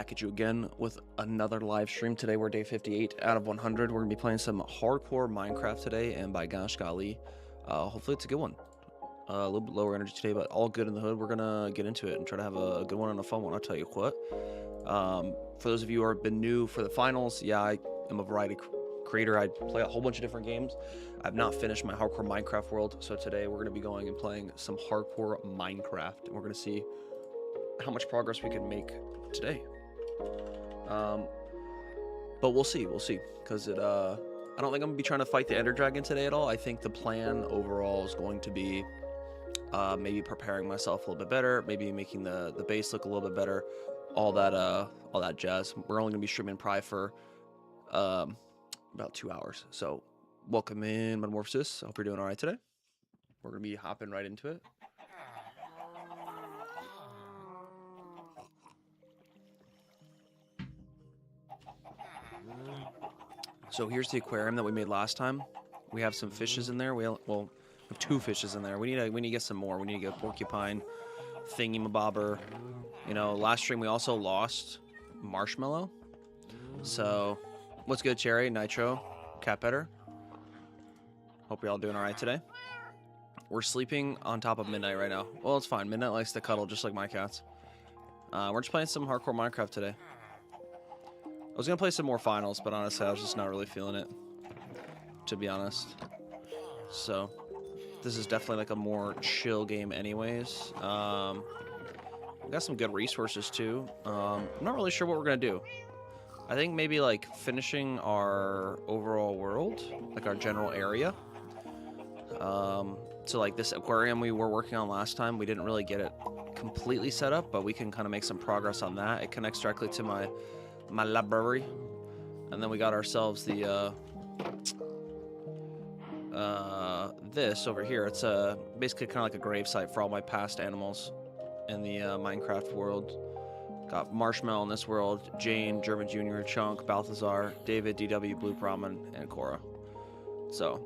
back at you again with another live stream. Today we're day 58 out of 100. We're gonna be playing some hardcore Minecraft today, and by gosh golly, hopefully it's a good one. A little bit lower energy today, but all good in the hood. We're gonna get into it and try to have a good one and a fun one. I'll tell you what. For those of you who have been new for the finals, yeah, I am a variety creator. I play a whole bunch of different games. I've not finished my hardcore Minecraft world, so today we're gonna be going and playing some hardcore Minecraft, and we're gonna see how much progress we can make today. But we'll see, because I don't think I'm gonna be trying to fight the Ender Dragon today at all. I think the plan overall is going to be maybe preparing myself a little bit better, maybe making the base look a little bit better, all that jazz. We're only gonna be streaming probably for about 2 hours. So welcome in, Metamorphosis. I hope you're doing all right today. We're gonna be hopping right into it. So here's the aquarium that we made last time. We have some fishes in there. We have 2 fishes in there. We need to get some more. We need to get porcupine, thingy-mabobber. You know, last stream we also lost Marshmallow. So what's good, Cherry, Nitro, Cat Better? Hope you're all doing all right today. We're sleeping on top of Midnight right now. Well, it's fine. Midnight likes to cuddle just like my cats. We're just playing some hardcore Minecraft today. I was gonna play some more finals, but honestly, I was just not really feeling it, to be honest. So this is definitely like a more chill game anyways. We got some good resources too. I'm not really sure what we're gonna do. I think maybe like finishing our overall world, like our general area. So like this aquarium we were working on last time, we didn't really get it completely set up, but we can kind of make some progress on that. It connects directly to my library, and then we got ourselves the this over here. It's basically kind of like a gravesite for all my past animals in the Minecraft world. Got Marshmallow in this world, Jane, German Jr., Chunk, Balthazar, David, DW, Blue Brahmin, and Cora. So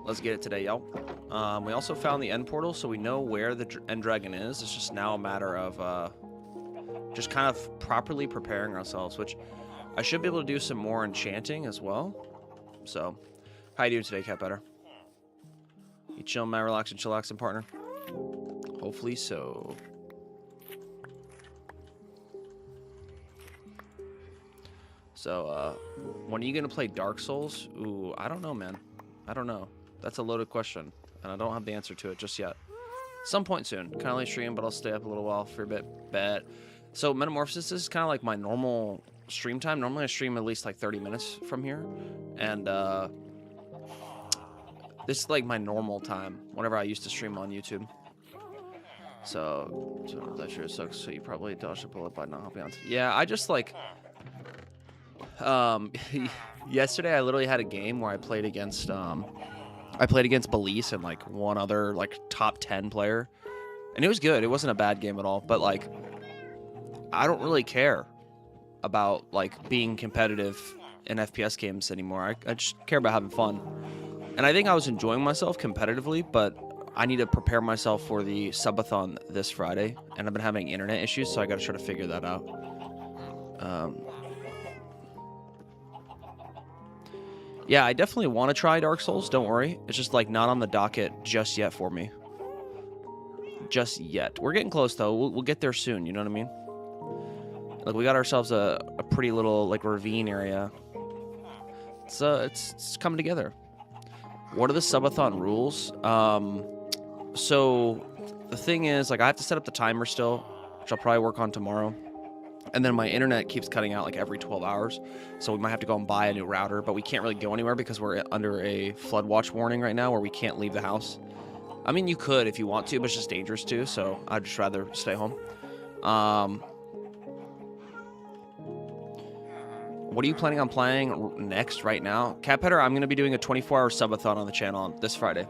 let's get it today, y'all. We also found the end portal, so we know where the end dragon is. It's just now a matter of just kind of properly preparing ourselves, which I should be able to do some more enchanting as well. So, how you doing today, Cat Better? You chilling, my relaxing, chillaxing partner? Hopefully so. So, when are you gonna play Dark Souls? Ooh, I don't know, man. I don't know. That's a loaded question, and I don't have the answer to it just yet. Some point soon. Kind of late stream, but I'll stay up a little while for a bit. So Metamorphosis is kind of like my normal stream time. Normally I stream at least like 30 minutes from here, and this is like my normal time whenever I used to stream on YouTube. So that sure sucks. So you probably dodged a bullet by not hopping on. Yeah, I just like yesterday I literally had a game where I played against Belize and like one other like top 10 player, and it was good. It wasn't a bad game at all, but like I don't really care about like being competitive in FPS games anymore. I just care about having fun. And I think I was enjoying myself competitively, but I need to prepare myself for the subathon this Friday, and I've been having internet issues, so I got to try to figure that out. Yeah, I definitely want to try Dark Souls, don't worry. It's just like not on the docket just yet for me. Just yet. We're getting close though. We'll get there soon, you know what I mean? Like we got ourselves a pretty little like ravine area. It's coming together. What are the subathon rules? So the thing is, like I have to set up the timer still, which I'll probably work on tomorrow. And then my internet keeps cutting out like every 12 hours. So we might have to go and buy a new router, but we can't really go anywhere because we're under a flood watch warning right now where we can't leave the house. I mean, you could if you want to, but it's just dangerous too. So I'd just rather stay home. What are you planning on playing next right now? Cat Petter, I'm going to be doing a 24-hour subathon on the channel this Friday.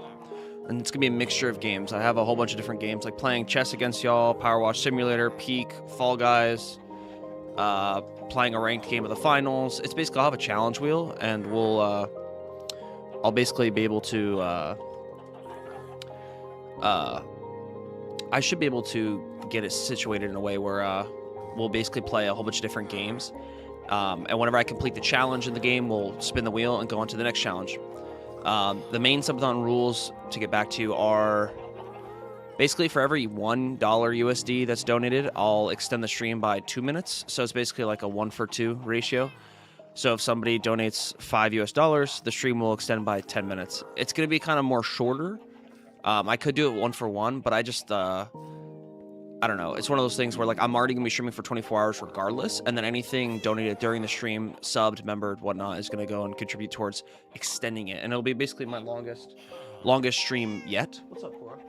And it's going to be a mixture of games. I have a whole bunch of different games, like playing chess against y'all, Power Wash Simulator, Peak, Fall Guys, playing a ranked game of the finals. It's basically, I'll have a challenge wheel, and I'll basically be able to, I should be able to get it situated in a way where we'll basically play a whole bunch of different games. And whenever I complete the challenge in the game, we'll spin the wheel and go on to the next challenge. The main subathon rules, to get back to, are basically for every $1 USD that's donated, I'll extend the stream by 2 minutes. So it's basically like a 1-for-2 ratio. So if somebody donates $5 US, the stream will extend by 10 minutes. It's going to be kind of more shorter. I could do it 1-for-1, but I just, I don't know. It's one of those things where, like, I'm already going to be streaming for 24 hours regardless, and then anything donated during the stream, subbed, membered, whatnot, is going to go and contribute towards extending it. And it'll be basically my longest stream yet. What's up, Cora?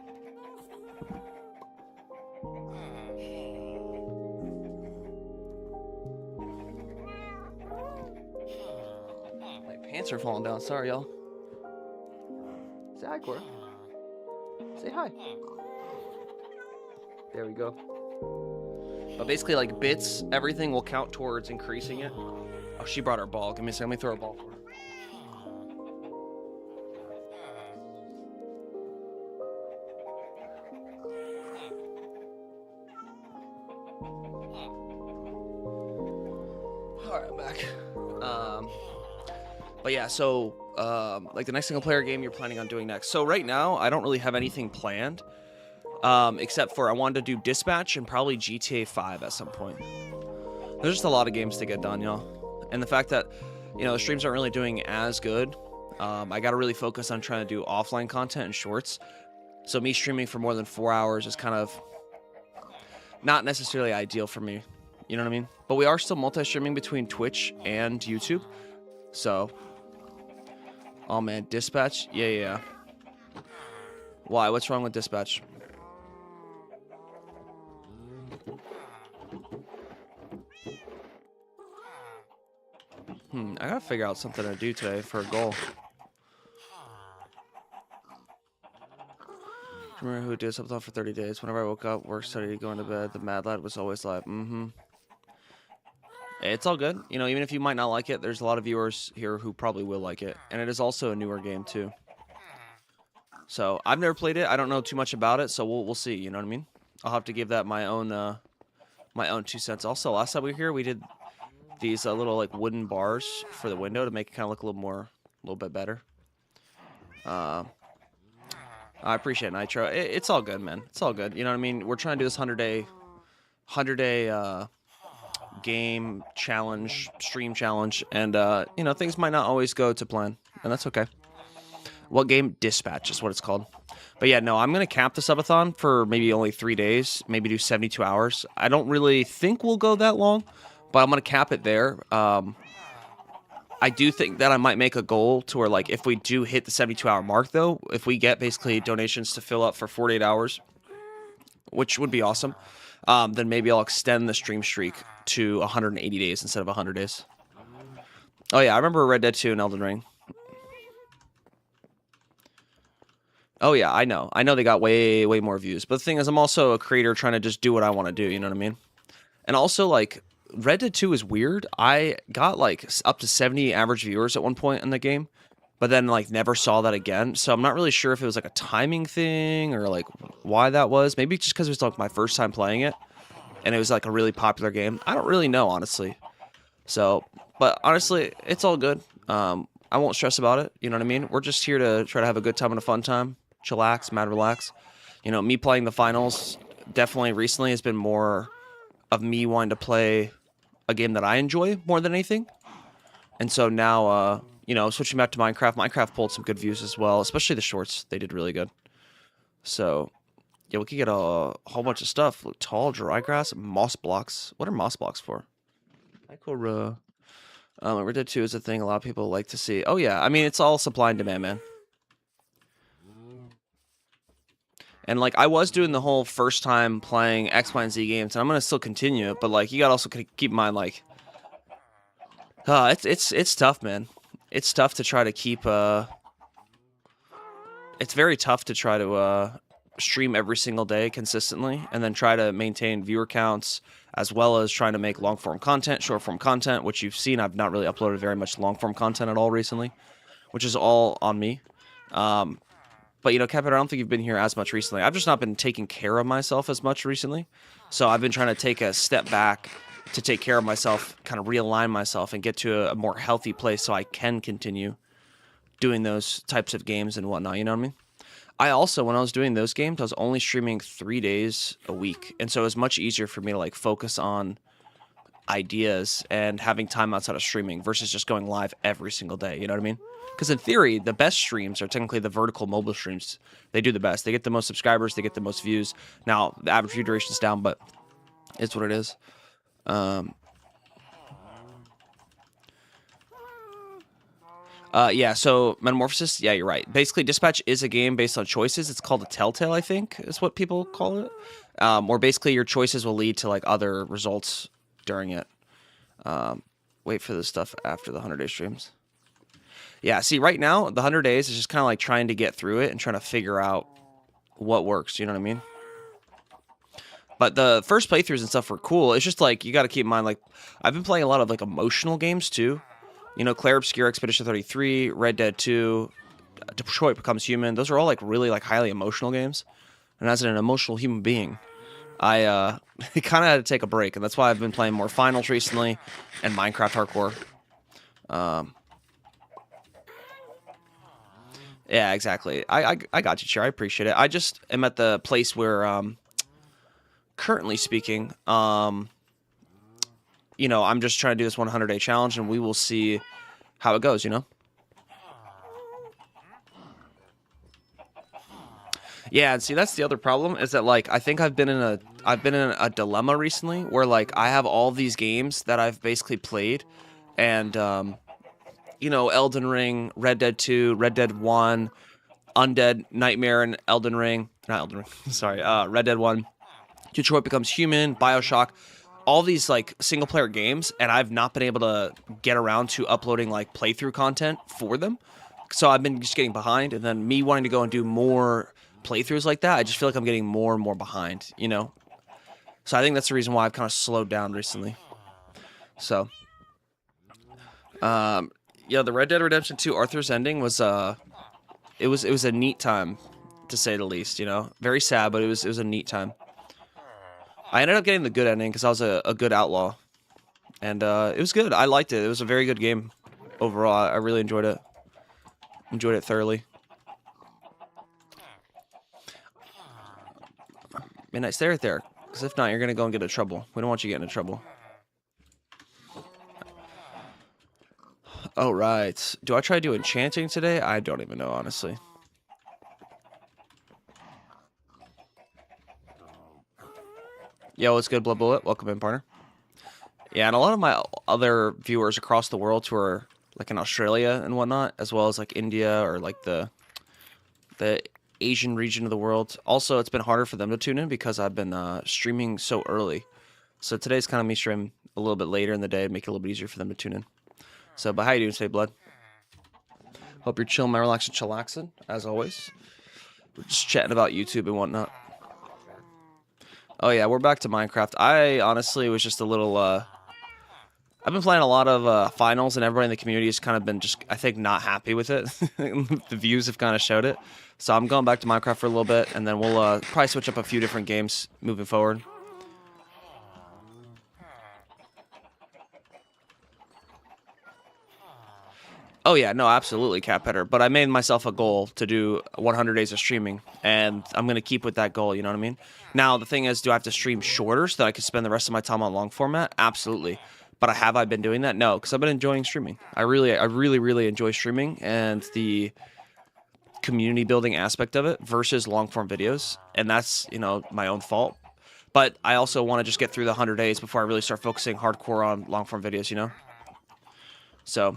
My pants are falling down. Sorry, y'all. Say hi, Cora. Say hi. There we go. But basically, like, bits, everything will count towards increasing it. Oh, she brought her ball. Give me a second. Let me throw her ball for her. Alright, I'm back. But yeah, so, like, the next single player game you're planning on doing next. So right now, I don't really have anything planned. Except for I wanted to do Dispatch and probably GTA 5 at some point. There's just a lot of games to get done, y'all. And the fact that, you know, the streams aren't really doing as good, I got to really focus on trying to do offline content and shorts. So me streaming for more than 4 hours is kind of not necessarily ideal for me. You know what I mean? But we are still multi-streaming between Twitch and YouTube. So, oh man, Dispatch? Yeah. Why? What's wrong with Dispatch? I gotta figure out something to do today for a goal. Remember who did something for 30 days? Whenever I woke up, work, studied, going to bed, the mad lad was always like, It's all good. You know, even if you might not like it, there's a lot of viewers here who probably will like it. And it is also a newer game, too. So, I've never played it. I don't know too much about it, so we'll see, you know what I mean? I'll have to give that my own 2 cents. Also, last time we were here, we did these little, like, wooden bars for the window to make it kind of look a little bit better. I appreciate Nitro. It's all good, man. It's all good. You know what I mean? We're trying to do this 100-day game challenge, stream challenge, and, you know, things might not always go to plan, and that's okay. What game? Dispatch is what it's called. But yeah, no, I'm going to cap the subathon for maybe only 3 days, maybe do 72 hours. I don't really think we'll go that long, but I'm going to cap it there. I do think that I might make a goal to where, like, if we do hit the 72-hour mark, though, if we get basically donations to fill up for 48 hours, which would be awesome, then maybe I'll extend the stream streak to 180 days instead of 100 days. Oh, yeah, I remember Red Dead 2 and Elden Ring. Oh, yeah, I know. I know they got way more views. But the thing is, I'm also a creator trying to just do what I want to do, you know what I mean? And also, like, Red Dead 2 is weird. I got, like, up to 70 average viewers at one point in the game, but then, like, never saw that again. So I'm not really sure if it was, like, a timing thing or, like, why that was. Maybe just because it was, like, my first time playing it, and it was, like, a really popular game. I don't really know, honestly. So, but honestly, it's all good. I won't stress about it, you know what I mean? We're just here to try to have a good time and a fun time. Chillax, mad relax. You know, me playing the finals definitely recently has been more of me wanting to play a game that I enjoy more than anything. And so now, you know, switching back to Minecraft. Minecraft pulled some good views as well, especially the shorts. They did really good. So, yeah, we could get a whole bunch of stuff. Tall, dry grass, moss blocks. What are moss blocks for? Red Dead 2 is a thing a lot of people like to see. Oh, yeah. I mean, it's all supply and demand, man. And, like, I was doing the whole first time playing X, Y, and Z games, and I'm going to still continue it, but, like, you got to also keep in mind, like, it's tough, man. It's tough to try to keep, it's very tough to try to, stream every single day consistently, and then try to maintain viewer counts, as well as trying to make long-form content, short-form content, which you've seen. I've not really uploaded very much long-form content at all recently, which is all on me. But, you know, Captain, I don't think you've been here as much recently. I've just not been taking care of myself as much recently. So I've been trying to take a step back to take care of myself, kind of realign myself and get to a more healthy place so I can continue doing those types of games and whatnot, you know what I mean? I also, when I was doing those games, I was only streaming 3 days a week. And so it was much easier for me to like focus on ideas and having time outside of streaming versus just going live every single day, you know what I mean? Because in theory, the best streams are technically the vertical mobile streams. They do the best. They get the most subscribers. They get the most views. Now, the average view duration is down, but it's what it is. Yeah, so Metamorphosis, yeah, you're right. Basically, Dispatch is a game based on choices. It's called a Telltale, I think, is what people call it. Or basically, your choices will lead to, like, other results during it. Wait for this stuff after the 100-day streams. Yeah, see, right now, the 100 days is just kind of like trying to get through it and trying to figure out what works, you know what I mean? But the first playthroughs and stuff were cool. It's just like, you got to keep in mind, like, I've been playing a lot of, like, emotional games, too. You know, Claire Obscure, Expedition 33, Red Dead 2, Detroit Becomes Human. Those are all, like, really, like, highly emotional games. And as an emotional human being, I kind of had to take a break. And that's why I've been playing more Finals recently and Minecraft Hardcore. Yeah, exactly. I got you, Chair. I appreciate it. I just am at the place where, currently speaking, you know, I'm just trying to do this 100-day challenge, and we will see how it goes, you know? Yeah, and see, that's the other problem, is that, like, I think I've been in a dilemma recently, where, like, I have all these games that I've basically played, and, you know, Elden Ring, Red Dead 2, Red Dead 1, Undead Nightmare and Elden Ring, not Elden Ring, sorry, Red Dead 1, Detroit Becomes Human, BioShock, all these like single player games, and I've not been able to get around to uploading like playthrough content for them. So I've been just getting behind, and then me wanting to go and do more playthroughs like that, I just feel like I'm getting more and more behind, you know? So I think that's the reason why I've kind of slowed down recently. So, yeah, the Red Dead Redemption 2 Arthur's Ending was, it was a neat time, to say the least, you know? Very sad, but it was a neat time. I ended up getting the good ending because I was a good outlaw. And it was good. I liked it. It was a very good game overall. I really enjoyed it. Enjoyed it thoroughly. Midnight, stay right there. Because if not, you're going to go and get into trouble. We don't want you getting into trouble. Oh, right. Do I try to do enchanting today? I don't even know, honestly. Yo, what's good, Blood Bullet? Welcome in, partner. Yeah, and a lot of my other viewers across the world who are like in Australia and whatnot, as well as like India or like the Asian region of the world. Also, it's been harder for them to tune in because I've been streaming so early. So today's kind of me streaming a little bit later in the day to make it a little bit easier for them to tune in. So, but how you doing today, Blood? Hope you're chilling, my relaxing, chillaxing, as always. We're just chatting about YouTube and whatnot. Oh yeah, we're back to Minecraft. I honestly was just a little, I've been playing a lot of finals, and everybody in the community has kind of been just, I think, not happy with it. The views have kind of showed it. So I'm going back to Minecraft for a little bit, and then we'll probably switch up a few different games moving forward. Oh yeah, no, absolutely, Catpetter. But I made myself a goal to do 100 days of streaming, and I'm going to keep with that goal, you know what I mean? Now, the thing is, do I have to stream shorter so that I can spend the rest of my time on long format? Absolutely. But have I been doing that? No, because I've been enjoying streaming. I really enjoy streaming and the community building aspect of it versus long form videos. And that's, you know, my own fault. But I also want to just get through the 100 days before I really start focusing hardcore on long form videos, you know? So,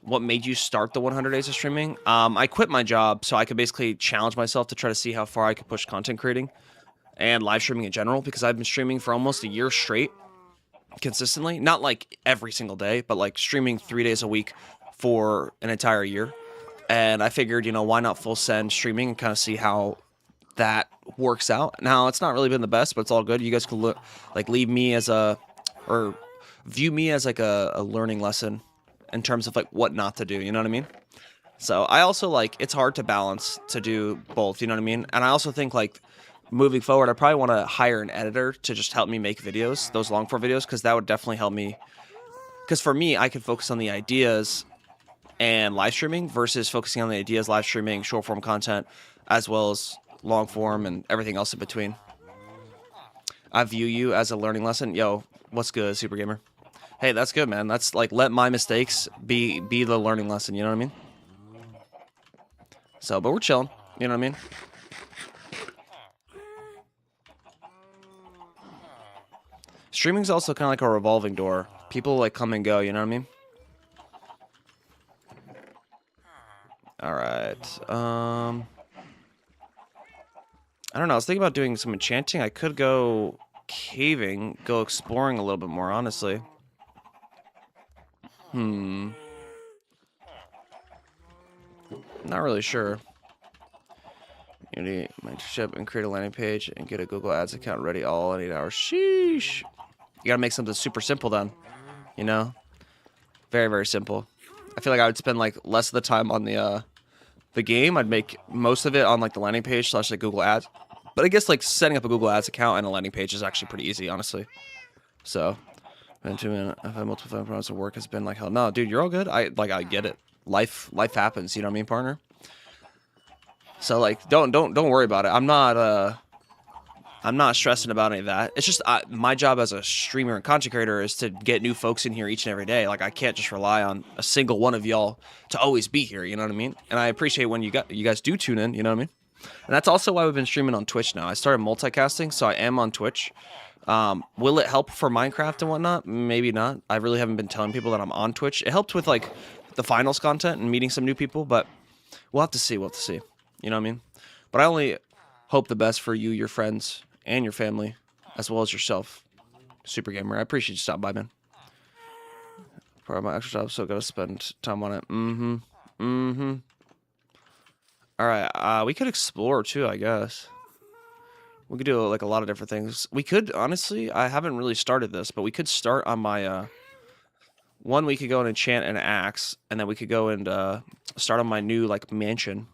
what made you start the 100 days of streaming? I quit my job so I could basically challenge myself to try to see how far I could push content creating and live streaming in general, because I've been streaming for almost a year straight consistently. Not like every single day, but like streaming 3 days a week for an entire year. And I figured, you know, why not full send streaming and kind of see how that works out. Now, it's not really been the best, but it's all good. You guys can look, like, leave me as or view me as like a learning lesson in terms of like what not to do, you know what I mean? So I also like, it's hard to balance to do both, you know what I mean? And I also think like moving forward, I probably want to hire an editor to just help me make videos, those long form videos, because that would definitely help me. Because for me, I can focus on the ideas and live streaming versus focusing on the ideas, live streaming, short form content, as well as long form and everything else in between. I view you as a learning lesson. Yo, what's good, Super Gamer? Hey, that's good, man. That's like, let my mistakes be the learning lesson, you know what I mean? So, but we're chilling, you know what I mean? Streaming's also kind of like a revolving door. People like come and go, you know what I mean? All right. I don't know. I was thinking about doing some enchanting. I could go caving, go exploring a little bit more, honestly. Not really sure. Unity, mentorship, and create a landing page and get a Google Ads account ready all in 8 hours. Sheesh. You gotta make something super simple then. You know? Very, very simple. I feel like I would spend like less of the time on the game. I'd make most of it on like the landing page / like Google Ads. But I guess like setting up a Google Ads account and a landing page is actually pretty easy, honestly. So, I've had multiple problems of work has been like hell. No, dude, you're all good. I get it. Life happens. You know what I mean, partner? So like, don't worry about it. I'm not stressing about any of that. It's just my job as a streamer and content creator is to get new folks in here each and every day. Like I can't just rely on a single one of y'all to always be here. You know what I mean? And I appreciate when you guys do tune in. You know what I mean? And that's also why we've been streaming on Twitch now. I started multicasting, so I am on Twitch. Will it help for Minecraft and whatnot? Maybe not. I really haven't been telling people that I'm on Twitch. It helped with like the finals content and meeting some new people, but we'll have to see. We'll have to see. You know what I mean? But I only hope the best for you, your friends, and your family, as well as yourself, Super Gamer. I appreciate you stopping by, man. Part of my extra job, so gotta spend time on it. All right, we could explore too, I guess. We could do like a lot of different things. We could, honestly, I haven't really started this, but we could start on my, one, we could go and enchant an axe, and then we could go and start on my new, like, mansion.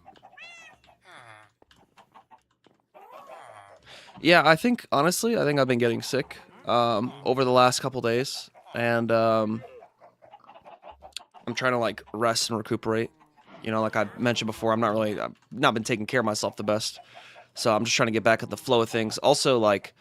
Yeah, I think, honestly, I think I've been getting sick over the last couple days, and I'm trying to, like, rest and recuperate. You know, like I mentioned before, I've not been taking care of myself the best. So I'm just trying to get back at the flow of things. Also, like,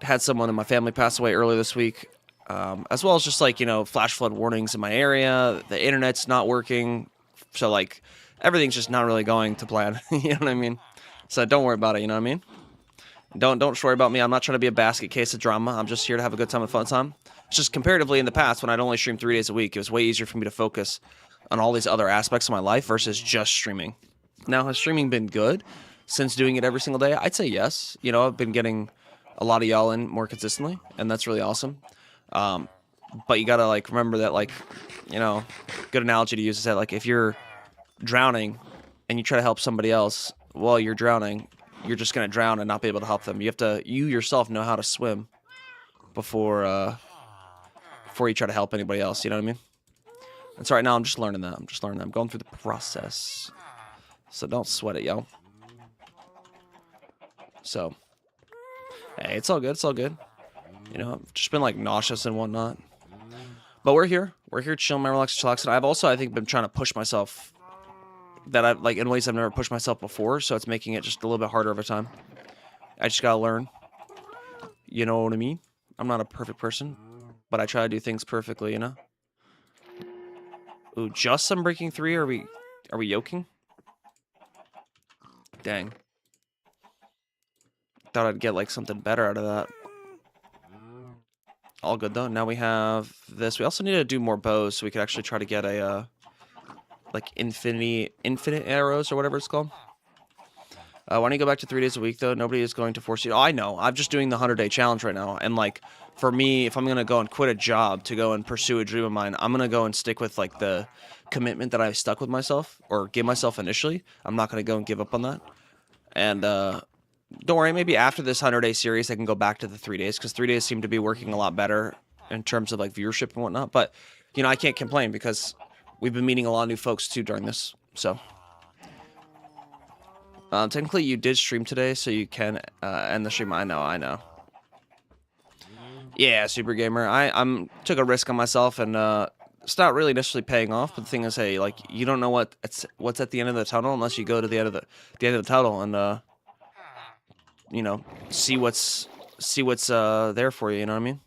had someone in my family pass away earlier this week, as well as just, like, you know, flash flood warnings in my area. The internet's not working. So, like, everything's just not really going to plan. You know what I mean? So don't worry about it, you know what I mean? Don't worry about me. I'm not trying to be a basket case of drama. I'm just here to have a good time and fun time. It's just comparatively in the past, when I'd only stream 3 days a week, it was way easier for me to focus on all these other aspects of my life versus just streaming. Now, has streaming been good since doing it every single day? I'd say yes. You know, I've been getting a lot of y'all in more consistently, and that's really awesome. But you gotta, like, remember that, like, you know, good analogy to use is that, like, if you're drowning and you try to help somebody else while you're drowning, you're just gonna drown and not be able to help them. You have to, you yourself, know how to swim before you try to help anybody else. You know what I mean? And so right now I'm just learning that. I'm going through the process. So don't sweat it, yo. So, hey, it's all good. It's all good. You know, I've just been like nauseous and whatnot. But we're here. We're here chilling, my chillaxing. I've also, I think, been trying to push myself that I've, like, in ways I've never pushed myself before. So it's making it just a little bit harder over time. I just gotta learn. You know what I mean? I'm not a perfect person, but I try to do things perfectly, you know? Ooh, just some breaking 3? Are we yoking? Dang. Thought I'd get, like, something better out of that. All good, though. Now we have this. We also need to do more bows so we could actually try to get a, like, infinite arrows or whatever it's called. Why don't you go back to 3 days a week, though? Nobody is going to force you. Oh, I know. I'm just doing the 100-day challenge right now. And, like, for me, if I'm going to go and quit a job to go and pursue a dream of mine, I'm going to go and stick with, like, the commitment that I stuck with myself or give myself initially. I'm not going to go and give up on that. And, don't worry, maybe after this 100-day series, I can go back to the 3 days, because 3 days seem to be working a lot better in terms of, like, viewership and whatnot. But, you know, I can't complain because we've been meeting a lot of new folks, too, during this. So technically you did stream today, so you can end the stream. I know. Yeah, Super Gamer. I'm took a risk on myself, and it's not really necessarily paying off. But the thing is, hey, like, you don't know what's at the end of the tunnel unless you go to the end of the tunnel and you know, see what's there for you. You know what I mean?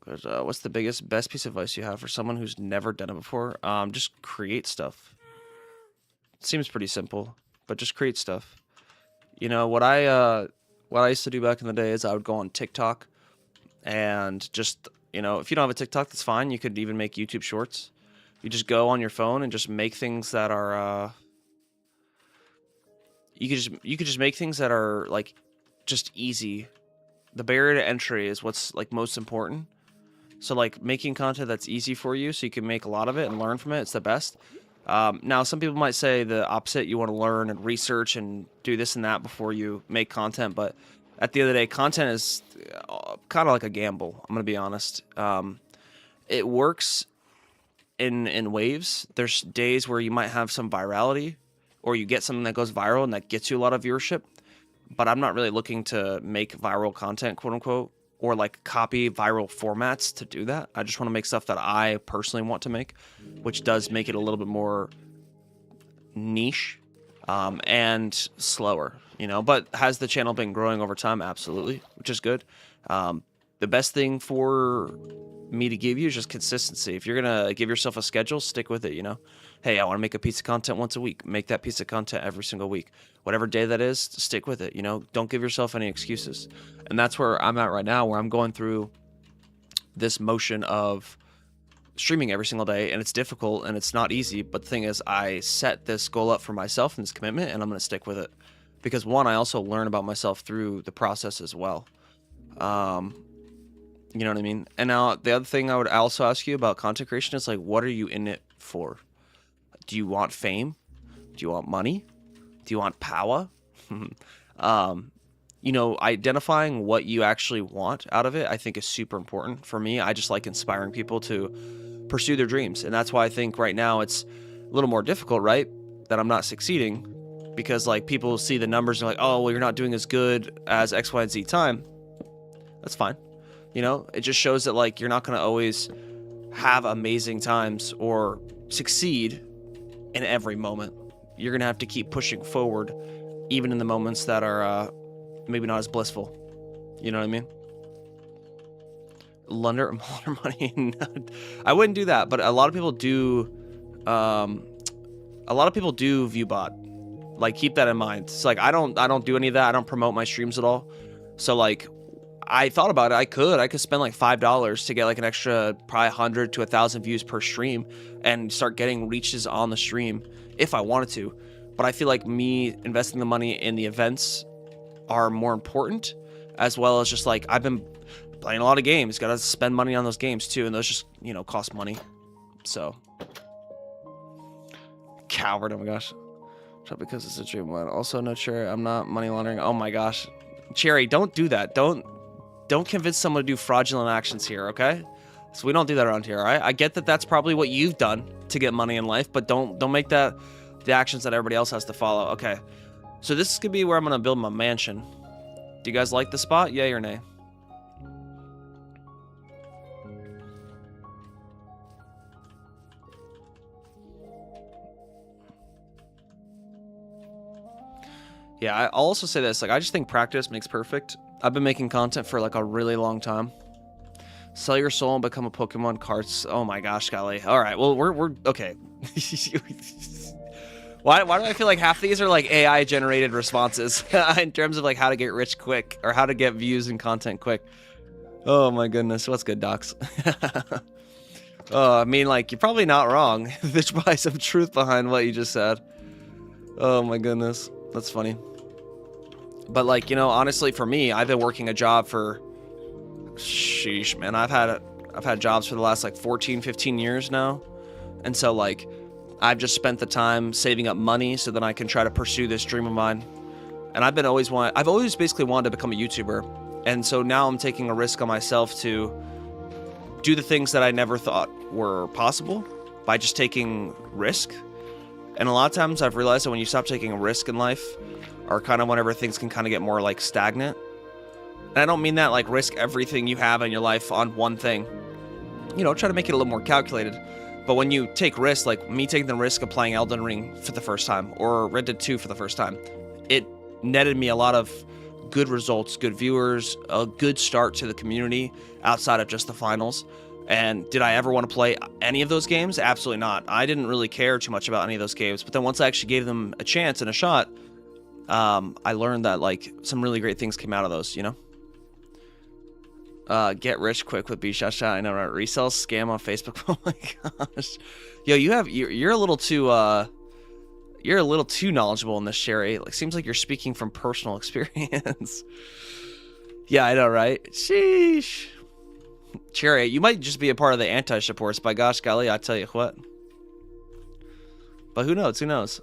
What's the best piece of advice you have for someone who's never done it before? Just create stuff. It seems pretty simple, but just create stuff. You know, what I used to do back in the day is I would go on TikTok and just, you know, if you don't have a TikTok, that's fine. You could even make YouTube shorts. You just go on your phone and just make things that are you could just make things that are like just easy. The barrier to entry is what's like most important. So like making content that's easy for you so you can make a lot of it and learn from it, it's the best. Now some people might say the opposite. You want to learn and research and do this and that before you make content, but at the end of the day, content is kind of like a gamble. I'm gonna be honest. It works in waves. There's days where you might have some virality, or you get something that goes viral and that gets you a lot of viewership. But I'm not really looking to make viral content, quote unquote, or like copy viral formats to do that. I just want to make stuff that I personally want to make, which does make it a little bit more niche and slower, you know. But has the channel been growing over time? Absolutely, which is good. The best thing for me to give you is just consistency. If you're gonna give yourself a schedule, stick with it, you know. Hey, I want to make a piece of content once a week. Make that piece of content every single week. Whatever day that is, stick with it, you know. Don't give yourself any excuses. And that's where I'm at right now, where I'm going through this motion of streaming every single day, and it's difficult and it's not easy. But the thing is, I set this goal up for myself and this commitment, and I'm going to stick with it. Because one, I also learn about myself through the process as well. You know what I mean? And now the other thing I would also ask you about content creation is like, what are you in it for? Do you want fame? Do you want money? Do you want power? You know, identifying what you actually want out of it, I think is super important. For me, I just like inspiring people to pursue their dreams. And that's why I think right now it's a little more difficult, right? That I'm not succeeding, because like people see the numbers and they're like, oh, well, you're not doing as good as X, Y, and Z time. That's fine. You know, it just shows that like you're not going to always have amazing times or succeed in every moment. You're going to have to keep pushing forward, even in the moments that are maybe not as blissful. You know what I mean? Launder money. I wouldn't do that, but a lot of people do. A lot of people do view bot. Like, keep that in mind. It's like I don't do any of that. I don't promote my streams at all. So like, I thought about it. I could spend like $5 to get like an extra probably 100 to 1,000 views per stream and start getting reaches on the stream if I wanted to. But I feel like me investing the money in the events are more important, as well as just like I've been playing a lot of games. Got to spend money on those games too, and those just, you know, cost money. So coward. Oh my gosh. Just because it's a dream one. Also, no, Cherry, I'm not money laundering. Oh my gosh, Cherry, don't do that. Don't convince someone to do fraudulent actions here, okay? So we don't do that around here, all right? I get that that's probably what you've done to get money in life, but don't make that the actions that everybody else has to follow. Okay, so this could be where I'm gonna build my mansion. Do you guys like the spot? Yay or nay? Yeah, I'll also say this. Like, I just think practice makes perfect. I've been making content for like a really long time. Sell your soul and become a Pokemon cards. Oh my gosh, golly. All right, well, we're okay. Why do I feel like half these are like AI generated responses in terms of like how to get rich quick or how to get views and content quick? Oh my goodness, what's good, docs? I mean, like, you're probably not wrong. There's probably some truth behind what you just said. Oh my goodness, that's funny. But like, you know, honestly, for me, I've been working a job for, sheesh, man, I've had jobs for the last like 14, 15 years now. And so like, I've just spent the time saving up money so that I can try to pursue this dream of mine. And I've always basically wanted to become a YouTuber. And so now I'm taking a risk on myself to do the things that I never thought were possible. by just taking risk. And a lot of times I've realized that when you stop taking a risk in life, or kind of whenever things can kind of get more like stagnant, and I don't mean that like risk everything you have in your life on one thing. You know, try to make it a little more calculated. But when you take risks, like me taking the risk of playing Elden Ring for the first time, or Red Dead 2 for the first time, it netted me a lot of good results, good viewers, a good start to the community outside of just the finals. And did I ever want to play any of those games? Absolutely not. I didn't really care too much about any of those games. But then once I actually gave them a chance and a shot, I learned that like some really great things came out of those, you know? Get rich quick with Bshawts. I know, right? Resell scam on Facebook. Oh my gosh. Yo, you're a little too knowledgeable in this, Sherry. Like, seems like you're speaking from personal experience. Yeah, I know, right? Sheesh. Cherry, you might just be a part of the anti-supports. By gosh golly, I tell you what. But who knows? Who knows?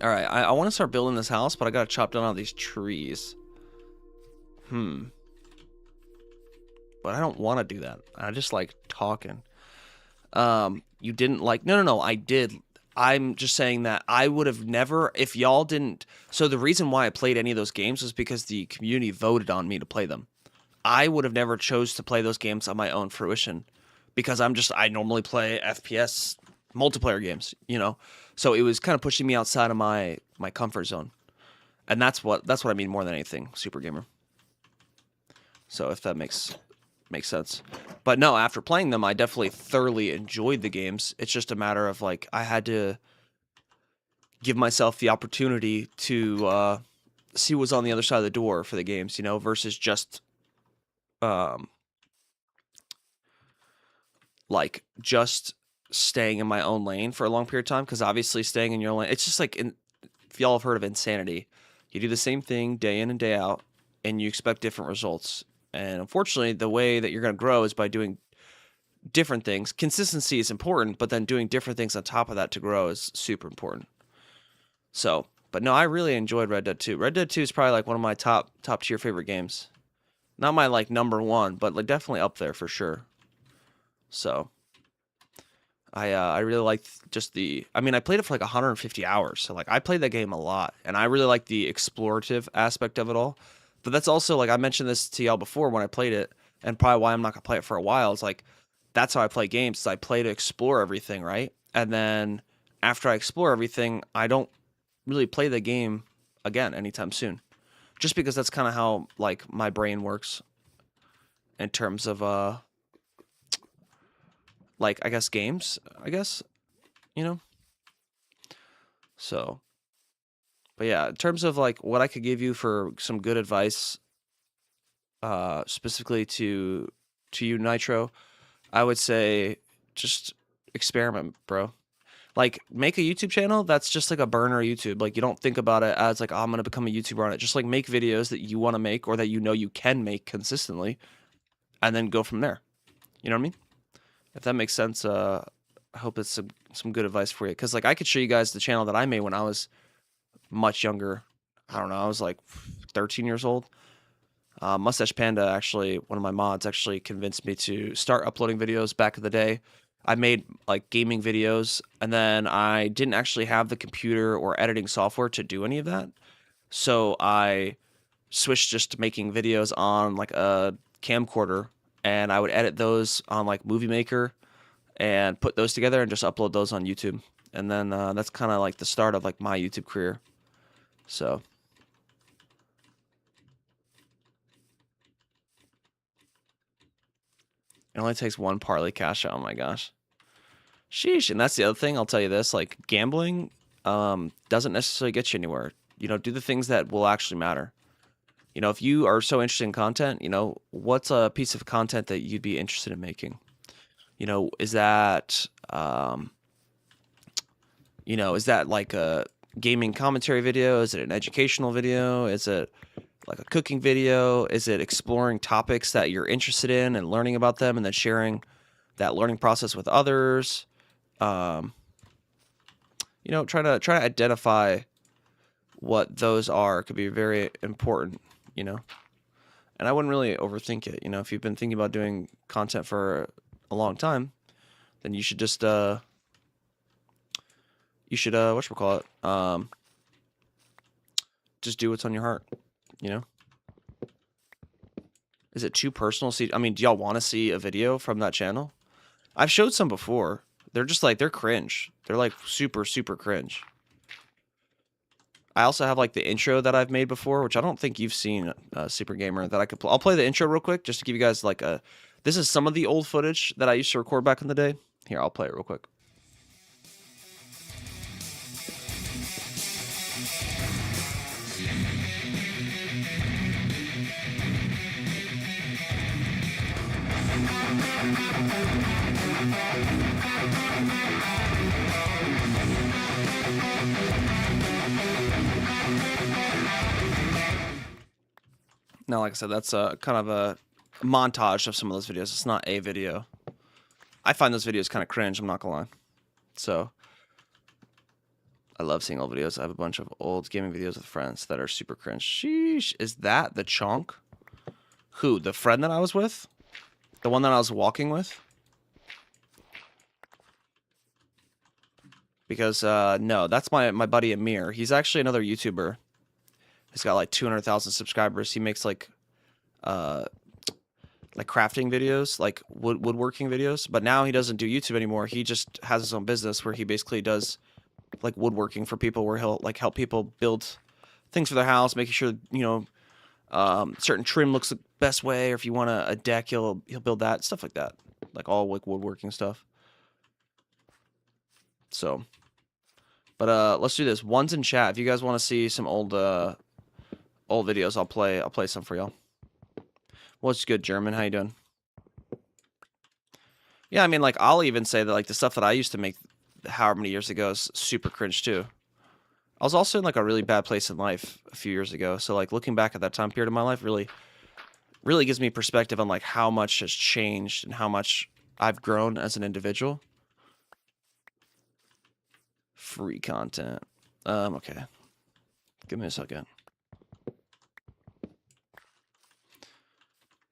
All right, I want to start building this house, but I gotta chop down all these trees. But I don't want to do that. I just like talking. You didn't like... No, I did. I'm just saying that I would have never... If y'all didn't... So the reason why I played any of those games was because the community voted on me to play them. I would have never chose to play those games on my own fruition. Because I normally play FPS multiplayer games, you know? So it was kind of pushing me outside of my comfort zone. And that's what I mean more than anything, Super Gamer. So if that makes sense. But no, after playing them, I definitely thoroughly enjoyed the games. It's just a matter of like I had to give myself the opportunity to see what's on the other side of the door for the games, you know, versus just like just staying in my own lane for a long period of time. Because obviously staying in your lane, it's just like if y'all have heard of insanity, you do the same thing day in and day out, and you expect different results. And unfortunately, the way that you're going to grow is by doing different things. Consistency is important, but then doing different things on top of that to grow is super important. So, but no, I really enjoyed Red Dead 2. Red Dead 2 is probably like one of my top tier favorite games. Not my like number one, but like definitely up there for sure. So, I really liked just the... I mean, I played it for like 150 hours. So like I played that game a lot, and I really like the explorative aspect of it all. But that's also, like, I mentioned this to y'all before when I played it, and probably why I'm not going to play it for a while. It's like, that's how I play games. Is I play to explore everything, right? And then after I explore everything, I don't really play the game again anytime soon. Just because that's kind of how, like, my brain works in terms of, like, I guess games, you know? So... But yeah, in terms of like what I could give you for some good advice, specifically to you, Nitro, I would say just experiment, bro. Like, make a YouTube channel that's just like a burner YouTube. Like, you don't think about it as like, oh, I'm gonna become a YouTuber on it. Just like make videos that you want to make or that you know you can make consistently, and then go from there. You know what I mean? If that makes sense, I hope it's some good advice for you. Because like I could show you guys the channel that I made when I was much younger. I don't know, I was like 13 years old. Mustache Panda, actually, one of my mods, actually convinced me to start uploading videos back in the day. I made like gaming videos, and then I didn't actually have the computer or editing software to do any of that. So I switched just to making videos on like a camcorder, and I would edit those on like Movie Maker and put those together and just upload those on YouTube. And then that's kind of like the start of like my YouTube career. So it only takes one partly cash out. Oh my gosh. Sheesh. And that's the other thing. I'll tell you this, like gambling doesn't necessarily get you anywhere. You know, do the things that will actually matter. You know, if you are so interested in content, you know, what's a piece of content that you'd be interested in making? You know, is that, you know, is that like a gaming commentary video? Is it an educational video? Is it like a cooking video? Is it exploring topics that you're interested in and learning about them and then sharing that learning process with others? You know, try to identify what those are could be very important, you know. And I wouldn't really overthink it. You know, if you've been thinking about doing content for a long time, then you should just whatchamacallit, just do what's on your heart, you know? Is it too personal? See, I mean, do y'all want to see a video from that channel? I've showed some before. They're just like, they're cringe. They're like super, super cringe. I also have like the intro that I've made before, which I don't think you've seen, Super Gamer, that I could play. I'll play the intro real quick just to give you guys like a... This is some of the old footage that I used to record back in the day. Here, I'll play it real quick. Now, like I said, that's kind of a montage of some of those videos. It's not a video. I find those videos kind of cringe, I'm not gonna lie. So, I love seeing old videos. I have a bunch of old gaming videos with friends that are super cringe. Sheesh. Is that the chonk? Who? The friend that I was with? The one that I was walking with? Because, no, that's my buddy Amir. He's actually another YouTuber. He's got like 200,000 subscribers. He makes like crafting videos, like woodworking videos. But now he doesn't do YouTube anymore. He just has his own business where he basically does like woodworking for people, where he'll like help people build things for their house, making sure, you know, certain trim looks the best way, or if you want a deck, he'll build that, stuff like that, like all like woodworking stuff. So, but let's do this. One's in chat. If you guys want to see some old videos, I'll play some for y'all. What's good, German? How you doing? Yeah, I mean, like, I'll even say that like the stuff that I used to make however many years ago is super cringe too. I was also in like a really bad place in life a few years ago, so like looking back at that time period of my life really gives me perspective on like how much has changed and how much I've grown as an individual. Free content. Okay. Give me a second.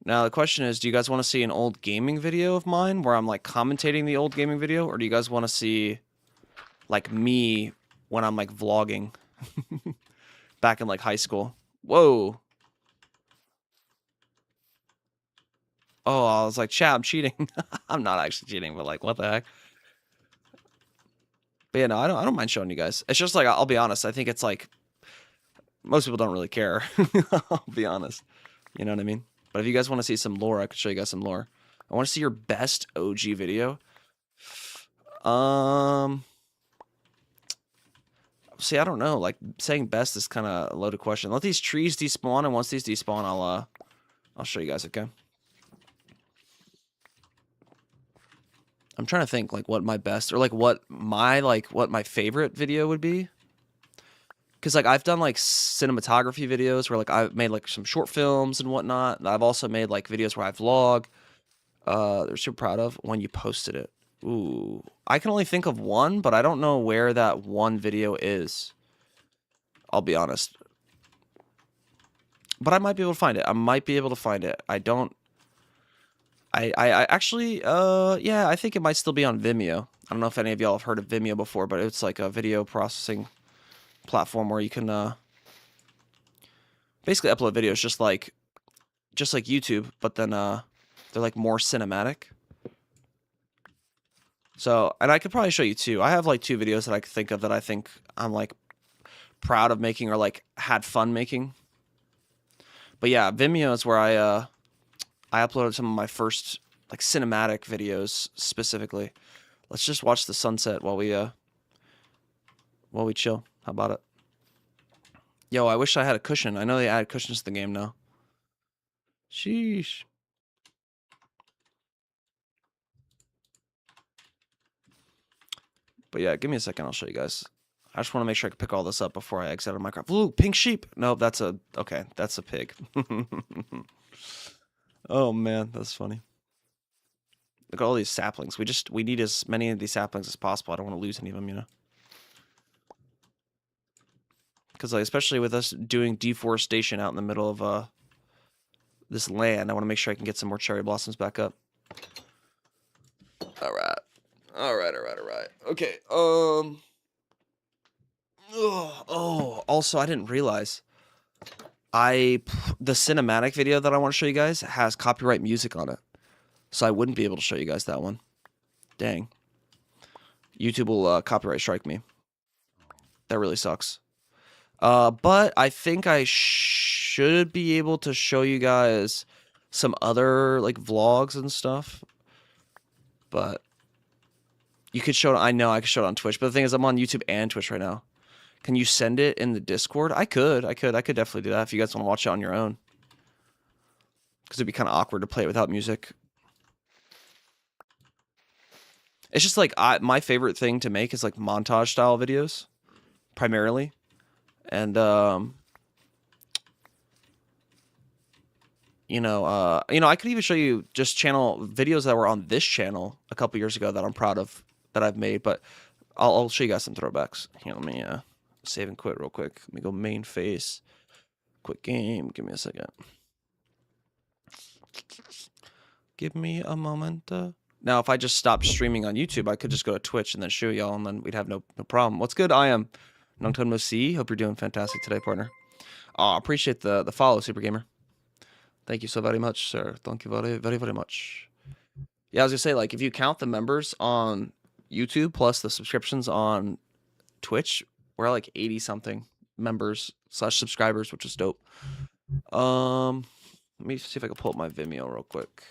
Now, the question is, do you guys want to see an old gaming video of mine where I'm, like, commentating the old gaming video? Or do you guys want to see, like, me when I'm, like, vlogging back in, like, high school? Whoa. Oh, I was like, chat, I'm cheating. I'm not actually cheating, but, like, what the heck? But, yeah, no, I don't mind showing you guys. It's just, like, I'll be honest. I think it's, like, most people don't really care. I'll be honest. You know what I mean? But if you guys want to see some lore, I could show you guys some lore. I want to see your best OG video. See, I don't know. Like, saying best is kind of a loaded question. Let these trees despawn, and once these despawn, I'll show you guys, okay? I'm trying to think, like, what my best, or, like, what my favorite video would be. Because, like, I've done, like, cinematography videos where, like, I've made, like, some short films and whatnot. I've also made, like, videos where I vlog. They're super proud of when you posted it. Ooh. I can only think of one, but I don't know where that one video is. I'll be honest. But I might be able to find it. I don't... I actually, yeah, I think it might still be on Vimeo. I don't know if any of y'all have heard of Vimeo before, but it's, like, a video processing platform where you can basically upload videos just like YouTube, but then they're like more cinematic. So, and I could probably show you two. I have like two videos that I could think of that I think I'm like proud of making or like had fun making. But yeah, Vimeo is where I uploaded some of my first like cinematic videos specifically. Let's just watch the sunset while we chill. How about it? Yo, I wish I had a cushion. I know they added cushions to the game now. Sheesh. But yeah, give me a second. I'll show you guys. I just want to make sure I can pick all this up before I exit out of Minecraft. Ooh, pink sheep. No, that's a... Okay, that's a pig. Oh, man. That's funny. Look at all these saplings. We need as many of these saplings as possible. I don't want to lose any of them, you know? Because, like, especially with us doing deforestation out in the middle of this land, I want to make sure I can get some more cherry blossoms back up. All right. Okay. Also, I didn't realize the cinematic video that I want to show you guys has copyright music on it, so I wouldn't be able to show you guys that one. Dang. YouTube will copyright strike me. That really sucks. But I think I should be able to show you guys some other like vlogs and stuff. But you could show it. I know I could show it on Twitch, but the thing is, I'm on YouTube and Twitch right now. Can you send it in the Discord? I could definitely do that if you guys want to watch it on your own. Because it'd be kind of awkward to play it without music. It's just like my favorite thing to make is like montage style videos, primarily, and I could even show you just channel videos that were on this channel a couple years ago that I'm proud of that I've made, but I'll show you guys some throwbacks. Here, let me save and quit real quick. Let me go main face, quit game. Give me a second. Give me a moment. Now, if I just stopped streaming on YouTube, I could just go to Twitch and then show y'all, and then we'd have no problem. What's good? I am Nongton Mosi. Hope you're doing fantastic today, partner. Appreciate the follow, Super Gamer. Thank you so very much, sir. Thank you very, very, very much. Yeah, I was gonna say, like, if you count the members on YouTube plus the subscriptions on Twitch, we're at like 80 something members / subscribers, which is dope. Let me see if I can pull up my Vimeo real quick.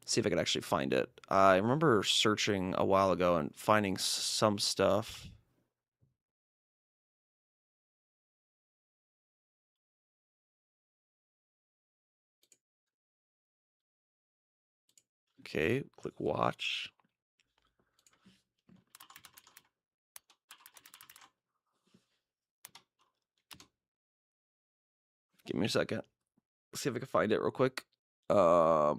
See if I can actually find it. I remember searching a while ago and finding some stuff. Okay, click watch. Give me a second. See if I can find it real quick. Because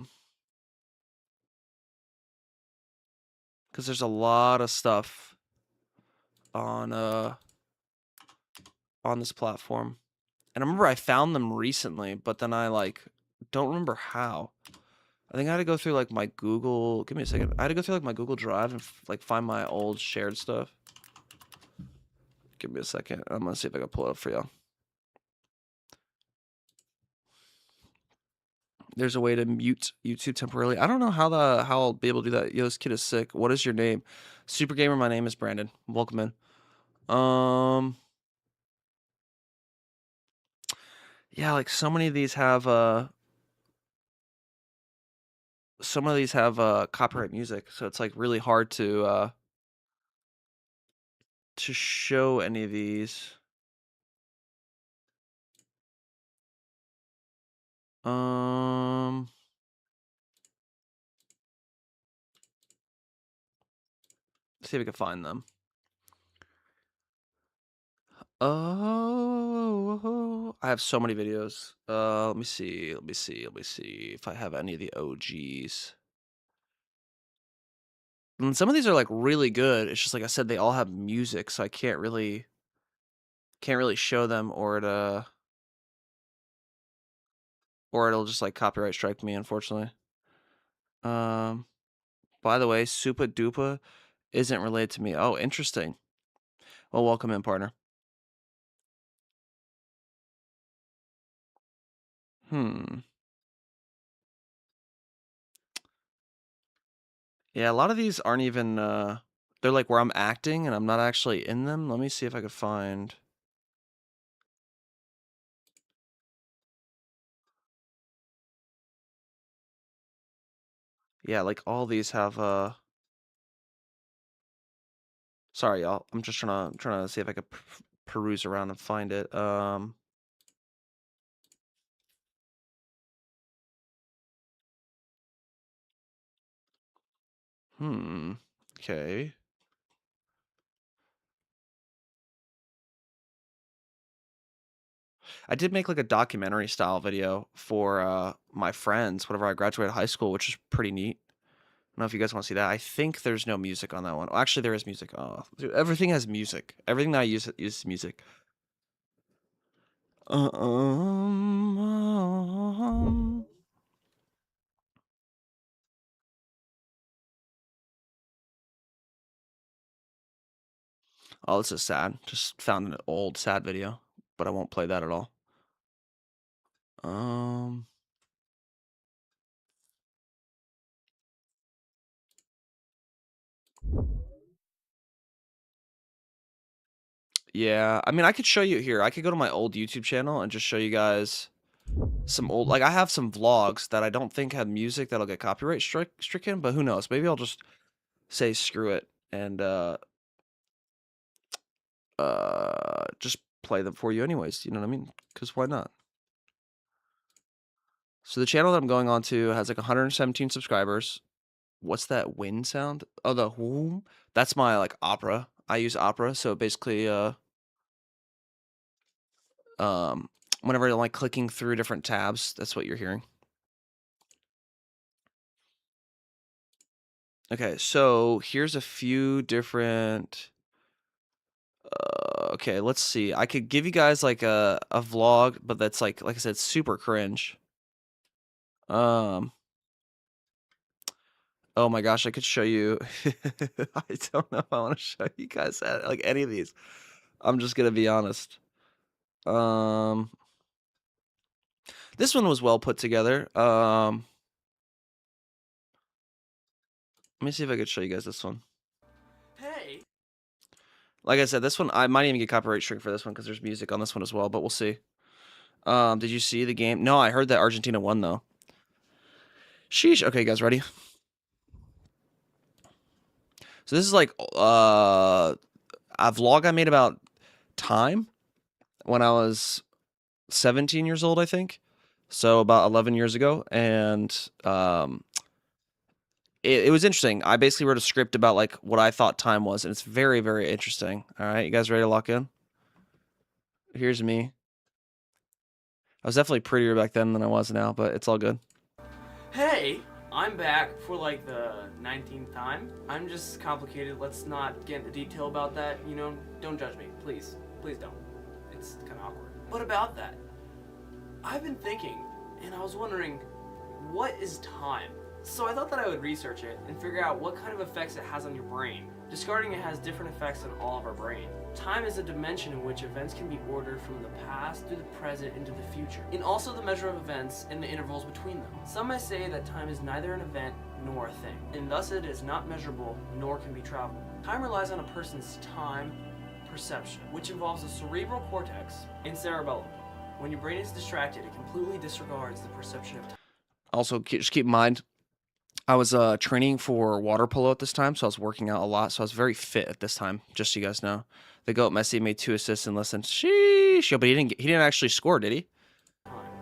there's a lot of stuff on this platform. And I remember I found them recently, but then I like don't remember how. I think I had to go through like my Google. Give me a second. I had to go through like my Google Drive and like find my old shared stuff. Give me a second. I'm gonna see if I can pull it up for y'all. There's a way to mute YouTube temporarily. I don't know how I'll be able to do that. Yo, this kid is sick. What is your name? Super Gamer. My name is Brandon. Welcome in. Yeah, like so many of these have copyright music, so it's like really hard to show any of these. See if we can find them. Oh, I have so many videos. Let me see if I have any of the OGs. And some of these are like really good. It's just like I said, they all have music, so I can't really show them, or it'll just like copyright strike me, unfortunately. By the way, Supa Dupa isn't related to me. Oh, interesting. Well, welcome in, partner. Yeah, a lot of these aren't even they're like where I'm acting and I'm not actually in them. Let me see if I could find. Yeah, like all these have sorry, y'all. I'm just trying to see if I could peruse around and find it. Okay. I did make like a documentary style video for my friends whenever I graduated high school, which is pretty neat. I don't know if you guys want to see that. I think there's no music on that one. Well, actually, there is music. Oh, dude, everything has music. Everything that I use uses music. Oh, this is sad. Just found an old sad video, but I won't play that at all. Yeah, I mean, I could show you here. I could go to my old YouTube channel and just show you guys some old, like, I have some vlogs that I don't think had music that'll get copyright stricken, but who knows? Maybe I'll just say screw it and just play them for you anyways. You know what I mean? Because why not? So the channel that I'm going on to has like 117 subscribers. What's that wind sound? Oh, the whoom. That's my like Opera. I use Opera, so basically whenever I'm like clicking through different tabs, that's what you're hearing. Okay, so here's a few different okay, let's see. I could give you guys like a vlog, but that's like I said, super cringe. Oh my gosh, I could show you. I don't know if I want to show you guys like any of these. I'm just gonna be honest. This one was well put together. Let me see if I could show you guys this one. Hey. Like I said, this one I might even get copyright strike for this one because there's music on this one as well, but we'll see. Did you see the game? No, I heard that Argentina won though. Sheesh. Okay, guys, ready? So this is like a vlog I made about time when I was 17 years old, I think. So about 11 years ago, and it was interesting. I basically wrote a script about like what I thought time was, and it's very, very interesting. All right, you guys ready to lock in? Here's me. I was definitely prettier back then than I was now, but it's all good. Hey, I'm back for like the 19th time. I'm just complicated. Let's not get into detail about that. You know, don't judge me, please. Please don't. It's kind of awkward. But about that, I've been thinking, and I was wondering, what is time? So I thought that I would research it and figure out what kind of effects it has on your brain. Discarding it has different effects on all of our brain. Time is a dimension in which events can be ordered from the past through the present into the future, and also the measure of events and the intervals between them. Some may say that time is neither an event nor a thing, and thus it is not measurable nor can be traveled. Time relies on a person's time perception, which involves the cerebral cortex and cerebellum. When your brain is distracted, it completely disregards the perception of time. Also, just keep in mind, I was training for water polo at this time, so I was working out a lot. So I was very fit at this time, just so you guys know. The GOAT Messi made 2 assists and less than sheesh. But he didn't actually score, did he?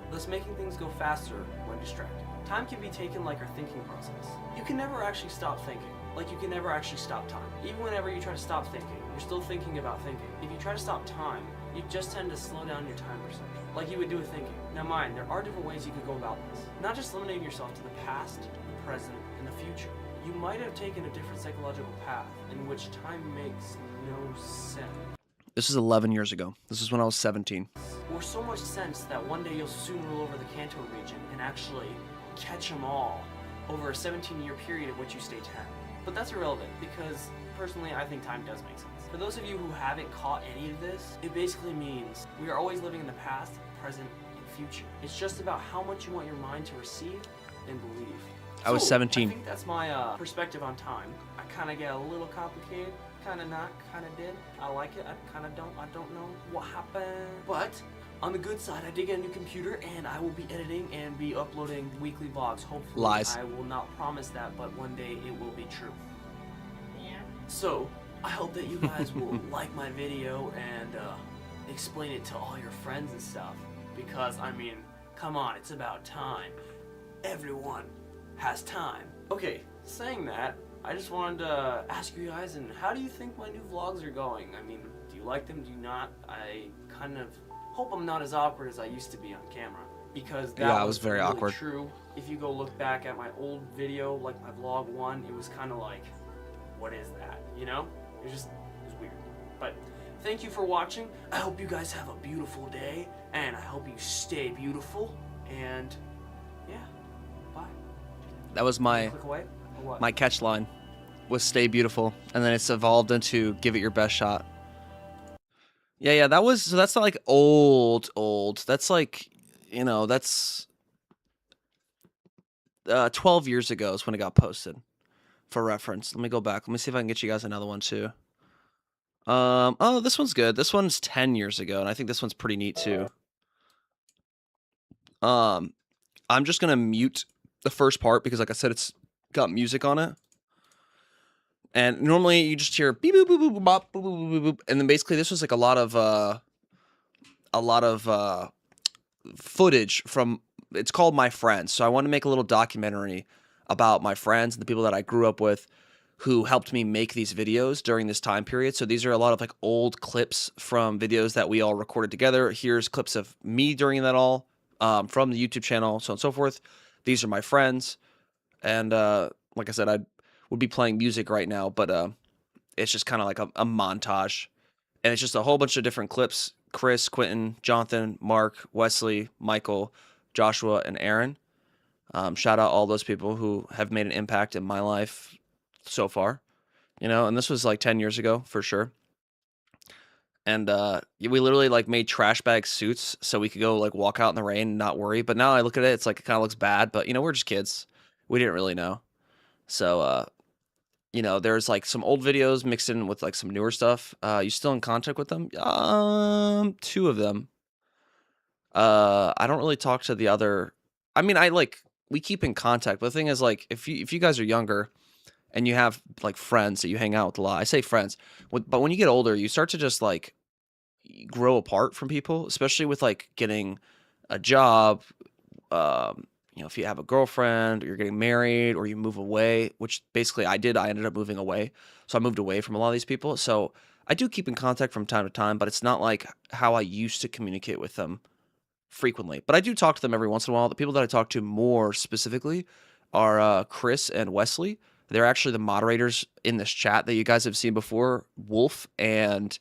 Thus making things go faster when distracted. Time can be taken like our thinking process. You can never actually stop thinking. Like you can never actually stop time. Even whenever you try to stop thinking, you're still thinking about thinking. If you try to stop time, you just tend to slow down your time perception, like you would do with thinking. Now mind, there are different ways you could go about this. Not just limiting yourself to the past, the present, and the future. You might have taken a different psychological path in which time makes no sense. This is 11 years ago. This is when I was 17. Or so much sense that one day you'll soon rule over the Kanto region and actually catch them all over a 17-year period in which you stay 10. But that's irrelevant because, personally, I think time does make sense. For those of you who haven't caught any of this, it basically means we are always living in the past, present, and future. It's just about how much you want your mind to receive and believe. I was 17. I think that's my perspective on time. I kind of get a little complicated, kind of not, kind of did. I like it, I kind of don't. I don't know what happened. But on the good side, I did get a new computer, and I will be editing and be uploading weekly vlogs. Hopefully, Lies. I will not promise that, but one day it will be true. Yeah. So, I hope that you guys will like my video and explain it to all your friends and stuff. Because, I mean, come on, it's about time. Everyone has time. Okay, saying that, I just wanted to ask you guys, and how do you think my new vlogs are going? I mean, do you like them? Do you not? I kind of hope I'm not as awkward as I used to be on camera, because that was very really awkward. True. If you go look back at my old video, like my vlog 1, it was kind of like, what is that? You know? It was weird. But thank you for watching. I hope you guys have a beautiful day, and I hope you stay beautiful. And yeah, bye. That was my catch line was "Stay beautiful," and then it's evolved into "Give it your best shot." Yeah, that was so that's not like old. That's like, that's 12 years ago is when it got posted for reference. Let me go back. Let me see if I can get you guys another one too. Oh, this one's good. This one's 10 years ago, and I think this one's pretty neat too. Um, I'm just gonna mute the first part because, like I said, it's got music on it. And normally you just hear beep boop boop boop bop boop boop boop boop, and then basically this was like a lot of footage from. It's called My Friends, so I want to make a little documentary about my friends and the people that I grew up with, who helped me make these videos during this time period. So these are a lot of like old clips from videos that we all recorded together. Here's clips of me during that all from the YouTube channel, so on and so forth. These are my friends, and like I said, I would be playing music right now, but it's just kind of like a montage, and it's just a whole bunch of different clips. Chris, Quentin, Jonathan, Mark, Wesley, Michael, Joshua, and Aaron. Shout out all those people who have made an impact in my life so far, and this was like 10 years ago for sure. And we literally like made trash bag suits so we could go like walk out in the rain and not worry. But now I look at it, it's like it kind of looks bad, but we're just kids. We didn't really know. So there's like some old videos mixed in with like some newer stuff. You still in contact with them? Two of them. I don't really talk to the other. I mean, we keep in contact, but the thing is, like, if you guys are younger and you have like friends that you hang out with a lot, I say friends, but when you get older, you start to just like grow apart from people, especially with like getting a job. If you have a girlfriend or you're getting married or you move away, which basically I did, I ended up moving away. So I moved away from a lot of these people. So I do keep in contact from time to time, but it's not like how I used to communicate with them frequently. But I do talk to them every once in a while. The people that I talk to more specifically are Chris and Wesley. They're actually the moderators in this chat that you guys have seen before, Wolf and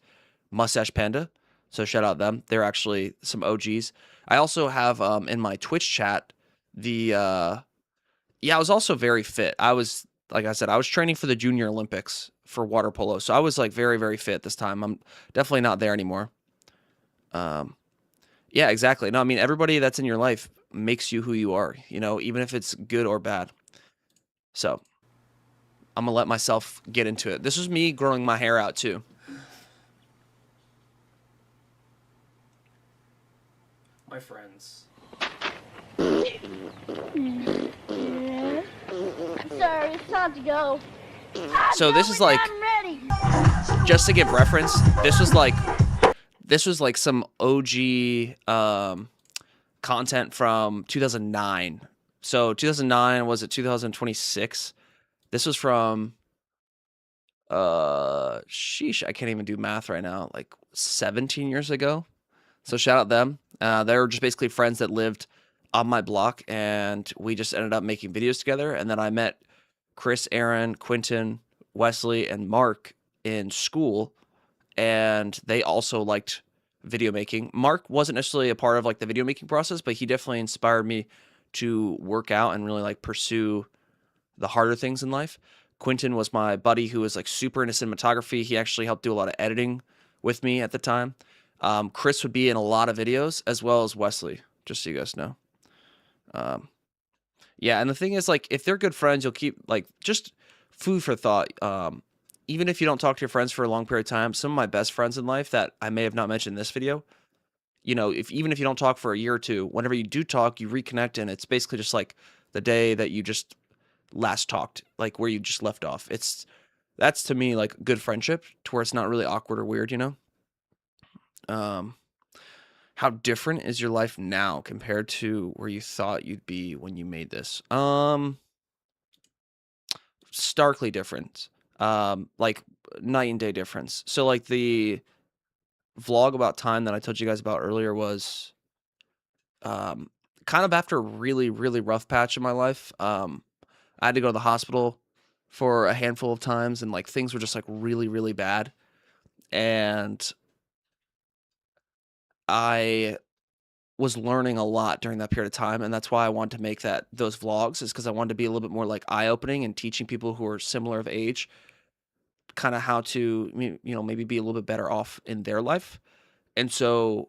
Mustache Panda. So shout out them. They're actually some OGs. I also have in my Twitch chat I was also very fit. Like I said, I was training for the Junior Olympics for water polo. So I was like very, very fit this time. I'm definitely not there anymore. Yeah, exactly. No, I mean, everybody that's in your life makes you who you are, even if it's good or bad. So I'm going to let myself get into it. This was me growing my hair out too. My friends. I'm sorry, it's time to go. So this is like, just to give reference, this was like some OG content from 2009. So 2009, was it 2026? This was from sheesh, I can't even do math right now, like 17 years ago. So shout out them. They were just basically friends that lived on my block, and we just ended up making videos together. And then I met Chris, Aaron, Quentin, Wesley, and Mark in school, and they also liked video making. Mark wasn't necessarily a part of like the video making process, but he definitely inspired me to work out and really like pursue the harder things in life. Quentin was my buddy who was like super into cinematography. He actually helped do a lot of editing with me at the time. Chris would be in a lot of videos, as well as Wesley, just so you guys know. Yeah, and the thing is, like, if they're good friends, you'll keep, like, just food for thought. Even if you don't talk to your friends for a long period of time, some of my best friends in life that I may have not mentioned in this video, even if you don't talk for a year or two, whenever you do talk, you reconnect, and it's basically just like the day that you just last talked, like where you just left off. That's to me like good friendship, to where it's not really awkward or weird, How different is your life now compared to where you thought you'd be when you made this? Starkly different. Like night and day difference. So like the vlog about time that I told you guys about earlier was kind of after a really, really rough patch in my life. I had to go to the hospital for a handful of times, and like things were just like really, really bad. And I was learning a lot during that period of time, and that's why I wanted to make those vlogs, is because I wanted to be a little bit more like eye-opening and teaching people who are similar of age kind of how to maybe be a little bit better off in their life. And so,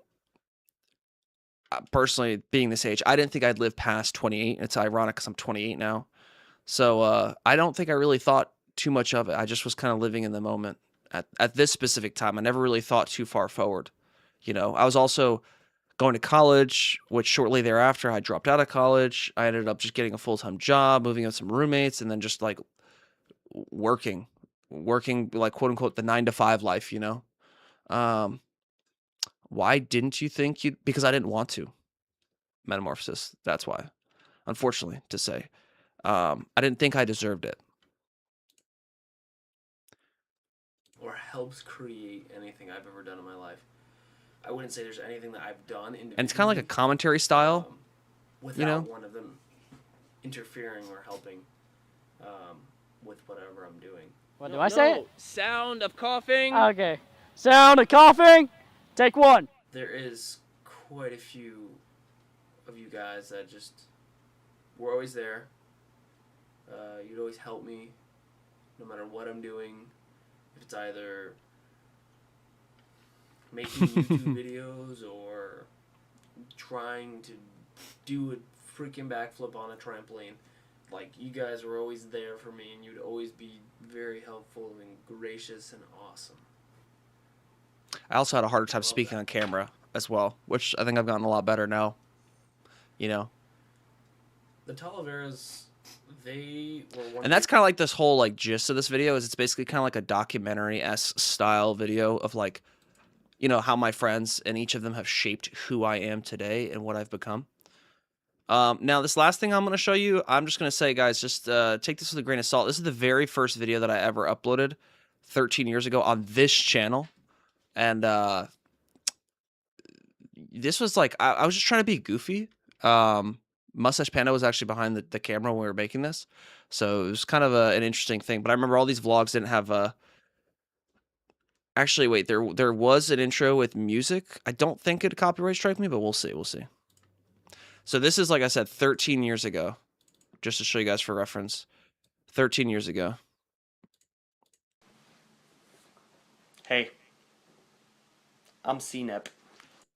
personally, being this age, I didn't think I'd live past 28. It's ironic because I'm 28 now. So I don't think I really thought too much of it. I just was kind of living in the moment at this specific time. I never really thought too far forward. You know, I was also going to college, which shortly thereafter I dropped out of college. I ended up just getting a full-time job, moving in with some roommates, and then just like working like quote unquote the 9 to 5 life, you know. Why didn't you think you? Because I didn't want to. Metamorphosis. That's why. Unfortunately, to say, I didn't think I deserved it. Or helps create anything I've ever done in my life. I wouldn't say there's anything that I've done individually. And it's kind of like a commentary style, without you know? one of them interfering or helping with whatever I'm doing. What, do I say it? Sound of coughing. Okay. Sound of coughing. Take one. There is quite a few of you guys that just were always there. You'd always help me no matter what I'm doing. If it's either making YouTube videos or trying to do a freaking backflip on a trampoline. Like, you guys were always there for me, and you'd always be very helpful and gracious and awesome. I also had a harder time speaking on camera as well, which I think I've gotten a lot better now. You know? The Talaveras, they were one. And that's kind of like this whole like gist of this video is it's basically kind of like a documentary-esque style video of like, you know, how my friends and each of them have shaped who I am today and what I've become. Now, this last thing I'm going to show you, I'm just going to say, guys, just take this with a grain of salt. This is the very first video that I ever uploaded 13 years ago on this channel. And this was like, I was just trying to be goofy. Mustache Panda was actually behind the camera when we were making this. So it was kind of an interesting thing. But I remember all these vlogs didn't have actually, wait, there was an intro with music. I don't think it'd copyright strike me, but we'll see. We'll see. So this is, like I said, 13 years ago. Just to show you guys for reference. 13 years ago. Hey, I'm CNEP.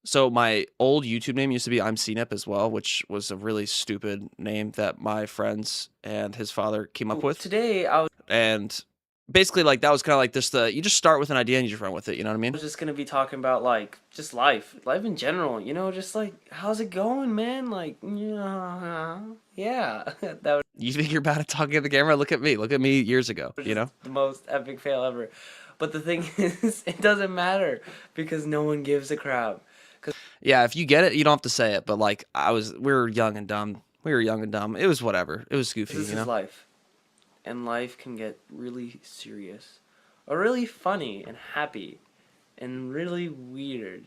So my old YouTube name used to be I'm CNEP as well, which was a really stupid name that my friends and his father came up with. Today I was And basically, like, that was kind of like this, you just start with an idea and you just run with it, you know what I mean? just gonna be talking about like just life in general. You know, just like how's it going, man? Like, yeah, that was You think you're bad at talking at the camera? Look at me years ago, you know? the most epic fail ever. But the thing is, it doesn't matter because no one gives a crap. Yeah, if you get it, you don't have to say it, but like, we were young and dumb. It was whatever. It was goofy, This you know? is life. And life can get really serious, or really funny and happy, and really weird.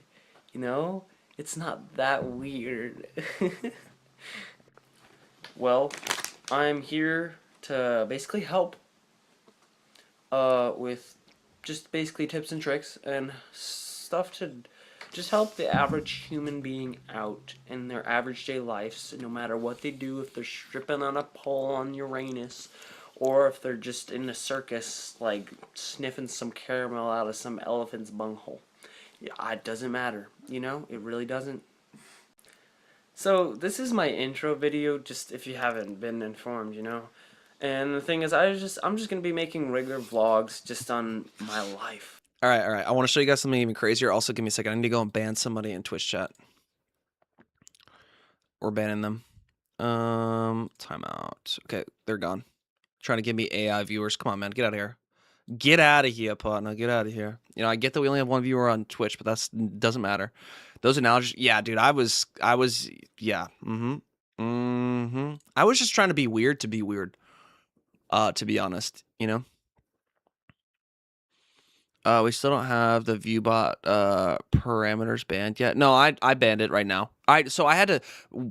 You know? It's not that weird. Well, I'm here to basically help with just basically tips and tricks and stuff to just help the average human being out in their average day lives, no matter what they do, if they're stripping on a pole on Uranus, or if they're just in a circus, like, sniffing some caramel out of some elephant's bunghole. Yeah, it doesn't matter, you know? It really doesn't. So, this is my intro video, just if you haven't been informed, you know? And the thing is, I'm just gonna be making regular vlogs just on my life. All right. I want to show you guys something even crazier. Also, give me a second. I need to go and ban somebody in Twitch chat. We're banning them. Timeout. Okay, they're gone. Trying to give me AI viewers. Come on, man. Get out of here. Get out of here, partner. Get out of here. You know, I get that we only have one viewer on Twitch, but that doesn't matter. Those analogies. Yeah, dude, I was, yeah. I was just trying to be weird to be weird. To be honest, you know? We still don't have the viewbot parameters banned yet. No, I banned it right now. So I had to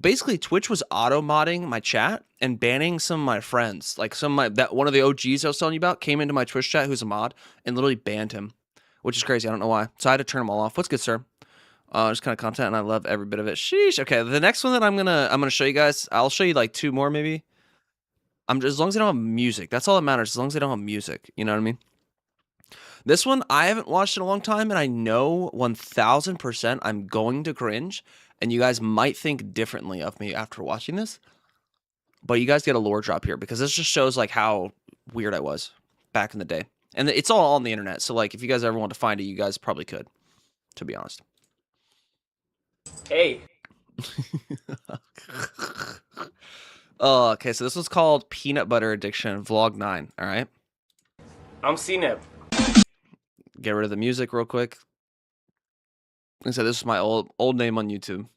basically Twitch was auto modding my chat and banning some of my friends. Like one of the OGs I was telling you about came into my Twitch chat who's a mod and literally banned him, which is crazy. I don't know why. So I had to turn them all off. What's good, sir? Just kind of content and I love every bit of it. Sheesh. Okay, the next one that I'm gonna show you guys. I'll show you like 2 more maybe. As long as they don't have music. That's all that matters. As long as they don't have music. You know what I mean? This one, I haven't watched in a long time, and I know 1000% I'm going to cringe, and you guys might think differently of me after watching this. But you guys get a lore drop here, because this just shows, like, how weird I was back in the day. And it's all on the internet, so, like, if you guys ever want to find it, you guys probably could, to be honest. Hey. Oh, okay, so this one's called Peanut Butter Addiction, Vlog 9, all right? I'm CNEP. Get rid of the music real quick. Like I said, this is my old name on YouTube.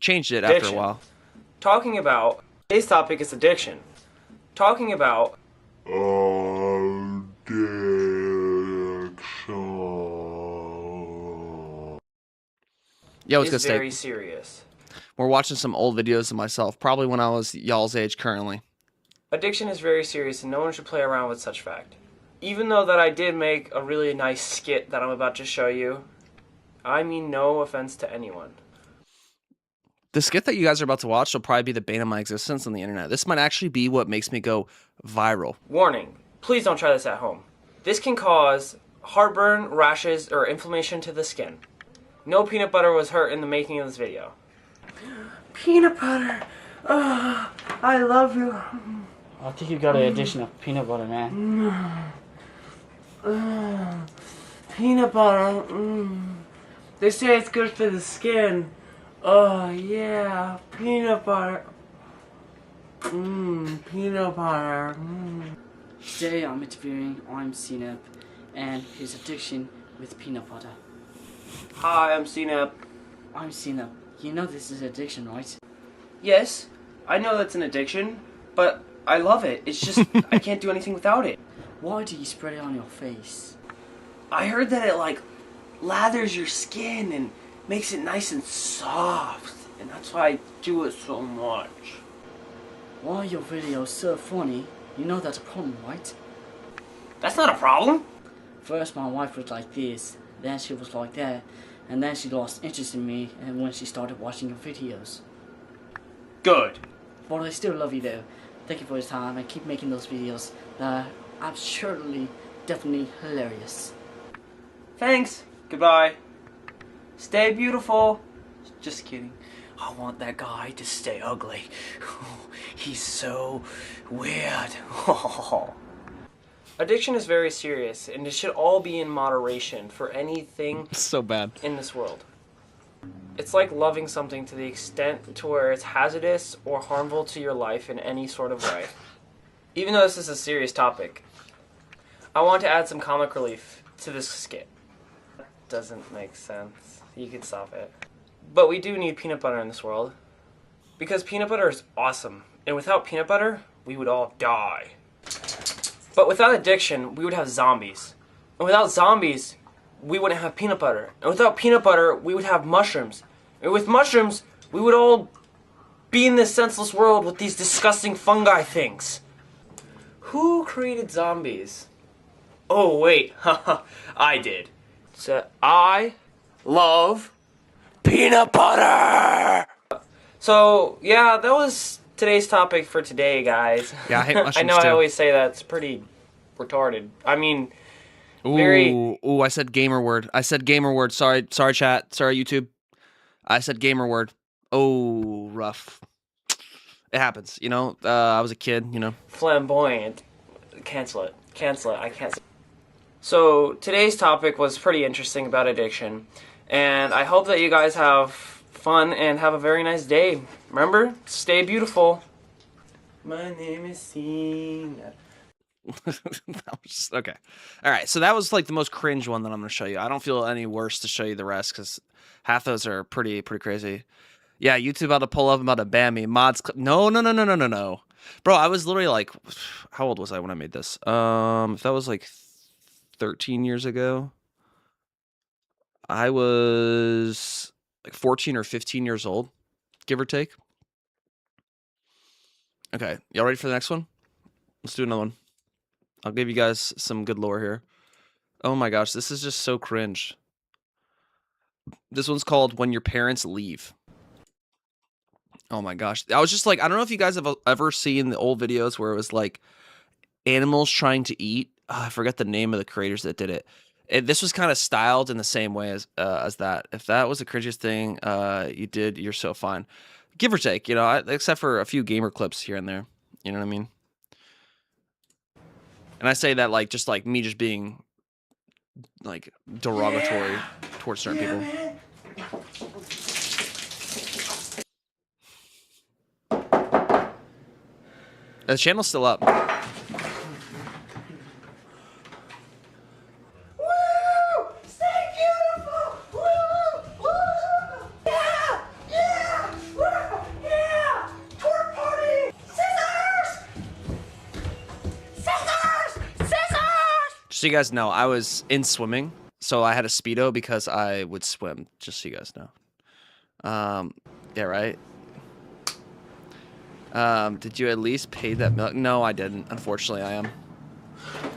Changed it after a while. Talking about, today's topic is addiction. Talking about addiction. Yeah, it's good is very steak. serious. We're watching some old videos of myself, probably when I was y'all's age currently. Addiction is very serious and no one should play around with such fact. Even though that I did make a really nice skit that I'm about to show you, I mean no offense to anyone. The skit that you guys are about to watch will probably be the bane of my existence on the internet. This might actually be what makes me go viral. Warning, please don't try this at home. This can cause heartburn, rashes, or inflammation to the skin. No peanut butter was hurt in the making of this video. Peanut butter! Oh, I love you. I think you got an addiction of peanut butter, man. Peanut butter. They say it's good for the skin. Oh yeah, peanut butter. Peanut butter. Today I'm interviewing CNEP and his addiction with peanut butter. Hi, I'm CNEP. CNEP. You know this is addiction, right? Yes, I know that's an addiction, but I love it. It's just I can't do anything without it. Why do you spread it on your face? I heard that it like lathers your skin and makes it nice and soft, and that's why I do it so much. Why are your videos so funny? You know that's a problem, right? That's not a problem. First my wife was like this, then she was like that, and then she lost interest in me and when she started watching your videos. Good. But I still love you though. Thank you for your time and keep making those videos that are absolutely, definitely hilarious. Thanks. Goodbye. Stay beautiful. Just kidding. I want that guy to stay ugly. He's so weird. Addiction is very serious, and it should all be in moderation for anything So bad. in this world. It's like loving something to the extent to where it's hazardous or harmful to your life in any sort of way. Even though this is a serious topic, I want to add some comic relief to this skit. That doesn't make sense. You can stop it. But we do need peanut butter in this world. Because peanut butter is awesome. And without peanut butter, we would all die. But without addiction, we would have zombies. And without zombies, we wouldn't have peanut butter. And without peanut butter, we would have mushrooms. And with mushrooms, we would all be in this senseless world with these disgusting fungi things. Who created zombies? Oh, wait. I did. So, I love peanut butter! So, yeah, that was today's topic for today, guys. Yeah, I hate mushrooms I know too. I always say that's pretty retarded. I mean, Ooh, I said gamer word. Sorry, chat. Sorry, YouTube. I said gamer word. Oh, rough. It happens, you know. I was a kid, you know. flamboyant. Cancel it. I can't. So, today's topic was pretty interesting about addiction. And I hope that you guys have fun and have a very nice day. Remember, stay beautiful. My name is Cena. Okay. All right. So that was like the most cringe one that I'm going to show you. I don't feel any worse to show you the rest because half those are pretty crazy. Yeah, YouTube about to pull up, about to ban me. Mods. No. Bro, I was literally like, how old was I when I made this? If that was like 13 years ago, I was like 14 or 15 years old, give or take. Okay. Y'all ready for the next one? Let's do another one. I'll give you guys some good lore here. Oh my gosh, this is just so cringe. This one's called When Your Parents Leave. Oh my gosh. I was just like, I don't know if you guys have ever seen the old videos where it was like animals trying to eat I forget the name of the creators that did it. This was kind of styled in the same way as that. If that was the cringiest thing you did, you're so fine. Give or take, you know, except for a few gamer clips here and there. You know what I mean? And I say that like just like me just being like derogatory towards certain people. Man. The channel's still up. Just so you guys know, I was in swimming, so I had a Speedo because I would swim, just so you guys know. Yeah, right? Did you at least pay that milk? No, I didn't. Unfortunately, I am.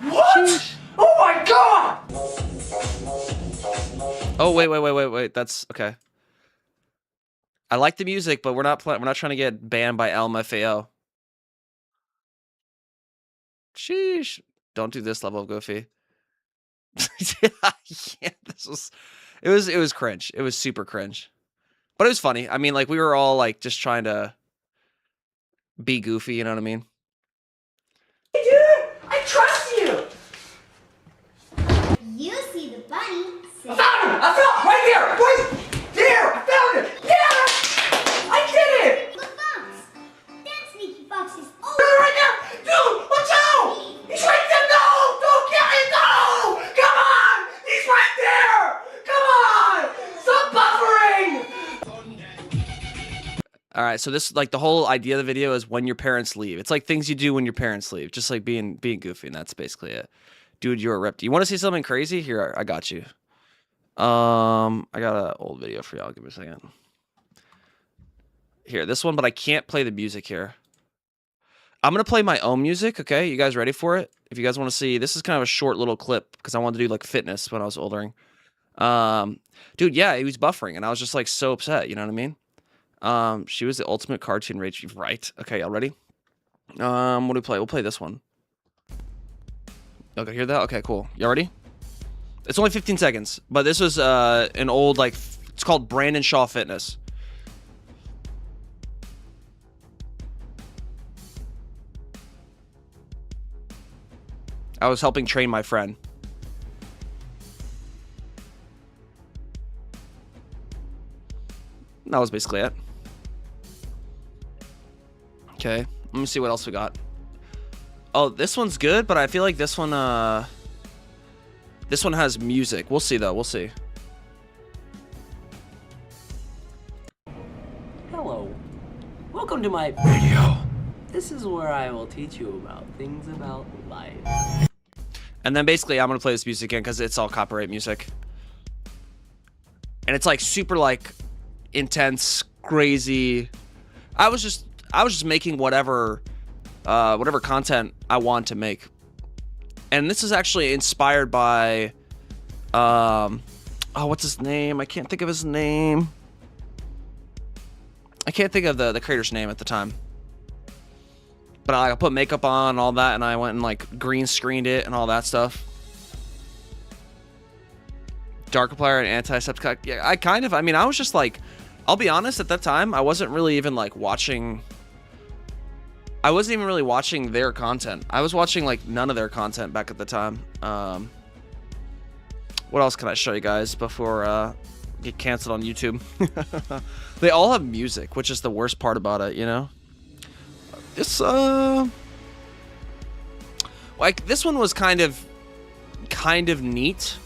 What? Sheesh. Oh my god! Oh, wait. That's okay. I like the music, but we're not trying to get banned by LMFAO. Sheesh. Don't do this level of goofy. Yeah, it was cringe. It was super cringe. But it was funny. I mean, like we were all like just trying to be goofy, you know what I mean? Hey dude, I trust you! You see the bunny. I found him! Right there! Right there! I found him! Yeah! I did it! The fox. That sneaky fox is over. Right there! Dude, watch out! He's right there! No! Don't get it! No! Come on! He's right there! Come on! Stop buffering! All right, so this like the whole idea of the video is when your parents leave. It's like things you do when your parents leave, just like being goofy, and that's basically it. Dude, you're a rip. You want to see something crazy? Here, I got you. I got an old video for y'all. Give me a second. Here, this one, but I can't play the music here. I'm gonna play my own music. Okay, you guys ready for it? If you guys want to see, this is kind of a short little clip because I wanted to do like fitness when I was older. Dude, yeah, he was buffering, and I was just like so upset. You know what I mean? She was the ultimate cartoon rage. Right. Okay, y'all ready? What do we play? We'll play this one. Okay, hear that? Okay, cool. Y'all ready? It's only 15 seconds, but this was an old, like, it's called Brandon Shaw Fitness. I was helping train my friend. That was basically it. Okay, let me see what else we got. Oh, this one's good, but I feel like this one has music. We'll see though, we'll see. Hello. Welcome to my video. This is where I will teach you about things about life. And then basically I'm gonna play this music again because it's all copyright music. And it's like super like intense, crazy. I was just making whatever content I want to make. And this is actually inspired by oh, what's his name? I can't think of his name. I can't think of the creator's name at the time. But I put makeup on and all that, and I went and like green screened it and all that stuff. Darkiplier and anti-septic. Yeah, I mean, I was just like, I'll be honest, at that time, I wasn't really even like watching. I wasn't even really watching their content. I was watching like none of their content back at the time. What else can I show you guys before get canceled on YouTube? They all have music, which is the worst part about it, you know? This like this one was kind of neat.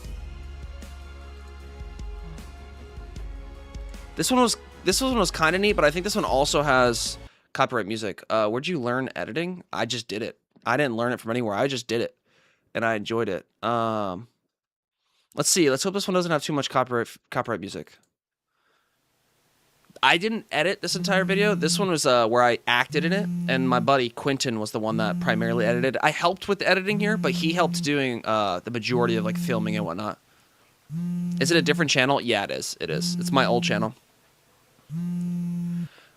This one was kind of neat, but I think this one also has copyright music. Where'd you learn editing? I just did it. I didn't learn it from anywhere. I just did it, and I enjoyed it. Let's see. Let's hope this one doesn't have too much copyright music. I didn't edit this entire video. This one was where I acted in it, and my buddy Quentin was the one that primarily edited. I helped with the editing here, but he helped doing the majority of like filming and whatnot. Is it a different channel? Yeah, it is. It is. It's my old channel.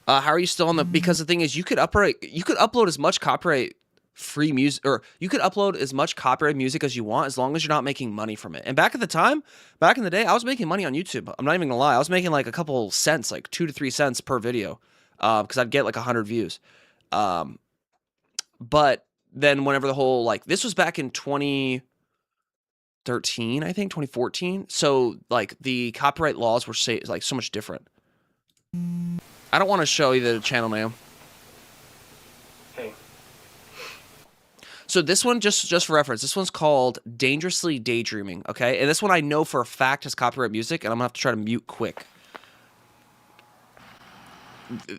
How are you still on the? Because the thing is, you could upload as much copyright free music, or you could upload as much copyrighted music as you want as long as you're not making money from it. And back in the day, I was making money on YouTube. I'm not even gonna lie. I was making like a couple cents, like 2 to 3 cents per video, because I'd get like 100 views. But then whenever the whole, like, this was back in 2013, I think 2014. So like the copyright laws were like so much different. I don't want to show you the channel name. Hey. So this one, just for reference, this one's called Dangerously Daydreaming, okay? And this one I know for a fact has copyright music, and I'm gonna have to try to mute quick.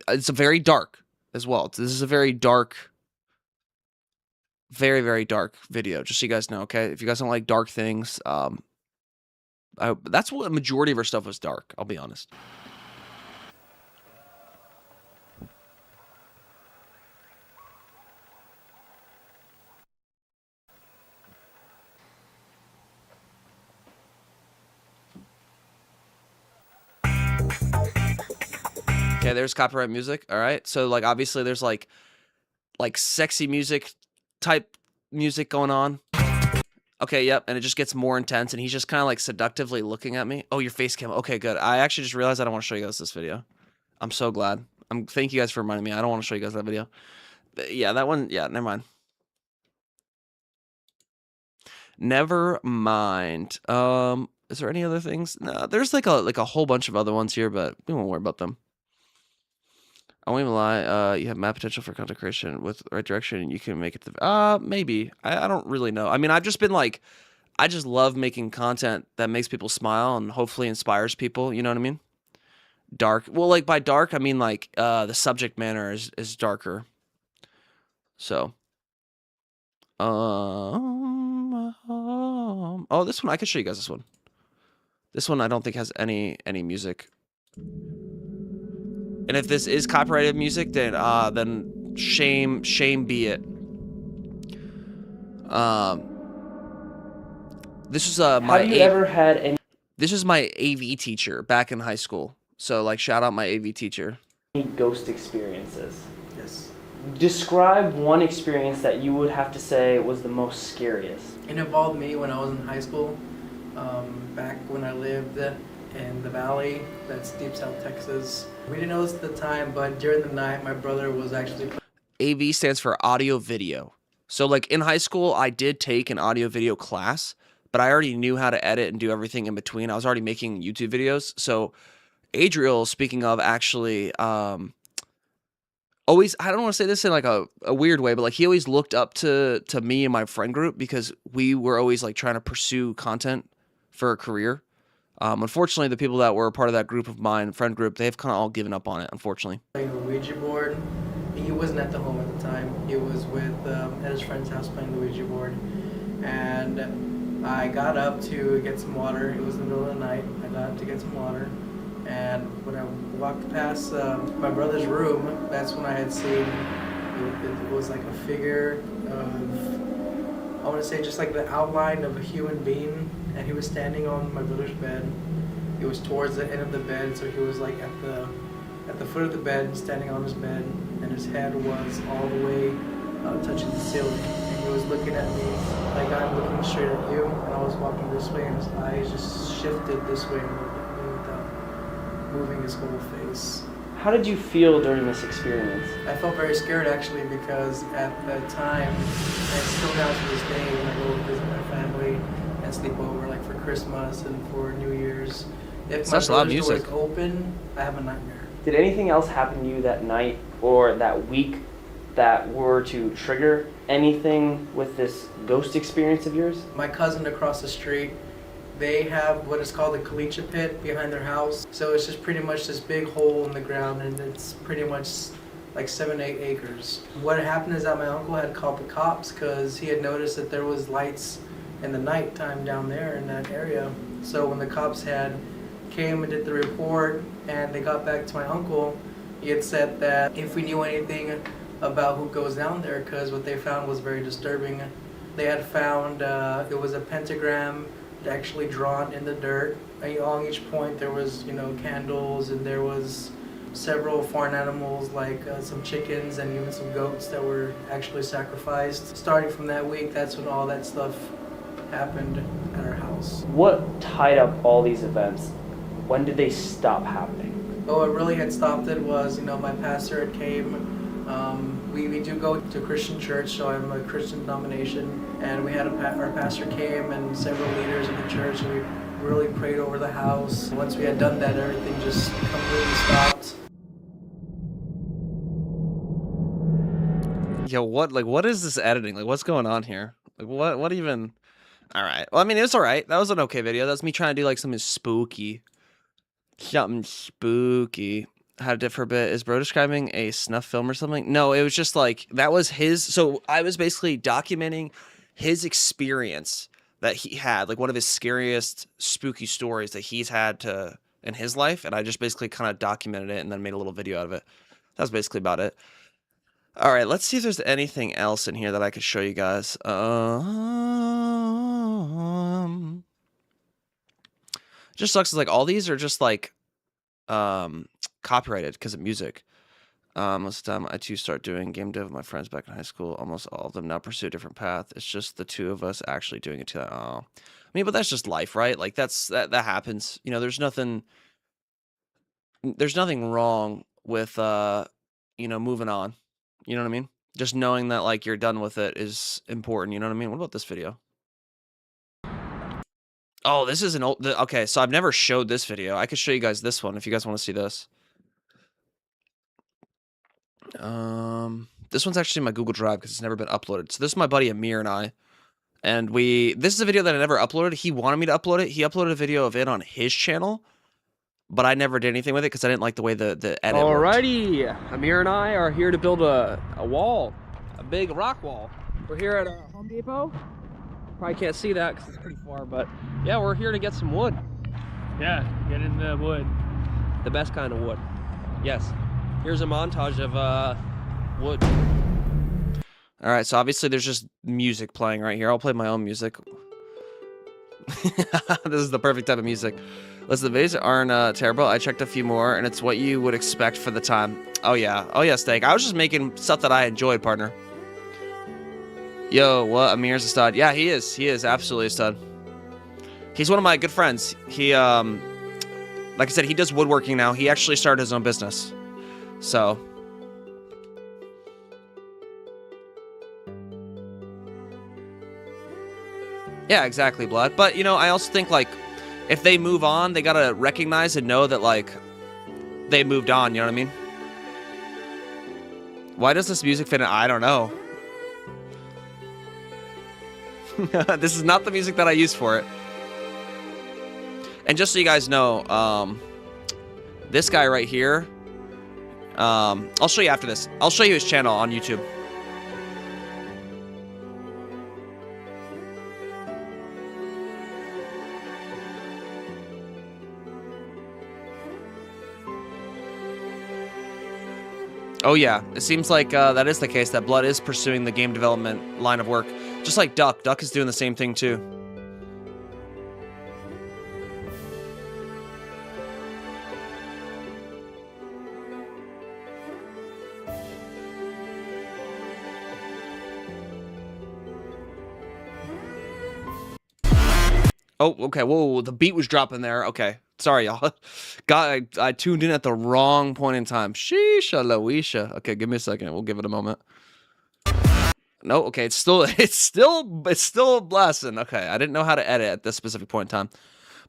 It's a very dark as well. This is a very dark, very, very dark video, just so you guys know, okay? If you guys don't like dark things, that's what a majority of our stuff was dark, I'll be honest. Okay, there's copyright music. All right, so like obviously there's like sexy music type music going on. Okay, yep, and it just gets more intense, and he's just kind of like seductively looking at me. Oh, your face cam. Okay, good. I actually just realized I don't want to show you guys this video. I'm so glad. Thank you guys for reminding me. I don't want to show you guys that video. But yeah, that one. Yeah, never mind. Never mind. Is there any other things? No, there's like a whole bunch of other ones here, but we won't worry about them. I won't even lie. You have mad potential for content creation with the right direction, and you can make it. Maybe. I don't really know. I mean, I've just been like, I just love making content that makes people smile and hopefully inspires people. You know what I mean? Dark. Well, like by dark, I mean like the subject matter is darker. So. Oh, this one I could show you guys. This one. This one I don't think has any music. And if this is copyrighted music, then shame be it. This is This is my AV teacher back in high school. So like, shout out my AV teacher. Ghost experiences. Yes. Describe one experience that you would have to say was the most scariest. It involved me when I was in high school. Back when I lived in the valley, that's deep South Texas. We didn't know this at the time, but during the night, my brother was actually... AV stands for audio video. So like in high school, I did take an audio video class, but I already knew how to edit and do everything in between. I was already making YouTube videos. So Adriel, speaking of, actually, always, I don't want to say this in like a weird way, but like he always looked up to me and my friend group because we were always like trying to pursue content for a career. Unfortunately, the people that were a part of that group of mine, friend group, they've kind of all given up on it, unfortunately. Playing the Ouija board. He wasn't at the home at the time. He was at his friend's house playing the Ouija board. And I got up to get some water. It was the middle of the night. I got up to get some water. And when I walked past my brother's room, that's when I had seen, it was like a figure of, I want to say just like the outline of a human being, and he was standing on my brother's bed. It was towards the end of the bed, so he was like at the foot of the bed, standing on his bed, and his head was all the way touching the ceiling. And he was looking at me like I'm looking straight at you, and I was walking this way, and his eyes just shifted this way and looked at me without moving his whole face. How did you feel during this experience? I felt very scared actually, because at that time, and still now to this day, when I go visit my family and sleep over like for Christmas and for New Year's, if my brother's door is open, I have a nightmare. Did anything else happen to you that night or that week that were to trigger anything with this ghost experience of yours? My cousin across the street, they have what is called a caliche pit behind their house. So it's just pretty much this big hole in the ground, and it's pretty much like 7-8 acres. What happened is that my uncle had called the cops because he had noticed that there was lights in the nighttime down there in that area. So when the cops came and did the report and they got back to my uncle, he had said that if we knew anything about who goes down there, because what they found was very disturbing. They had found it was a pentagram actually drawn in the dirt. Along each point there was, candles, and there was several foreign animals like some chickens and even some goats that were actually sacrificed. Starting from that week, that's when all that stuff happened at our house. What tied up all these events? When did they stop happening? But what really had stopped it was, my pastor had came. We do go to Christian church, so I'm a Christian denomination, and we had our pastor came and several leaders in the church, and we really prayed over the house. Once we had done that, everything just completely stopped. Yo, what is this editing? Like, what's going on here? Like, what even? All right. Well, I mean, it was all right. That was an okay video. That was me trying to do like something spooky. Something spooky. How to differ a bit. Is bro describing a snuff film or something? No, it was just like, that was his. So I was basically documenting his experience that he had, like one of his scariest spooky stories that he's had in his life. And I just basically kind of documented it and then made a little video out of it. That was basically about it. All right, let's see if there's anything else in here that I could show you guys. Just sucks. Is like all these are just like copyrighted because of music. Most of the time I too start doing game dev with my friends back in high school. Almost all of them now pursue a different path. It's just the two of us actually doing it together. Oh, I mean, but that's just life, right? Like that happens. There's nothing wrong with moving on. You know what I mean? Just knowing that like you're done with it is important. You know what I mean? What about this video? Oh, this is an old. Okay, so I've never showed this video. I could show you guys this one if you guys want to see this. This one's actually in my Google Drive because it's never been uploaded. So this is my buddy Amir and I, and this is a video that I never uploaded. He wanted me to upload it. He uploaded a video of it on his channel, but I never did anything with it because I didn't like the way the edit worked. Alrighty, Amir and I are here to build a wall, a big rock wall. We're here at Home Depot. Probably can't see that because it's pretty far, but yeah, we're here to get some wood. Yeah, get in the wood. The best kind of wood. Yes. Here's a montage of wood. All right, so obviously there's just music playing right here. I'll play my own music. This is the perfect type of music. Listen, the videos aren't terrible. I checked a few more, and it's what you would expect for the time. Oh yeah, Steak. I was just making stuff that I enjoyed, partner. Yo, what? Amir's a stud. Yeah, he is. He is absolutely a stud. He's one of my good friends. He, like I said, he does woodworking now. He actually started his own business. So. Yeah, exactly, Blood. But, I also think, like, if they move on, they gotta recognize and know that, like, they moved on, you know what I mean? Why does this music fit in? I don't know. This is not the music that I use for it. And just so you guys know, this guy right here, I'll show you after this. I'll show you his channel on YouTube. Oh yeah, it seems like that is the case, that Blood is pursuing the game development line of work. Just like Duck. Duck is doing the same thing too. Oh, okay. Whoa, the beat was dropping there. Okay. Sorry, y'all. I tuned in at the wrong point in time. Sheesha Loisha. Okay, give me a second. We'll give it a moment. No, okay. It's still blasting. Okay, I didn't know how to edit at this specific point in time.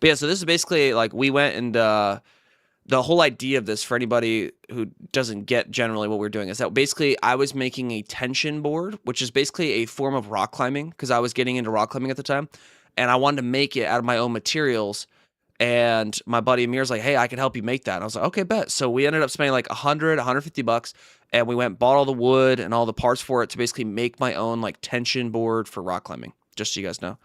But yeah, so this is basically like we went and the whole idea of this, for anybody who doesn't get generally what we're doing, is that basically I was making a tension board, which is basically a form of rock climbing, because I was getting into rock climbing at the time, and I wanted to make it out of my own materials. And my buddy Amir's like, hey, I can help you make that. And I was like, okay, bet. So we ended up spending like $150, and we went bought all the wood and all the parts for it to basically make my own like tension board for rock climbing. Just so you guys know.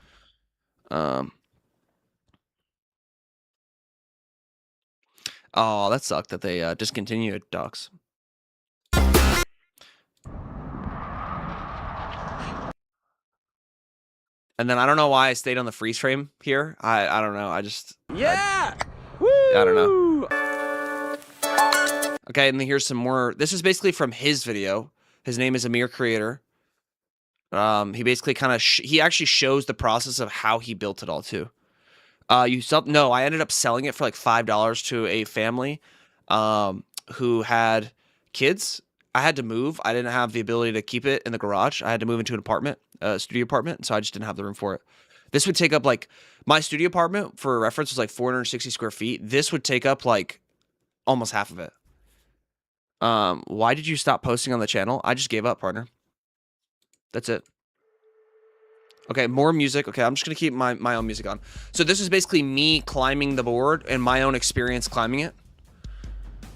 Oh, that sucked that they discontinued Ducks. And then I don't know why I stayed on the freeze frame here. I don't know. I just... Yeah! I don't know. Okay, and then here's some more. This is basically from his video. His name is Amir Creator. He basically kind of he actually shows the process of how he built it all too. No, I ended up selling it for like $5 to a family who had kids. I had to move. I didn't have the ability to keep it in the garage. I had to move into an apartment, studio apartment, so I just didn't have the room for it. This would take up like my studio apartment, for reference, was like 460 square feet. This would take up like almost half of it. Why did you stop posting on the channel? I just gave up, partner. That's it. Okay, more music. Okay, I'm just going to keep my own music on. So this is basically me climbing the board and my own experience climbing it.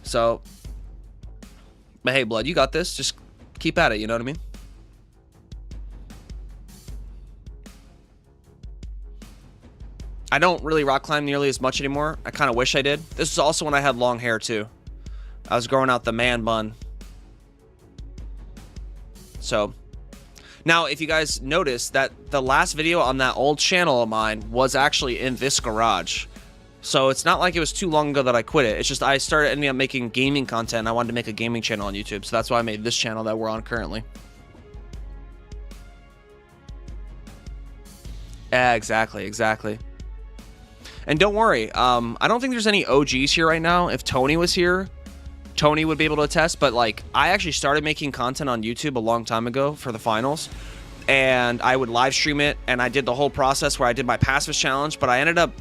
So, but hey, Blood, you got this. Just keep at it, you know what I mean? I don't really rock climb nearly as much anymore. I kind of wish I did. This is also when I had long hair, too. I was growing out the man bun. So... Now, if you guys notice that the last video on that old channel of mine was actually in this garage. So it's not like it was too long ago that I quit it. It's just I started ending up making gaming content. I wanted to make a gaming channel on YouTube. So that's why I made this channel that we're on currently. Yeah, exactly. And don't worry, I don't think there's any OGs here right now. If Tony was here, Tony would be able to attest, but like I actually started making content on YouTube a long time ago for the finals, and I would live stream it, and I did the whole process where I did my passive challenge, but I ended up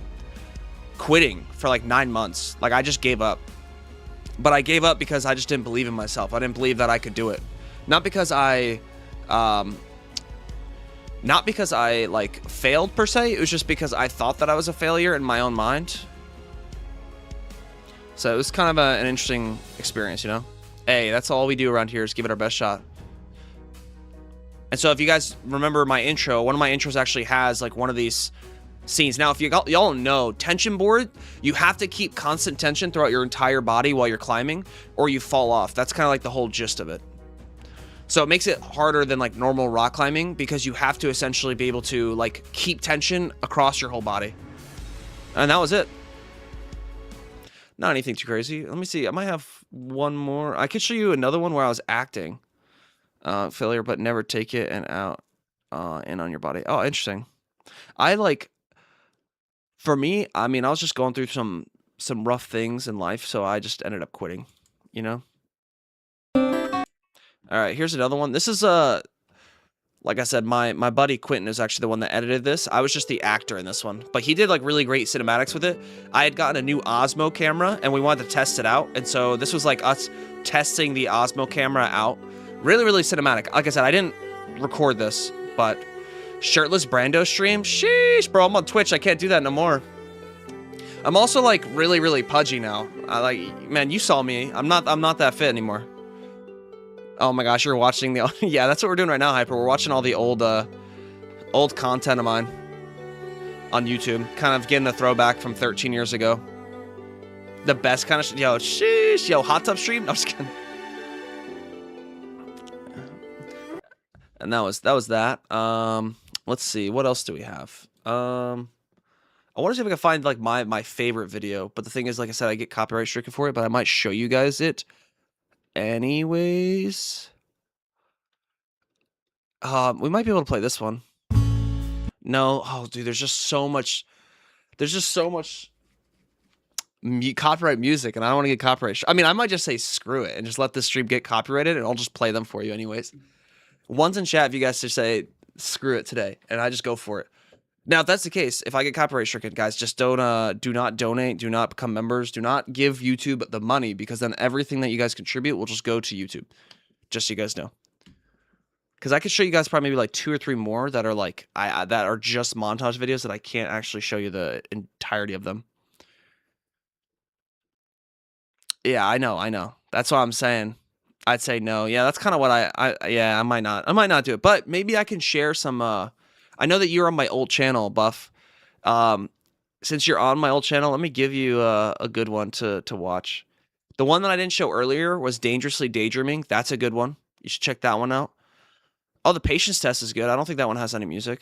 quitting for like 9 months. Like I just gave up. But I gave up because I just didn't believe in myself. I didn't believe that I could do it. Not because I like failed per se. It was just because I thought that I was a failure in my own mind. So it was kind of an interesting experience, you know? Hey, that's all we do around here is give it our best shot. And so if you guys remember my intro, one of my intros actually has like one of these scenes. Now, if y'all know, tension board, you have to keep constant tension throughout your entire body while you're climbing, or you fall off. That's kind of like the whole gist of it. So it makes it harder than like normal rock climbing because you have to essentially be able to like keep tension across your whole body. And that was it. Not anything too crazy. Let me see. I might have one more. I could show you another one where I was acting. Failure, but never take it and out in on your body. Oh, interesting. I like, for me, I mean, I was just going through some rough things in life, so I just ended up quitting, you know? All right, here's another one. This is, like I said, my buddy Quentin is actually the one that edited this. I was just the actor in this one, but he did like really great cinematics with it. I had gotten a new Osmo camera and we wanted to test it out. And so this was like us testing the Osmo camera out. Really, really cinematic. Like I said, I didn't record this, but shirtless Brando stream. Sheesh, bro, I'm on Twitch. I can't do that no more. I'm also like really, really pudgy now. Man, you saw me. I'm not that fit anymore. Oh my gosh, you're watching the... Yeah, that's what we're doing right now, Hyper. We're watching all the old content of mine on YouTube. Kind of getting a throwback from 13 years ago. The best kind of... Yo, sheesh. Yo, hot tub stream? No, I'm just kidding. And that was that. Let's see. What else do we have? I want to see if I can find like my favorite video. But the thing is, like I said, I get copyright stricken for it. But I might show you guys it. Anyways, we might be able to play this one. No, oh dude, there's just so much copyright music, and I don't want to get copyright. I mean, I might just say screw it and just let this stream get copyrighted, and I'll just play them for you anyways. One's in chat if you guys just say screw it today, and I just go for it. Now, if that's the case, if I get copyright stricken, guys, just do not donate, do not become members, do not give YouTube the money, because then everything that you guys contribute will just go to YouTube. Just so you guys know. Because I could show you guys probably maybe like 2 or 3 more that are like that are just montage videos that I can't actually show you the entirety of them. Yeah, I know. That's what I'm saying. I'd say no. Yeah, that's kind of what I might not do it, but maybe I can share some. I know that you're on my old channel, Buff. Since you're on my old channel, let me give you a good one to watch. The one that I didn't show earlier was Dangerously Daydreaming. That's a good one. You should check that one out. Oh, the patience test is good. I don't think that one has any music.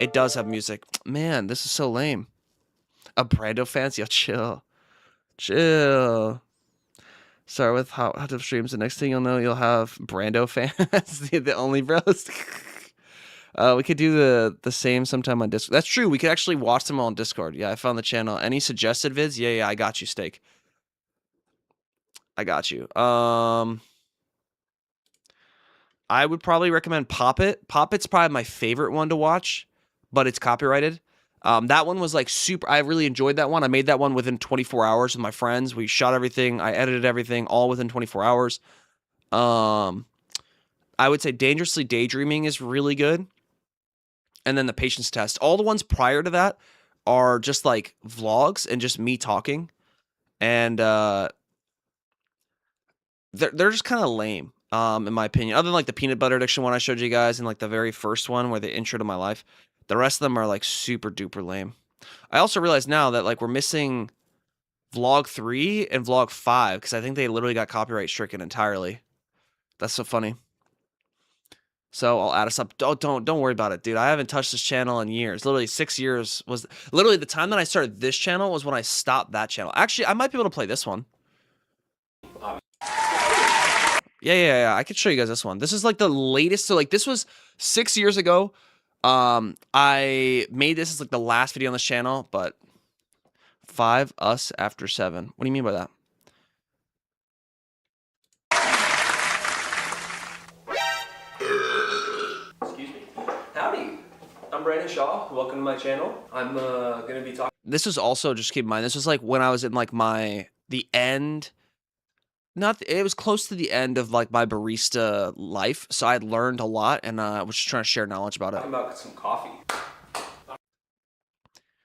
It does have music. Man, this is so lame. A Brando fans? Yo, chill. Chill. Start with how to streams. The next thing you'll know, you'll have Brando fans, the only bros. We could do the same sometime on Discord. That's true. We could actually watch them all on Discord. Yeah, I found the channel. Any suggested vids? Yeah, I got you, Steak. I got you. I would probably recommend Pop It. Pop It's probably my favorite one to watch, but it's copyrighted. That one was like super. I really enjoyed that one. I made that one within 24 hours with my friends. We shot everything. I edited everything all within 24 hours. I would say Dangerously Daydreaming is really good. And then the Patience Test. All the ones prior to that are just like vlogs and just me talking. And they're just kind of lame. In my opinion, other than like the peanut butter addiction one I showed you guys and like the very first one where the intro to my life, the rest of them are like super duper lame. I also realize now that like we're missing vlog 3 and vlog 5 because I think they literally got copyright stricken entirely. That's so funny. So I'll add us up. Don't worry about it, dude. I haven't touched this channel in years. Literally 6 years was literally the time that I started this channel was when I stopped that channel. Actually, I might be able to play this one. Yeah. I could show you guys this one. This is like the latest. So like this was 6 years ago. I made this as like the last video on this channel, but 5 us after 7. What do you mean by that? Excuse me. Howdy. I'm Brandon Shaw. Welcome to my channel. I'm gonna be talking. This was also, just keep in mind, this was like when I was in like the end. It was close to the end of like my barista life, so I had learned a lot, and I was just trying to share knowledge about it. Talking about some coffee.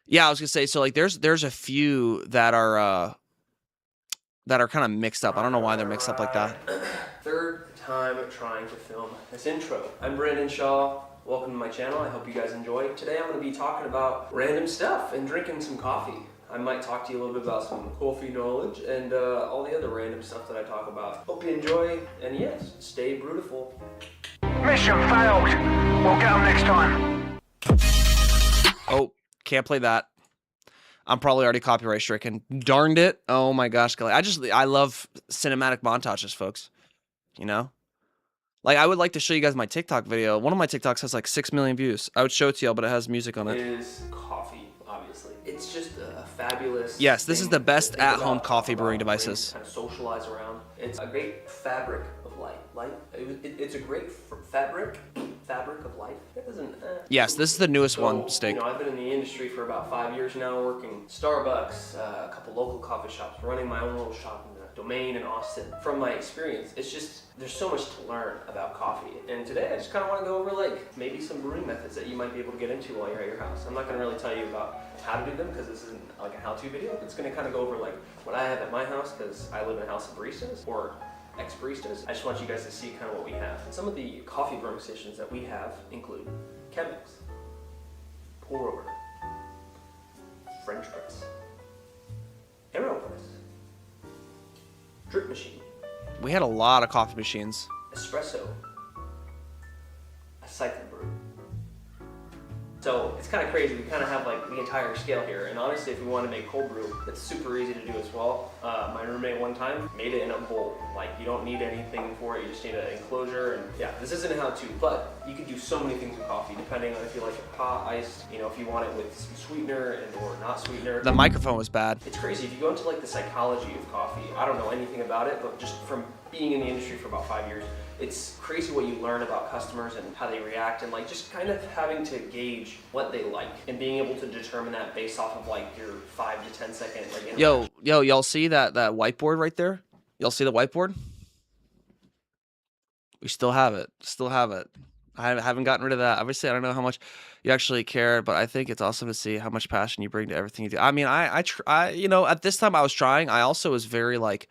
Yeah, I was gonna say, so like there's a few that are kind of mixed up. I don't know why they're mixed up like that. Third time trying to film this intro. I'm Brandon Shaw. Welcome to my channel. I hope you guys enjoy. Today I'm going to be talking about random stuff and drinking some coffee. I might talk to you a little bit about some coffee knowledge and all the other random stuff that I talk about. Hope you enjoy, and yes, stay beautiful. Mission failed. We'll get them next time. Oh, can't play that. I'm probably already copyright stricken. Darned it. Oh my gosh, Kelly. I love cinematic montages, folks. You know? Like, I would like to show you guys my TikTok video. One of my TikToks has like 6 million views. I would show it to y'all, but it has music on it. It is coffee, obviously. It's just a fabulous. Yes, this is the best at-home coffee brewing devices. Kind of socialize around. It's a great fabric of life. It's a great fabric of life. It doesn't. Yes, this is the newest one, Steak. You know, I've been in the industry for about 5 years now, working Starbucks, a couple local coffee shops, running my own little shop in the Domain in Austin. From my experience, it's just there's so much to learn about coffee. And today, I just kind of want to go over like maybe some brewing methods that you might be able to get into while you're at your house. I'm not going to really tell you about how to do them because this isn't like a how-to video. It's going to kind of go over like what I have at my house because I live in a house of baristas or ex-baristas. I just want you guys to see kind of what we have. Some of the coffee brewing stations that we have include Chemex, pour over, French press, AeroPress, drip machine. We had a lot of coffee machines. Espresso, a cycle brew. So it's kind of crazy. We kind of have like the entire scale here. And honestly, if we want to make cold brew, it's super easy to do as well. My roommate one time made it in a bowl. Like you don't need anything for it. You just need an enclosure. And yeah, this isn't a how-to, but you can do so many things with coffee depending on if you like it hot, iced, you know, if you want it with some sweetener and or not sweetener. The microphone was bad. It's crazy. If you go into like the psychology of coffee, I don't know anything about it, but just from being in the industry for about 5 years, it's crazy what you learn about customers and how they react and like just kind of having to gauge what they like and being able to determine that based off of like your 5 to 10 second like Yo, y'all see that whiteboard right there? Y'all see the whiteboard? We still have it. I haven't gotten rid of that. Obviously, I don't know how much you actually care, but I think it's awesome to see how much passion you bring to everything you do. I mean, I you know, at this time I was trying. I also was very like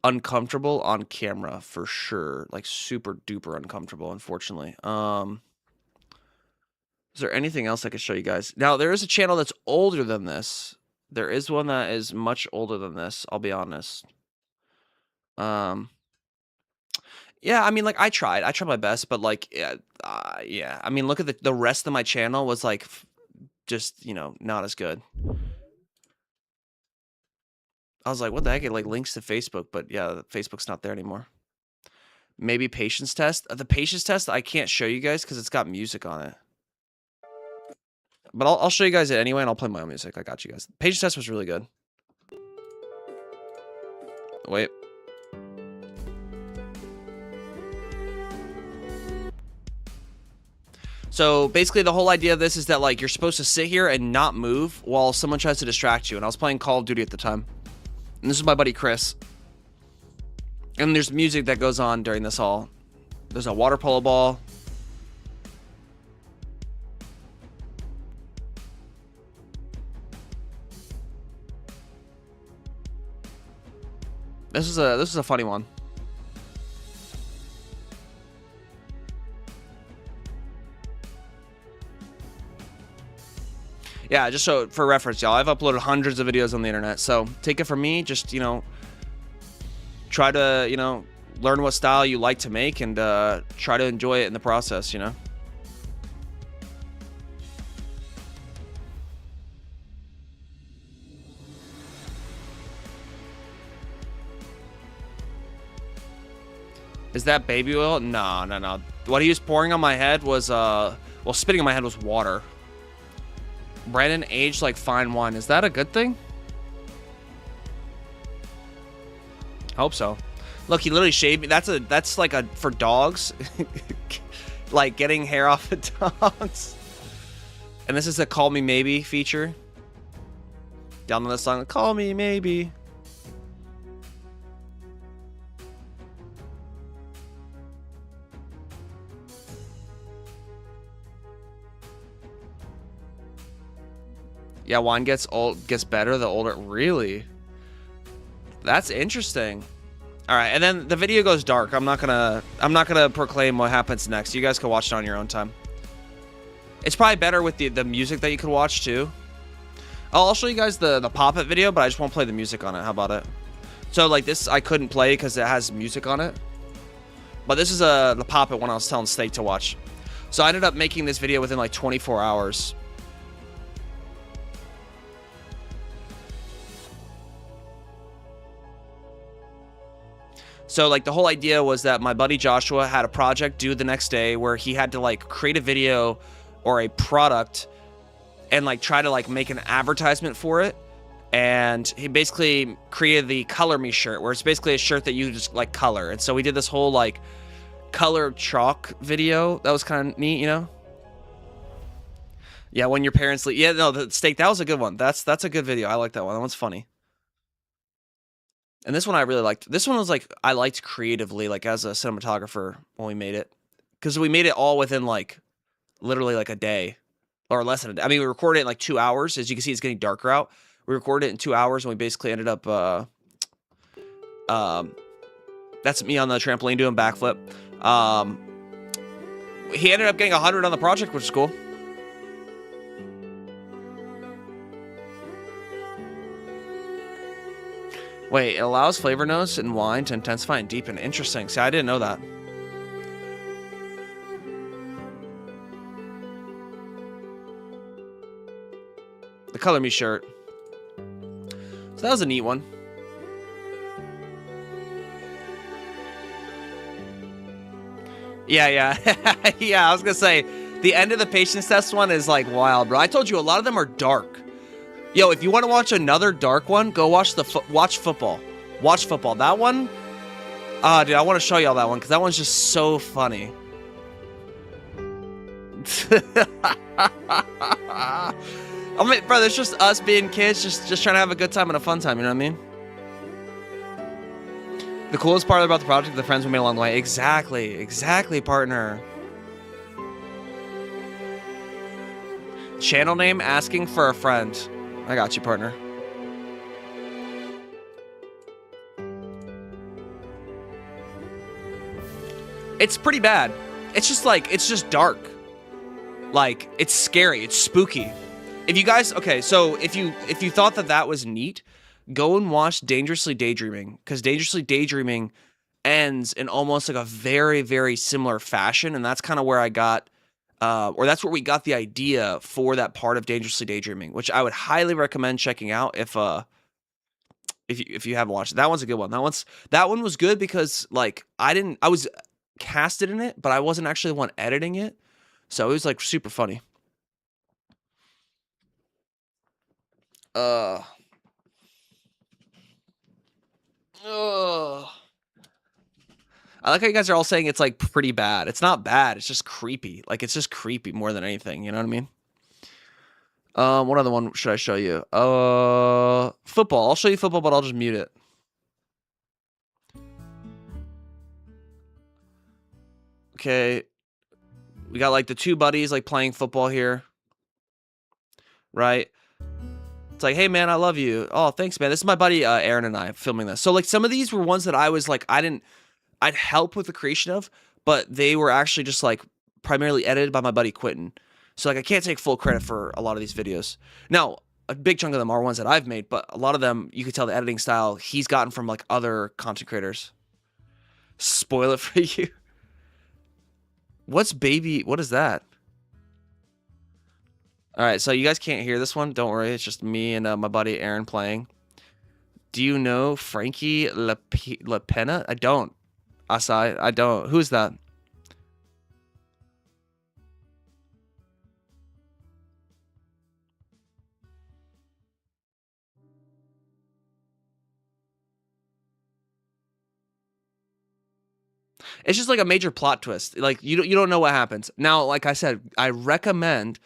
uncomfortable on camera for sure, like super duper uncomfortable, unfortunately. Is there anything else I could show you guys? Now there is a channel that's older than this. There is one that is much older than this, I'll be honest. Yeah, I mean, like I tried my best, but like yeah, I mean, look at the rest of my channel was like just, you know, not as good. I was like, what the heck? It like links to Facebook, but yeah, Facebook's not there anymore. Maybe patience test. The patience test I can't show you guys because it's got music on it. But I'll show you guys it anyway, and I'll play my own music. I got you guys. Patience test was really good. Wait. So basically the whole idea of this is that like you're supposed to sit here and not move while someone tries to distract you. And I was playing Call of Duty at the time. And this is my buddy Chris. And there's music that goes on during this all. There's a water polo ball. This is a funny one. Yeah, just so for reference, y'all, I've uploaded hundreds of videos on the internet. So take it from me, just, you know, try to, you know, learn what style you like to make and try to enjoy it in the process, you know. Is that baby oil? No, no, no. What he was pouring on my head was, well, spitting on my head was water. Brandon aged like fine wine. Is that a good thing? Hope so. Look, he literally shaved me. That's like a for dogs. Like getting hair off of dogs. And this is a Call Me Maybe feature. Down on the song, Call Me Maybe. Yeah, wine gets better the older. Really? That's interesting. All right, and then the video goes dark. I'm not gonna proclaim what happens next. You guys can watch it on your own time. It's probably better with the music that you can watch too. I'll show you guys the pop-it video, but I just won't play the music on it. How about it? So like this, I couldn't play because it has music on it. But this is the pop-it one I was telling Steak to watch. So I ended up making this video within like 24 hours. So like the whole idea was that my buddy Joshua had a project due the next day where he had to like create a video or a product and like try to like make an advertisement for it. And he basically created the Color Me shirt, where it's basically a shirt that you just like color. And so we did this whole like color chalk video. That was kind of neat, you know? Yeah, when your parents leave. Yeah, no, the Steak, that was a good one. That's a good video. I like that one. That one's funny. And this one I really liked. This one was like, I liked creatively, like as a cinematographer when we made it. Because we made it all within like, literally like a day. Or less than a day. I mean, we recorded it in like 2 hours. As you can see, it's getting darker out. We recorded it in 2 hours and we basically ended up, that's me on the trampoline doing backflip. He ended up getting 100 on the project, which is cool. Wait, it allows flavor notes in wine to intensify and deepen. Interesting. See, I didn't know that. The Color Me shirt. So that was a neat one. Yeah. Yeah, I was gonna say, the end of the patience test one is like wild, bro. I told you, a lot of them are dark. Yo, if you want to watch another dark one, go watch watch football. Watch football. That one, dude, I want to show y'all that one because that one's just so funny. I mean, brother, it's just us being kids, just trying to have a good time and a fun time. You know what I mean? The coolest part about the project, the friends we made along the way. Exactly, partner. Channel name asking for a friend. I got you, partner. It's pretty bad. It's just like, it's just dark. Like, it's scary. It's spooky. If you guys, okay, so if you thought that was neat, go and watch Dangerously Daydreaming, because Dangerously Daydreaming ends in almost like a very, very similar fashion, and that's kind of where I got, or that's where we got the idea for that part of Dangerously Daydreaming, which I would highly recommend checking out if If you haven't watched it, that one's a good one. That one was good because like I was casted in it, but I wasn't actually the one editing it, so it was like super funny. I like how you guys are all saying it's like pretty bad. It's not bad. It's just creepy. Like it's just creepy more than anything. You know what I mean? What other one should I show you? Football. I'll show you football, but I'll just mute it. Okay. We got like the two buddies like playing football here. Right? It's like, hey man, I love you. Oh, thanks, man. This is my buddy Aaron and I filming this. So like some of these were ones that I was like, I'd help with the creation of, but they were actually just like primarily edited by my buddy Quentin. So like I can't take full credit for a lot of these videos. Now, a big chunk of them are ones that I've made, but a lot of them you could tell the editing style he's gotten from like other content creators. Spoil it for you. What is that? All right, so you guys can't hear this one. Don't worry, it's just me and my buddy Aaron playing. Do you know Frankie LaPena? I don't. Asai, I don't. Who's that? It's just like a major plot twist. Like you don't know what happens. Now, like I said, I recommend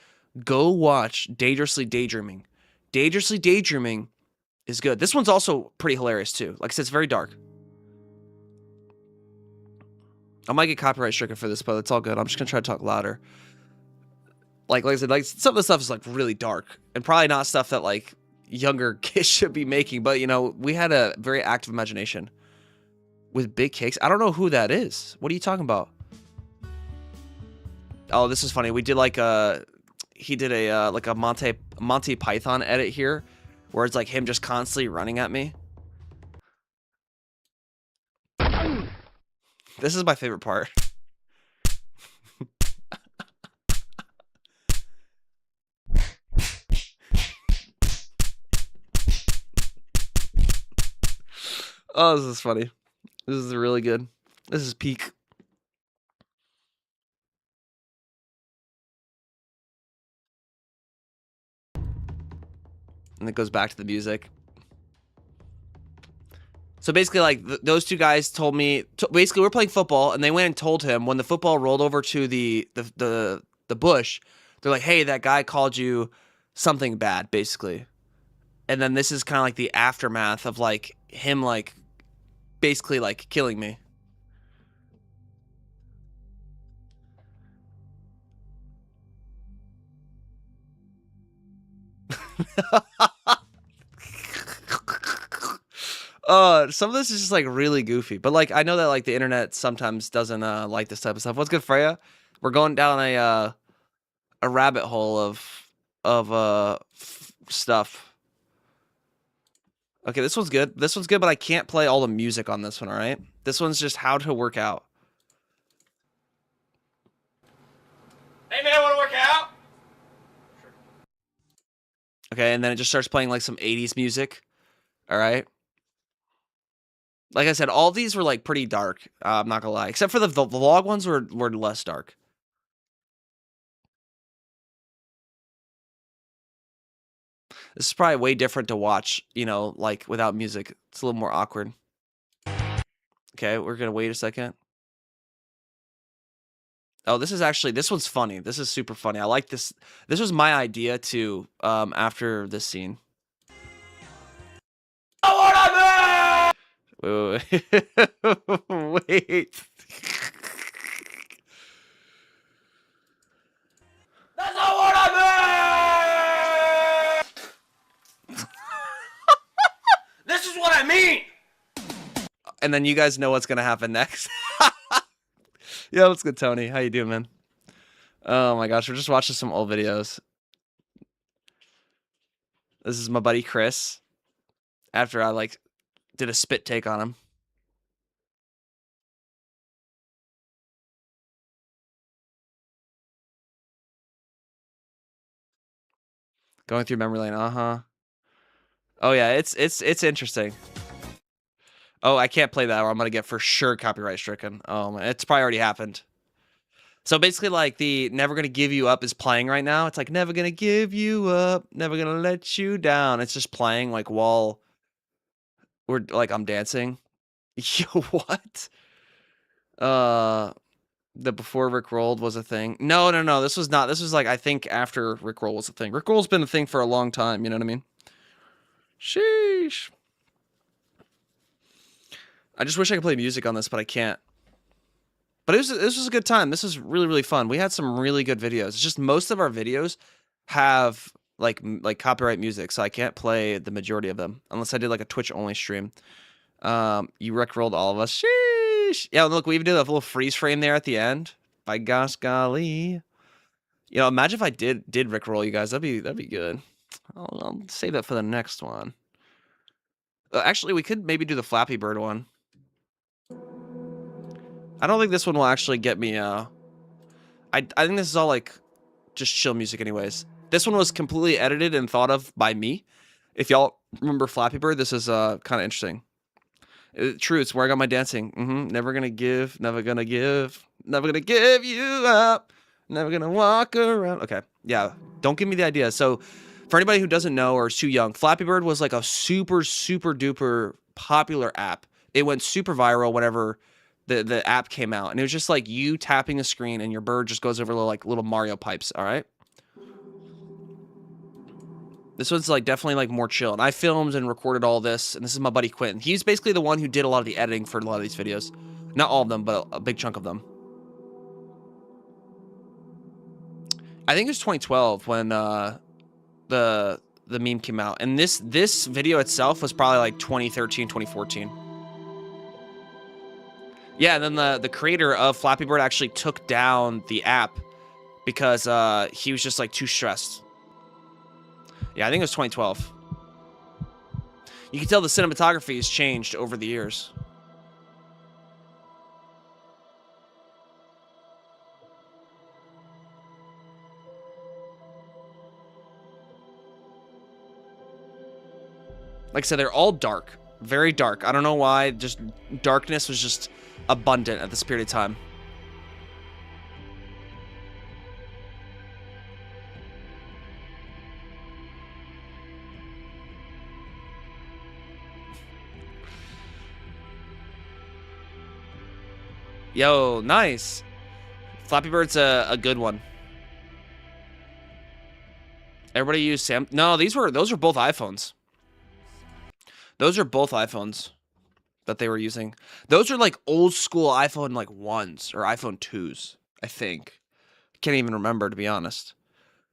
go watch Dangerously Daydreaming. Dangerously Daydreaming is good. This one's also pretty hilarious too. Like I said, it's very dark. I might get copyright stricken for this, but it's all good. I'm just gonna try to talk louder. Like I said, like some of the stuff is like really dark and probably not stuff that like younger kids should be making. But you know, we had a very active imagination. With big cakes? I don't know who that is. What are you talking about? Oh, this is funny. We did like he did a like a Monty Python edit here where it's like him just constantly running at me. This is my favorite part. Oh, this is funny. This is really good. This is peak. And it goes back to the music. So basically, like, those two guys told me... basically, we're playing football, and they went and told him when the football rolled over to the bush, they're like, hey, that guy called you something bad, basically. And then this is kind of like the aftermath of, like, him, like, basically, like, killing me. Some of this is just like really goofy, but like I know that like the internet sometimes doesn't like this type of stuff. What's good, Freya? We're going down a rabbit hole of stuff. Okay, this one's good. This one's good, but I can't play all the music on this one. All right, this one's just how to work out. Hey man, want to work out? Okay, and then it just starts playing like some 80s music. All right. Like I said, all these were like pretty dark. I'm not gonna lie, except for the vlog ones were less dark. This is probably way different to watch, you know, like without music. It's a little more awkward. Okay, we're gonna wait a second. Oh, this one's funny. This is super funny. I like this. This was my idea too. After this scene. Wait. Wait. That's not what I meant! This is what I mean! And then you guys know what's gonna happen next. Yo, what's good, Tony? How you doing, man? Oh my gosh, we're just watching some old videos. This is my buddy Chris. After I like did a spit take on him. Going through memory lane, Oh yeah, it's interesting. Oh, I can't play that or I'm gonna get for sure copyright stricken. Oh man, it's probably already happened. So basically like the Never Gonna Give You Up is playing right now. It's like never gonna give you up, never gonna let you down. It's just playing like while we're like I'm dancing. Yo, what? The before Rick rolled was a thing. No. This was not. This was like I think after Rick roll was a thing. Rick roll's been a thing for a long time. You know what I mean? Sheesh. I just wish I could play music on this, but I can't. But this was a good time. This was really, really fun. We had some really good videos. It's just most of our videos have like copyright music, so I can't play the majority of them unless I did like a Twitch only stream. You Rickrolled all of us. Sheesh. Yeah, look, we even did a little freeze frame there at the end. By gosh golly. You know, imagine if I did Rickroll you guys. That'd be good. I'll save that for the next one. Actually, we could maybe do the Flappy Bird one. I don't think this one will actually get me, I think this is all, like, just chill music anyways. This one was completely edited and thought of by me. If y'all remember Flappy Bird, this is, kind of interesting. True, it's where I got my dancing. Never gonna give, never gonna give, never gonna give you up, never gonna walk around. Okay, yeah, don't give me the idea. So, for anybody who doesn't know or is too young, Flappy Bird was, like, a super, super duper popular app. It went super viral whenever the app came out, and it was just like you tapping the screen and your bird just goes over little Mario pipes. All right, this one's like definitely like more chill, and I filmed and recorded all this, and this is my buddy Quentin. He's basically the one who did a lot of the editing for a lot of these videos. Not all of them, but a big chunk of them. I think it was 2012 when the meme came out, and this video itself was probably like 2013, 2014. Yeah, and then the creator of Flappy Bird actually took down the app because he was just like too stressed. Yeah, I think it was 2012. You can tell the cinematography has changed over the years. Like I said, they're all dark. Very dark. I don't know why. Just darkness was just abundant at this period of time. Yo, nice. Flappy Bird's a good one. Everybody use Sam. No, those were both iPhones. Those are both iPhones that they were using. Those are like old school iPhone like 1s or iPhone 2s, I think. Can't even remember, to be honest.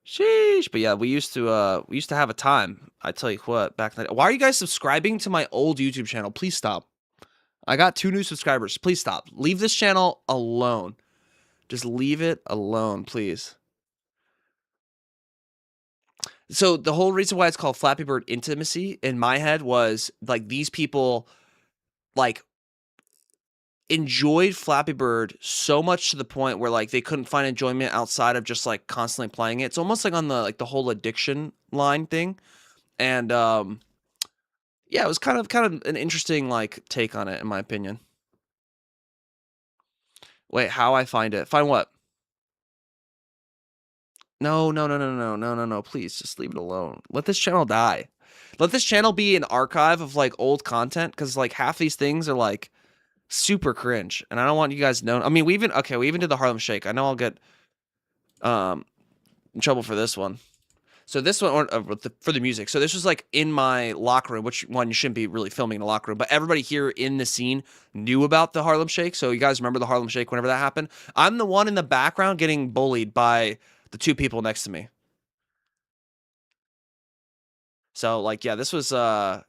Sheesh. But yeah, we used to have a time. I tell you what, back then. Why are you guys subscribing to my old YouTube channel? Please stop. I got 2 new subscribers. Please stop. Leave this channel alone. Just leave it alone, please. So the whole reason why it's called Flappy Bird Intimacy in my head was like these people like enjoyed Flappy Bird so much to the point where like they couldn't find enjoyment outside of just like constantly playing it. It's almost like on the whole addiction line thing. And yeah, it was kind of an interesting like take on it in my opinion. Wait, how I find it? Find what? No. Please, just leave it alone. Let this channel die. Let this channel be an archive of, like, old content, because, like, half these things are, like, super cringe, and I don't want you guys to know. I mean, we even did the Harlem Shake. I know I'll get in trouble for this one. So this one, for the music. So this was, like, in my locker room, which one you shouldn't be really filming in a locker room, but everybody here in the scene knew about the Harlem Shake, so you guys remember the Harlem Shake whenever that happened? I'm the one in the background getting bullied by the 2 people next to me. So, like, yeah, this was an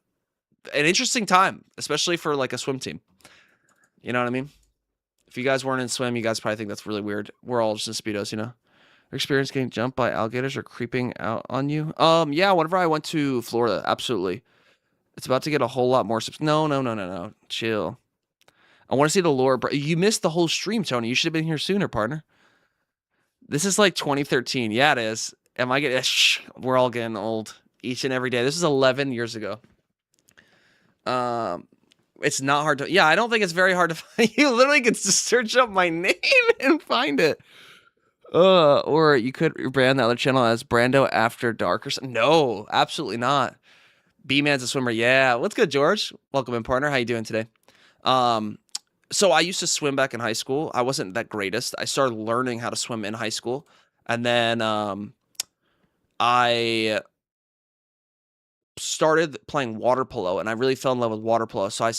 interesting time, especially for, like, a swim team. You know what I mean? If you guys weren't in swim, you guys probably think that's really weird. We're all just in Speedos, you know? Your experience getting jumped by alligators or creeping out on you? Yeah, whenever I went to Florida, absolutely. It's about to get a whole lot more... No. Chill. I want to see the lore. You missed the whole stream, Tony. You should have been here sooner, partner. This is like 2013. Yeah, it is. Am I getting... We're all getting old each and every day. This is 11 years ago. It's not hard to. Yeah, I don't think it's very hard to find. You literally get to search up my name and find it. Or you could brand the other channel as Brando After Dark or something. No, absolutely not. B-Man's a swimmer. Yeah. What's good, George? Welcome in, partner. How you doing today? So I used to swim back in high school. I wasn't that greatest. I started learning how to swim in high school. And then I started playing water polo, and I really fell in love with water polo. So I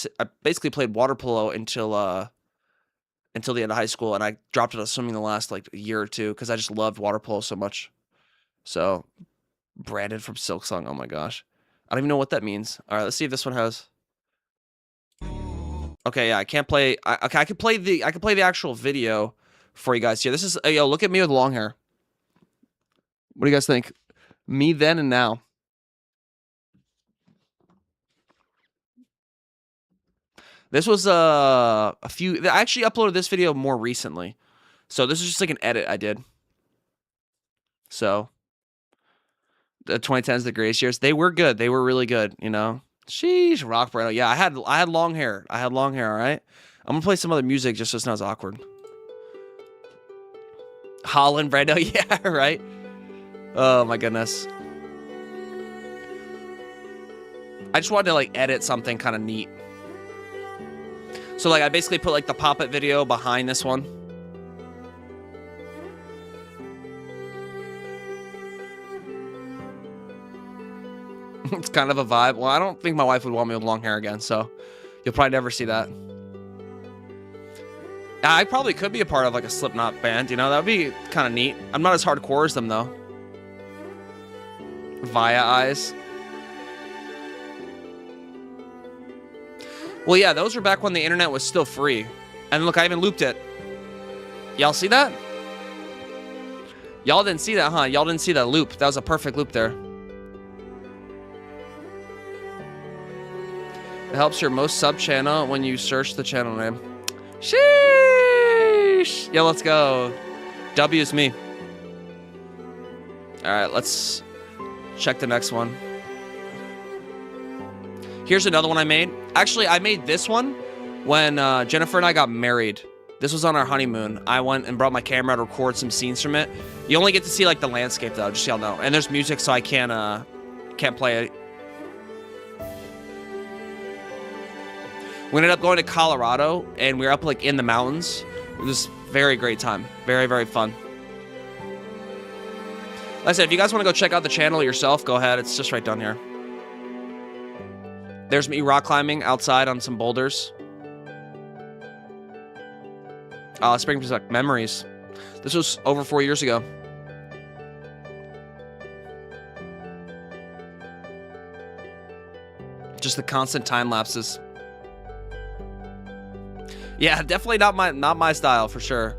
basically played water polo until the end of high school, and I dropped out of swimming the last like year or two because I just loved water polo so much. So Brandon from Silk Song. Oh my gosh. I don't even know what that means. All right, let's see if this one has. Okay, yeah, I can't play. Okay, I could play the actual video for you guys here. This is yo. Look at me with long hair. What do you guys think? Me then and now. This was a few. I actually uploaded this video more recently, so this is just like an edit I did. So the 2010s, the greatest years. They were good. They were really good. You know. Sheesh, rock Brando. Yeah, I had long hair. I had long hair, all right? I'm gonna play some other music just so it's not as awkward. Holland Brando, yeah, right? Oh my goodness. I just wanted to like edit something kind of neat. So like I basically put like the pop-it video behind this one. It's kind of a vibe. Well, I don't think my wife would want me with long hair again, so you'll probably never see that. I probably could be a part of like a Slipknot band, you know? That would be kind of neat. I'm not as hardcore as them, though. Via Eyes. Well, yeah, those were back when the internet was still free. And look, I even looped it. Y'all see that? Y'all didn't see that, huh? Y'all didn't see that loop. That was a perfect loop there. It helps your most sub channel when you search the channel name. Sheesh! Yeah, let's go. W is me. All right, let's check the next one. Here's another one I made. Actually, I made this one when Jennifer and I got married. This was on our honeymoon. I went and brought my camera to record some scenes from it. You only get to see like the landscape though, just so y'all know. And there's music, so I can't play it. We ended up going to Colorado, and we were up like in the mountains. It was a very great time. Very, very fun. Like I said, if you guys want to go check out the channel yourself, go ahead. It's just right down here. There's me rock climbing outside on some boulders. Spring Perspective memories. This was over 4 years ago. Just the constant time lapses. Yeah, definitely not my style for sure.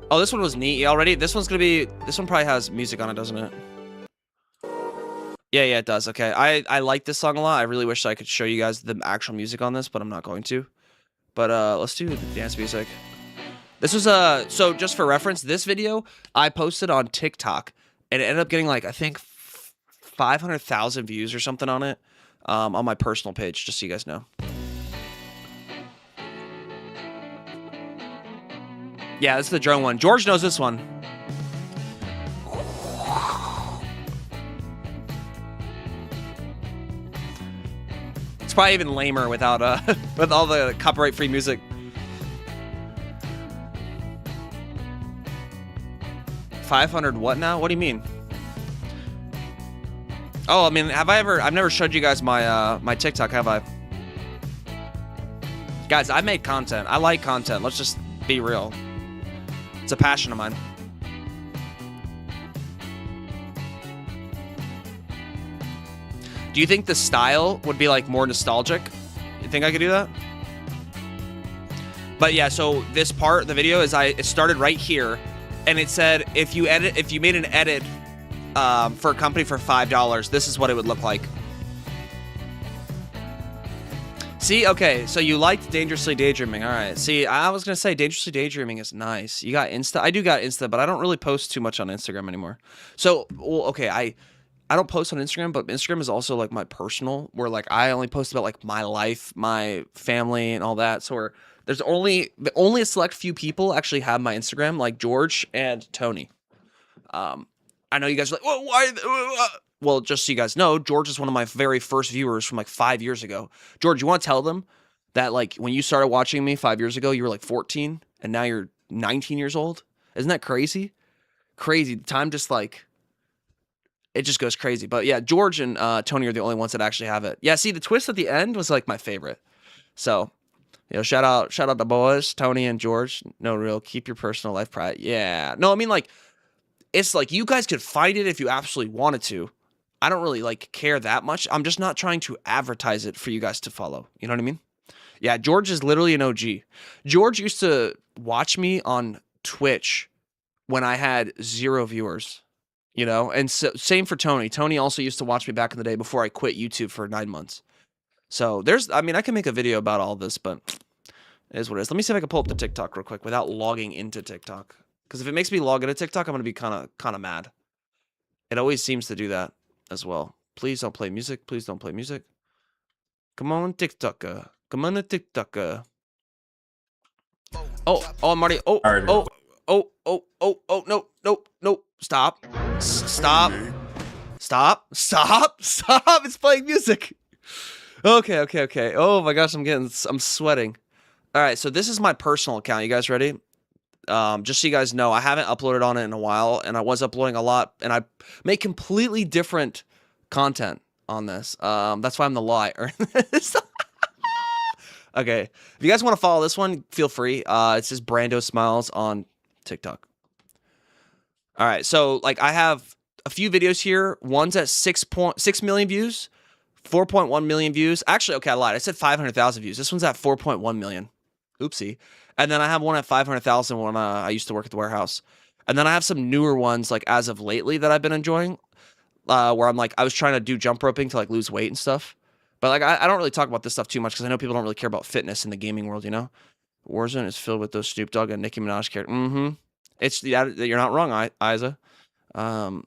Oh, this one was neat already. This one probably has music on it, doesn't it? Yeah, it does. Okay. I like this song a lot. I really wish I could show you guys the actual music on this, but I'm not going to. But let's do the dance music. This was so just for reference, this video I posted on TikTok, and it ended up getting like I think 500,000 views or something on it on my personal page, just so you guys know. Yeah, this is the drone one. George knows this one. It's probably even lamer without with all the copyright-free music. 500 what now? What do you mean? Oh, I mean, I've never showed you guys my my TikTok, have I? Guys, I make content. I like content. Let's just be real. It's a passion of mine. Do you think the style would be like more nostalgic? You think I could do that? But yeah, so this part, the video is it started right here, and it said if you made an edit for a company for $5, this is what it would look like. See, okay, so you liked Dangerously Daydreaming. All right. See, I was going to say Dangerously Daydreaming is nice. You got Insta. I do got Insta, but I don't really post too much on Instagram anymore. So, well, okay, I don't post on Instagram, but Instagram is also like my personal, where like I only post about like my life, my family, and all that. So there's only a select few people actually have my Instagram, like George and Tony. I know you guys are like, well, why? Well, just so you guys know, George is one of my very first viewers from like 5 years ago. George, you want to tell them that like when you started watching me 5 years ago, you were like 14, and now you're 19 years old? Isn't that crazy? Crazy. Time just like, it just goes crazy. But yeah, George and Tony are the only ones that actually have it. Yeah, see, the twist at the end was like my favorite. So, you know, shout out the boys, Tony and George. No real, keep your personal life private. Yeah. No, I mean like, it's like you guys could find it if you absolutely wanted to. I don't really like care that much. I'm just not trying to advertise it for you guys to follow. You know what I mean? Yeah, George is literally an OG. George used to watch me on Twitch when I had 0 viewers, you know? And so, same for Tony. Tony also used to watch me back in the day before I quit YouTube for 9 months. So I mean, I can make a video about all this, but it is what it is. Let me see if I can pull up the TikTok real quick without logging into TikTok. Because if it makes me log into TikTok, I'm going to be kind of mad. It always seems to do that as well. Please don't play music. Please don't play music. Come on, TikTok. Come on, TikTok. Oh, I'm already. Oh, no. Stop. Stop. It's playing music. Okay. Oh my gosh, I'm sweating. All right, so this is my personal account. You guys ready? Just so you guys know, I haven't uploaded on it in a while, and I was uploading a lot, and I make completely different content on this. That's why I'm the liar. Okay, if you guys want to follow this one, feel free. It says Brando Smiles on TikTok. All right, so like I have a few videos here. One's at 6.6 million views, 4.1 million views. Actually, okay, I lied. I said 500,000 views. This one's at 4.1 million. Oopsie. And then I have one at 500,000 when I used to work at the warehouse. And then I have some newer ones like as of lately that I've been enjoying, where I'm like, I was trying to do jump roping to like lose weight and stuff. But like, I don't really talk about this stuff too much because I know people don't really care about fitness in the gaming world, you know? Warzone is filled with those Snoop Dogg and Nicki Minaj characters. It's, you're not wrong, Isa. I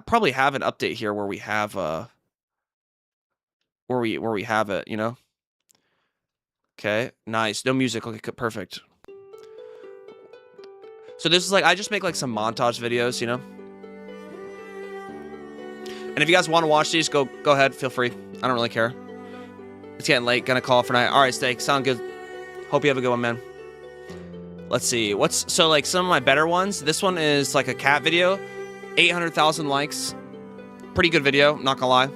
probably have an update here where we have, where we have it, you know? Okay, nice. No music. Okay, perfect. So this is like, I just make like some montage videos, you know? And if you guys want to watch these, go ahead. Feel free. I don't really care. It's getting late. Gonna call for night. All right, Steak. Sound good. Hope you have a good one, man. Let's see. So like some of my better ones. This one is like a cat video. 800,000 likes. Pretty good video. Not gonna lie.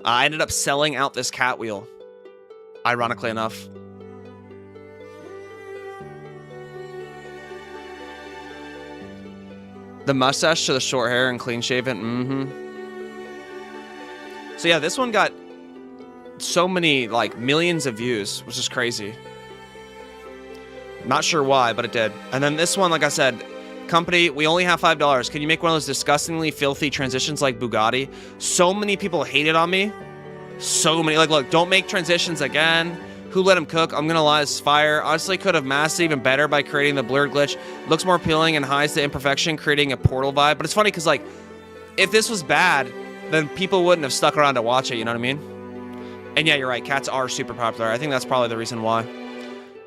I ended up selling out this cat wheel. Ironically enough. The mustache to the short hair and clean shaven. So yeah, this one got so many, like, millions of views, which is crazy. Not sure why, but it did. And then this one, like I said, company, we only have $5. Can you make one of those disgustingly filthy transitions like Bugatti? So many people hated on me. So many. Like, look, don't make transitions again. Who let him cook? I'm gonna lie, it's fire. Honestly, could have masked even better by creating the blurred glitch. Looks more appealing and hides the imperfection, creating a Portal vibe. But it's funny because, like, if this was bad, then people wouldn't have stuck around to watch it, you know what I mean? And yeah, you're right, cats are super popular. I think that's probably the reason why.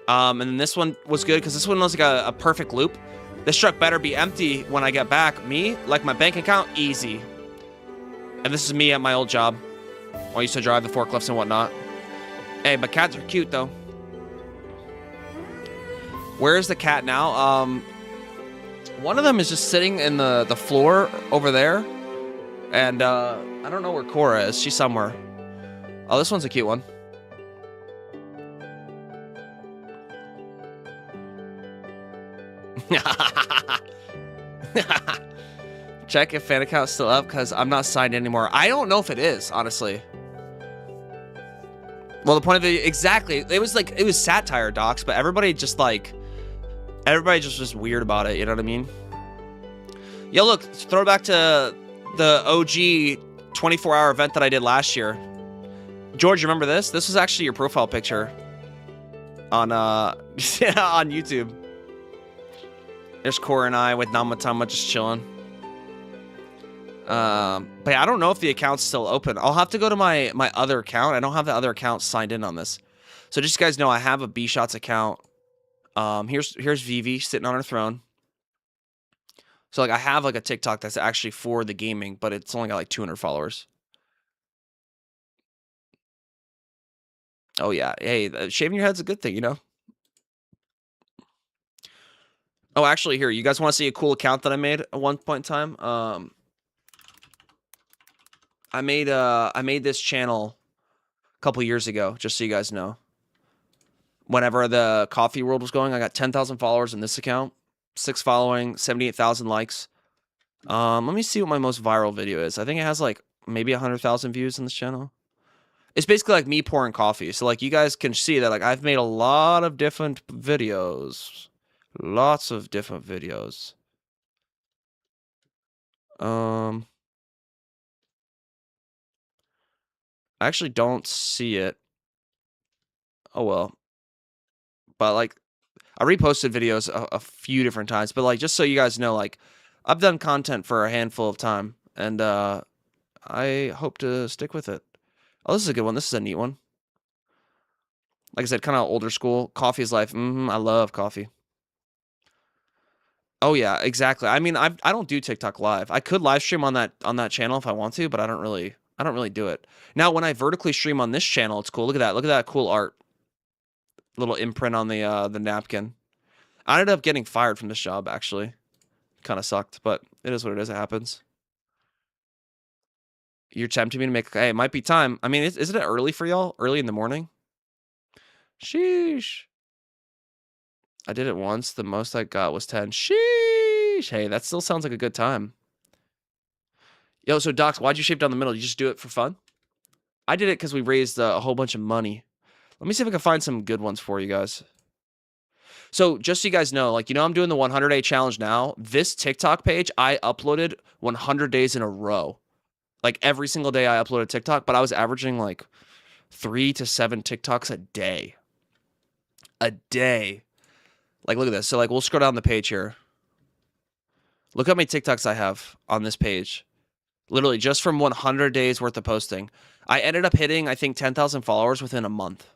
And then this one was good because this one was like a perfect loop. This truck better be empty when I get back. Me, like my bank account, easy. And this is me at my old job. I used to drive the forklifts and whatnot. Hey, but cats are cute, though. Where is the cat now? One of them is just sitting in the floor over there. And I don't know where Cora is. She's somewhere. Oh, this one's a cute one. Check if fan account's still up because I'm not signed anymore. I don't know if it is, honestly. Well, the point of it, exactly. It was satire, docs, but everybody just was weird about it. You know what I mean? Yo, look, throw it back to the OG 24-hour event that I did last year. George, you remember this? This was actually your profile picture on on YouTube. There's Cora and I with Namatama just chilling. But I don't know if the account's still open. I'll have to go to my other account. I don't have the other account signed in on this. So just so you guys know, I have a Bshawts account. Here's Vivi sitting on her throne. So like I have like a TikTok that's actually for the gaming, but it's only got like 200 followers. Oh yeah, hey, shaving your head's a good thing, you know. Oh, actually, here, you guys want to see a cool account that I made at one point in time? I made this channel a couple years ago, just so you guys know. Whenever the coffee world was going, I got 10,000 followers in this account, 6 following, 78,000 likes. Let me see what my most viral video is. I think it has like maybe 100,000 views on this channel. It's basically like me pouring coffee. So like you guys can see that like I've made a lot of different videos. Lots of different videos. I actually don't see it. Oh well. But like I reposted videos a few different times, but like just so you guys know, like I've done content for a handful of time and I hope to stick with it. Oh, this is a good one. This is a neat one. Like I said, kind of older school. Coffee is life. I love coffee. Oh yeah, exactly. I mean, I don't do TikTok live. I could live stream on that channel if I want to, but I don't really do it. Now, when I vertically stream on this channel, it's cool. Look at that. Look at that cool art. Little imprint on the napkin. I ended up getting fired from this job actually. Kind of sucked, but it is what it is. It happens. You're tempting me to make. Hey, it might be time. I mean, isn't it early for y'all? Early in the morning. Sheesh. I did it once. The most I got was 10. Sheesh. Hey, that still sounds like a good time. Yo, so Docs, why'd you shave down the middle? You just do it for fun? I did it because we raised a whole bunch of money. Let me see if I can find some good ones for you guys. So just so you guys know, like, you know, I'm doing the 100-day challenge now. This TikTok page, I uploaded 100 days in a row. Like every single day I uploaded TikTok, but I was averaging like 3 to 7 TikToks a day. A day. Like, look at this. So, like, we'll scroll down the page here. Look how many TikToks I have on this page. Literally, just from 100 days worth of posting. I ended up hitting, I think, 10,000 followers within a month.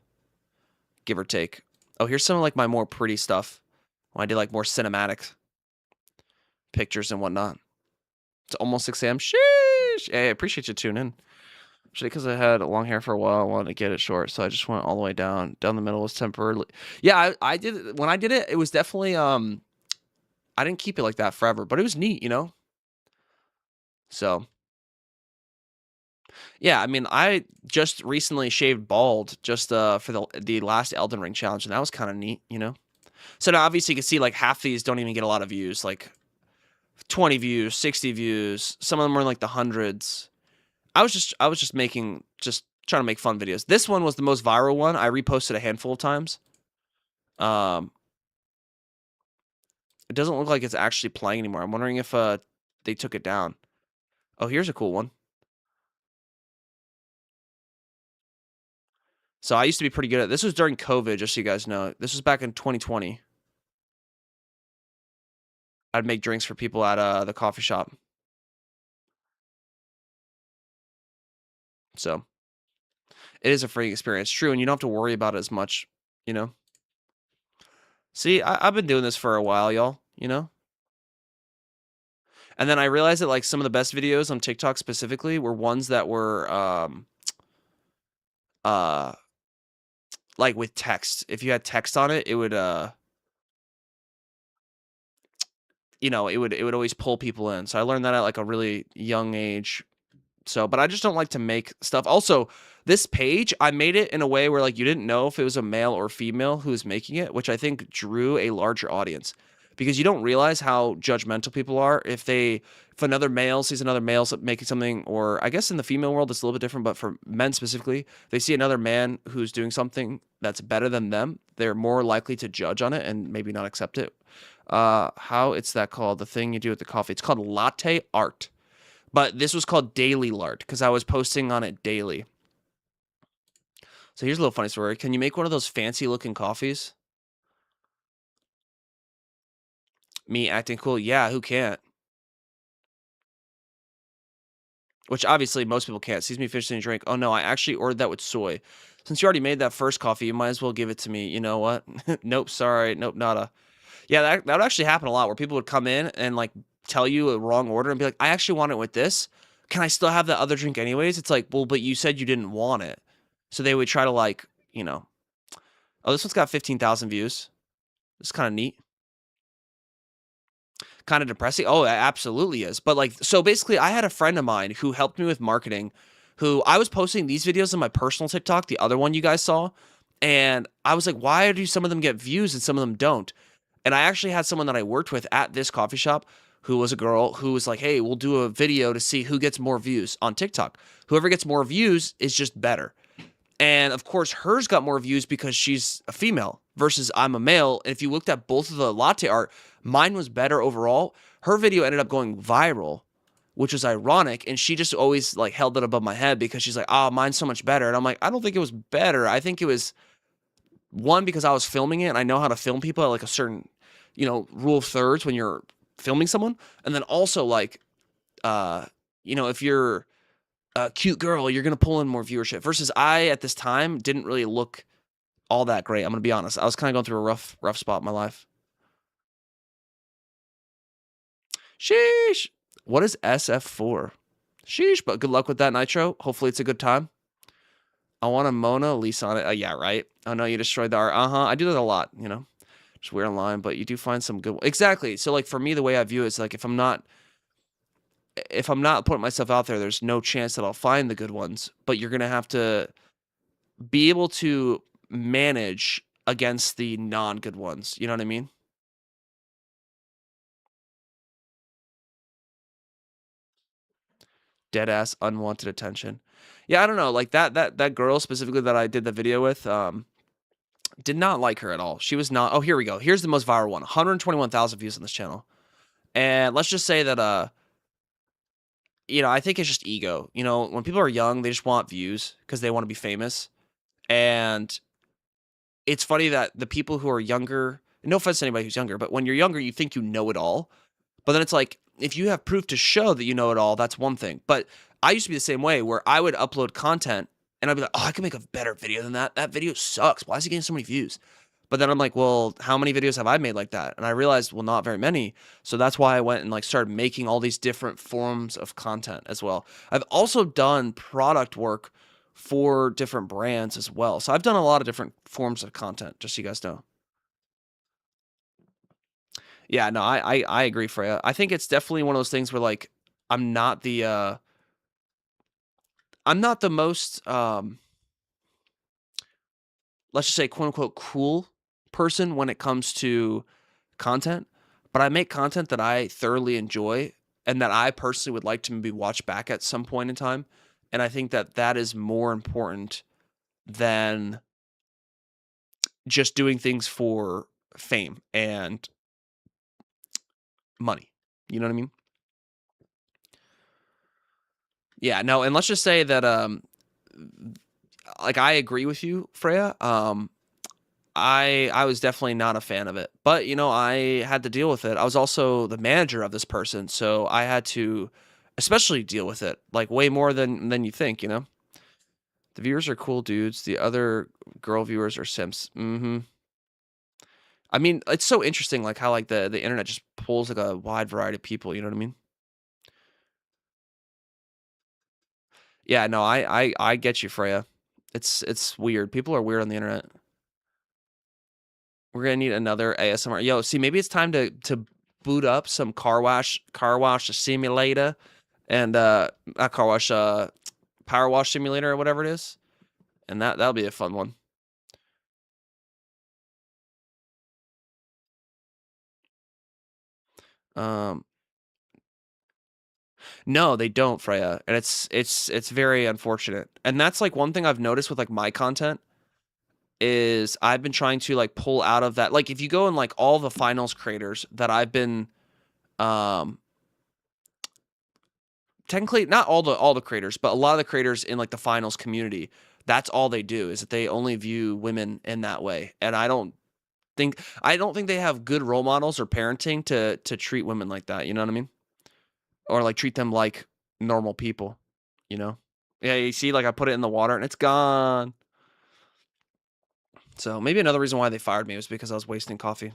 Give or take. Oh, here's some of, like, my more pretty stuff. When I did, like, more cinematic pictures and whatnot. It's almost 6 a.m. Sheesh! Hey, I appreciate you tuning in. Actually, because I had long hair for a while, I wanted to get it short, so I just went all the way down. Down the middle was temporarily. Yeah, I did. When I did it, it was definitely I didn't keep it like that forever, but it was neat, you know. So, yeah, I mean, I just recently shaved bald just for the last Elden Ring challenge, and that was kind of neat, you know. So now, obviously, you can see like half these don't even get a lot of views, like 20 views, 60 views. Some of them were in like the hundreds. I was just trying to make fun videos. This one was the most viral one. I reposted a handful of times. It doesn't look like it's actually playing anymore. I'm wondering if they took it down. Oh, here's a cool one. So I used to be pretty good at this. Was during COVID, just so you guys know. This was back in 2020. I'd make drinks for people at the coffee shop. So it is a free experience. True, and you don't have to worry about it as much, you know. See, I've been doing this for a while, y'all, you know. And then I realized that like some of the best videos on TikTok specifically were ones that were like with text. If you had text on it, it would you know, it would always pull people in. So I learned that at like a really young age. So, but I just don't like to make stuff. Also, this page, I made it in a way where like you didn't know if it was a male or female who was making it, which I think drew a larger audience. Because you don't realize how judgmental people are if another male sees another male making something, or I guess in the female world it's a little bit different, but for men specifically, they see another man who's doing something that's better than them, they're more likely to judge on it and maybe not accept it. How it's that called? The thing you do with the coffee. It's called latte art. But this was called daily lart because I was posting on it daily. So here's a little funny story. Can you make one of those fancy looking coffees? Me acting cool? Yeah, who can't? which obviously most people can't. Sees me fishing a drink. Oh no, I actually ordered that with soy. Since you already made that first coffee, you might as well give it to me. You know what? Nope, sorry. Nope, nada. Yeah, that would actually happen a lot where people would come in and like tell you a wrong order and be like, I actually want it with this. Can I still have that other drink anyways? It's like, well, but you said you didn't want it. So they would try to like, you know. Oh, this one's got 15,000 views. It's kind of neat. Kind of depressing. Oh, it absolutely is. But like, so basically I had a friend of mine who helped me with marketing, who I was posting these videos on my personal TikTok, the other one you guys saw. And I was like, why do some of them get views and some of them don't? And I actually had someone that I worked with at this coffee shop who was a girl who was like, hey, we'll do a video to see who gets more views on TikTok. Whoever gets more views is just better. And of course, hers got more views because she's a female versus I'm a male. And if you looked at both of the latte art, mine was better overall. Her video ended up going viral, which was ironic. And she just always like held it above my head because she's like, oh, mine's so much better. And I'm like, I don't think it was better. I think it was, one, because I was filming it and I know how to film people at like a certain, you know, rule of thirds when you're filming someone. And then also like, you know, if you're a cute girl, you're going to pull in more viewership versus I at this time didn't really look all that great. I'm going to be honest. I was kind of going through a rough spot in my life. Sheesh. What is SF for? Sheesh, but good luck with that, Nitro. Hopefully it's a good time. I want a Mona Lisa on it. Yeah, right. Oh no, you destroyed the art. I do that a lot, you know. Just weird online, but you do find some good ones. Exactly. So like for me, the way I view it is like if I'm not putting myself out there, there's no chance that I'll find the good ones. But you're gonna have to be able to manage against the non-good ones. You know what I mean? Deadass unwanted attention. Yeah, I don't know. Like that girl specifically that I did the video with, did not like her at all. She was not. Oh, here we go. Here's the most viral one. 121,000 views on this channel. And let's just say that, you know, I think it's just ego. You know, when people are young, they just want views because they want to be famous. And it's funny that the people who are younger, no offense to anybody who's younger, but when you're younger, you think you know it all. But then it's like, if you have proof to show that you know it all, that's one thing. But I used to be the same way where I would upload content and I'd be like, oh, I can make a better video than that. That video sucks. Why is it getting so many views? But then I'm like, well, how many videos have I made like that? And I realized, well, not very many. So that's why I went and like started making all these different forms of content as well. I've also done product work for different brands as well. So I've done a lot of different forms of content, just so you guys know. Yeah, no, I agree, Freya. I think it's definitely one of those things where like I'm not the most let's just say quote unquote cool person when it comes to content, but I make content that I thoroughly enjoy and that I personally would like to maybe watch back at some point in time. And I think that that is more important than just doing things for fame and money. You know what I mean? Yeah, no, and let's just say that like I agree with you, Freya. I was definitely not a fan of it. But, you know, I had to deal with it. I was also the manager of this person, so I had to especially deal with it like way more than you think, you know? The viewers are cool dudes. The other girl viewers are simps. I mean, it's so interesting like how like the internet just pulls like a wide variety of people, you know what I mean? Yeah, no, I get you, Freya. It's weird. People are weird on the internet. We're gonna need another ASMR. Yo, see, maybe it's time to boot up some car wash simulator and not car wash, power wash simulator or whatever it is, and that'll be a fun one. No, they don't, Freya, and it's very unfortunate. And that's like one thing I've noticed with like my content is I've been trying to like pull out of that. Like if you go in like all the finals creators that I've been technically not all the creators, but a lot of the creators in like the finals community, that's all they do is that they only view women in that way. And I don't think they have good role models or parenting to treat women like that, you know what I mean? Or like treat them like normal people. you know? Yeah, you see, like, I put it in the water and it's gone. So maybe another reason why they fired me was because I was wasting coffee.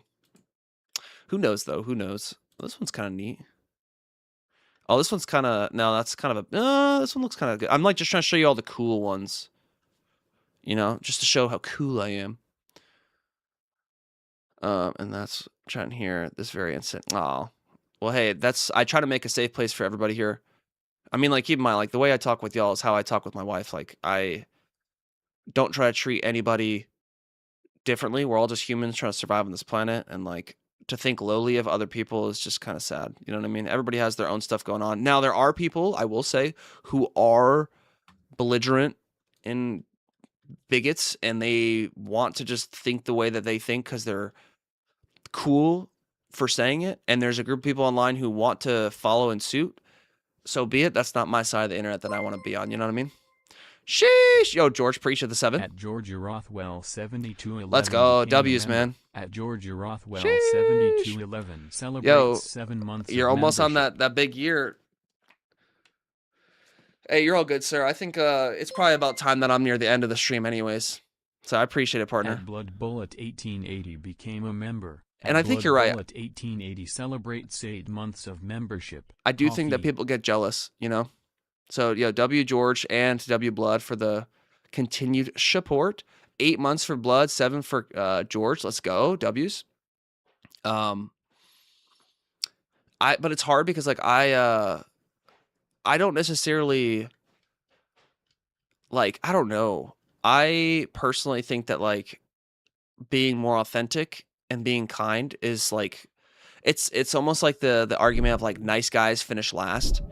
Who knows, though? Who knows? This one's kind of neat. Oh, this one's kind of... No, that's kind of a... this one looks kind of good. I'm, like, just trying to show you all the cool ones. You know? Just to show how cool I am. And that's... trying here. This variant. Oh. Well, hey, that's... I try to make a safe place for everybody here. I mean, like, keep in mind, like, the way I talk with y'all is how I talk with my wife. Like, I don't try to treat anybody differently. We're all just humans trying to survive on this planet, and like to think lowly of other people is just kind of sad. You know what I mean? Everybody has their own stuff going on. Now there are people, I will say, who are belligerent and bigots, and they want to just think the way that they think because they're cool for saying it. And there's a group of people online who want to follow in suit. So be it. That's not my side of the internet that I want to be on. You know what I mean? Sheesh! Yo, George, preach at the 7. At Georgia Rothwell 7211. Let's go, W's, man. At Georgia Rothwell Sheesh. 7211 celebrates 7 months. You're of almost on membership. that big year. Hey, you're all good, sir. I think it's probably about time that I'm near the end of the stream, anyways. So I appreciate it, partner. At Blood Bullet 1880 became a member. And I think you're right. Blood Bullet 1880 celebrates 8 months of membership. I do think that people get jealous, you know. So, yeah, W George and W Blood for the continued support. 8 months for Blood, 7 for George. Let's go, W's. But it's hard because like I don't necessarily like I don't know. I personally think that like being more authentic and being kind is like it's almost like the argument of like nice guys finish last.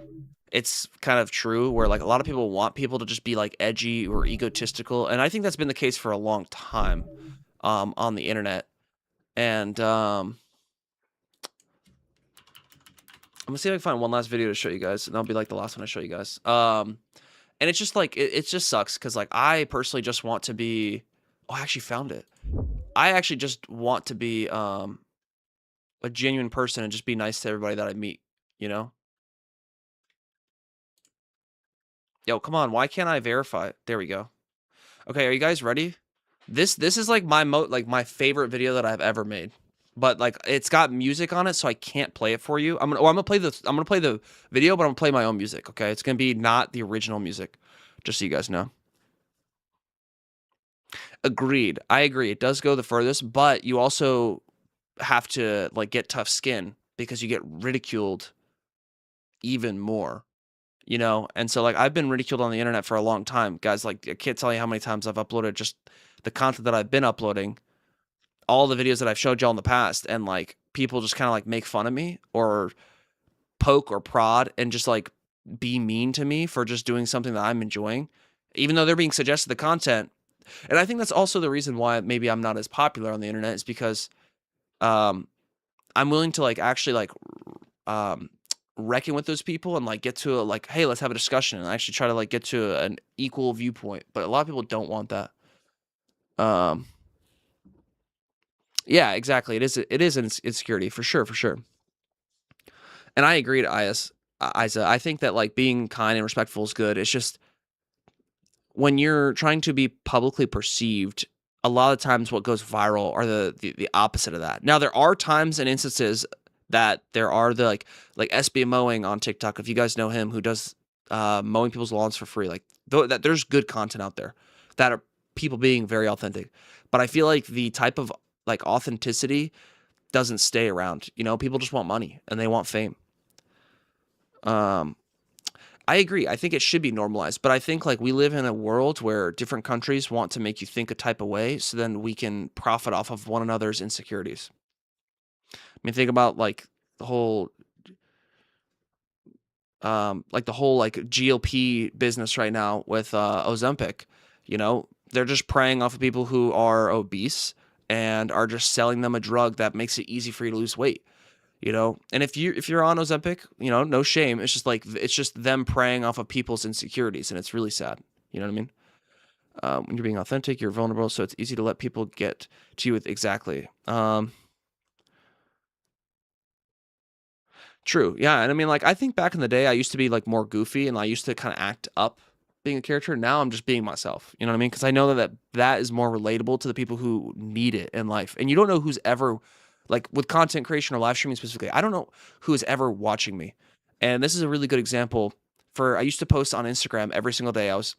It's kind of true where like a lot of people want people to just be like edgy or egotistical, and I think that's been the case for a long time on the internet. And I'm gonna see if I can find one last video to show you guys, and that'll be like the last one I show you guys. And it's just like it just sucks because like I personally just want to be. Oh, I actually found it. I actually just want to be a genuine person and just be nice to everybody that I meet. You know. Yo, come on. Why can't I verify? There we go. Okay, are you guys ready? This is like my favorite video that I've ever made. But like it's got music on it, so I can't play it for you. I'm gonna play the video, but I'm gonna play my own music, okay? It's gonna be not the original music. Just so you guys know. Agreed. I agree. It does go the furthest, but you also have to like get tough skin because you get ridiculed even more. You know, and so like I've been ridiculed on the internet for a long time, guys. Like I can't tell you how many times I've uploaded just the content that I've been uploading, all the videos that I've showed y'all in the past, and like people just kind of like make fun of me or poke or prod and just like be mean to me for just doing something that I'm enjoying, even though they're being suggested the content. And I think that's also the reason why maybe I'm not as popular on the internet is because I'm willing to like actually like reckon with those people and like get to like, hey, let's have a discussion and actually try to like get to an equal viewpoint. But a lot of people don't want that. Yeah, exactly. It is an insecurity for sure. And I agree to Isa. I think that like being kind and respectful is good. It's just when you're trying to be publicly perceived, a lot of times what goes viral are the opposite of that. Now there are times and instances that there are the like SB Mowing on TikTok, if you guys know him, who does mowing people's lawns for free. Like that there's good content out there that are people being very authentic. But I feel like the type of like authenticity doesn't stay around. You know, people just want money and they want fame. I agree. I think it should be normalized, but I think like we live in a world where different countries want to make you think a type of way so then we can profit off of one another's insecurities. I mean, think about like the whole GLP business right now with Ozempic. You know, they're just preying off of people who are obese and are just selling them a drug that makes it easy for you to lose weight. You know, and if you're on Ozempic, you know, no shame. It's just them preying off of people's insecurities, and it's really sad. You know what I mean? When you're being authentic, you're vulnerable, so it's easy to let people get to you with exactly. True. Yeah. And I mean, like, I think back in the day, I used to be like more goofy and I used to kind of act up being a character. Now I'm just being myself. You know what I mean? Because I know that is more relatable to the people who need it in life. And you don't know who's ever, like, with content creation or live streaming specifically, I don't know who is ever watching me. And this is a really good example I used to post on Instagram every single day. I was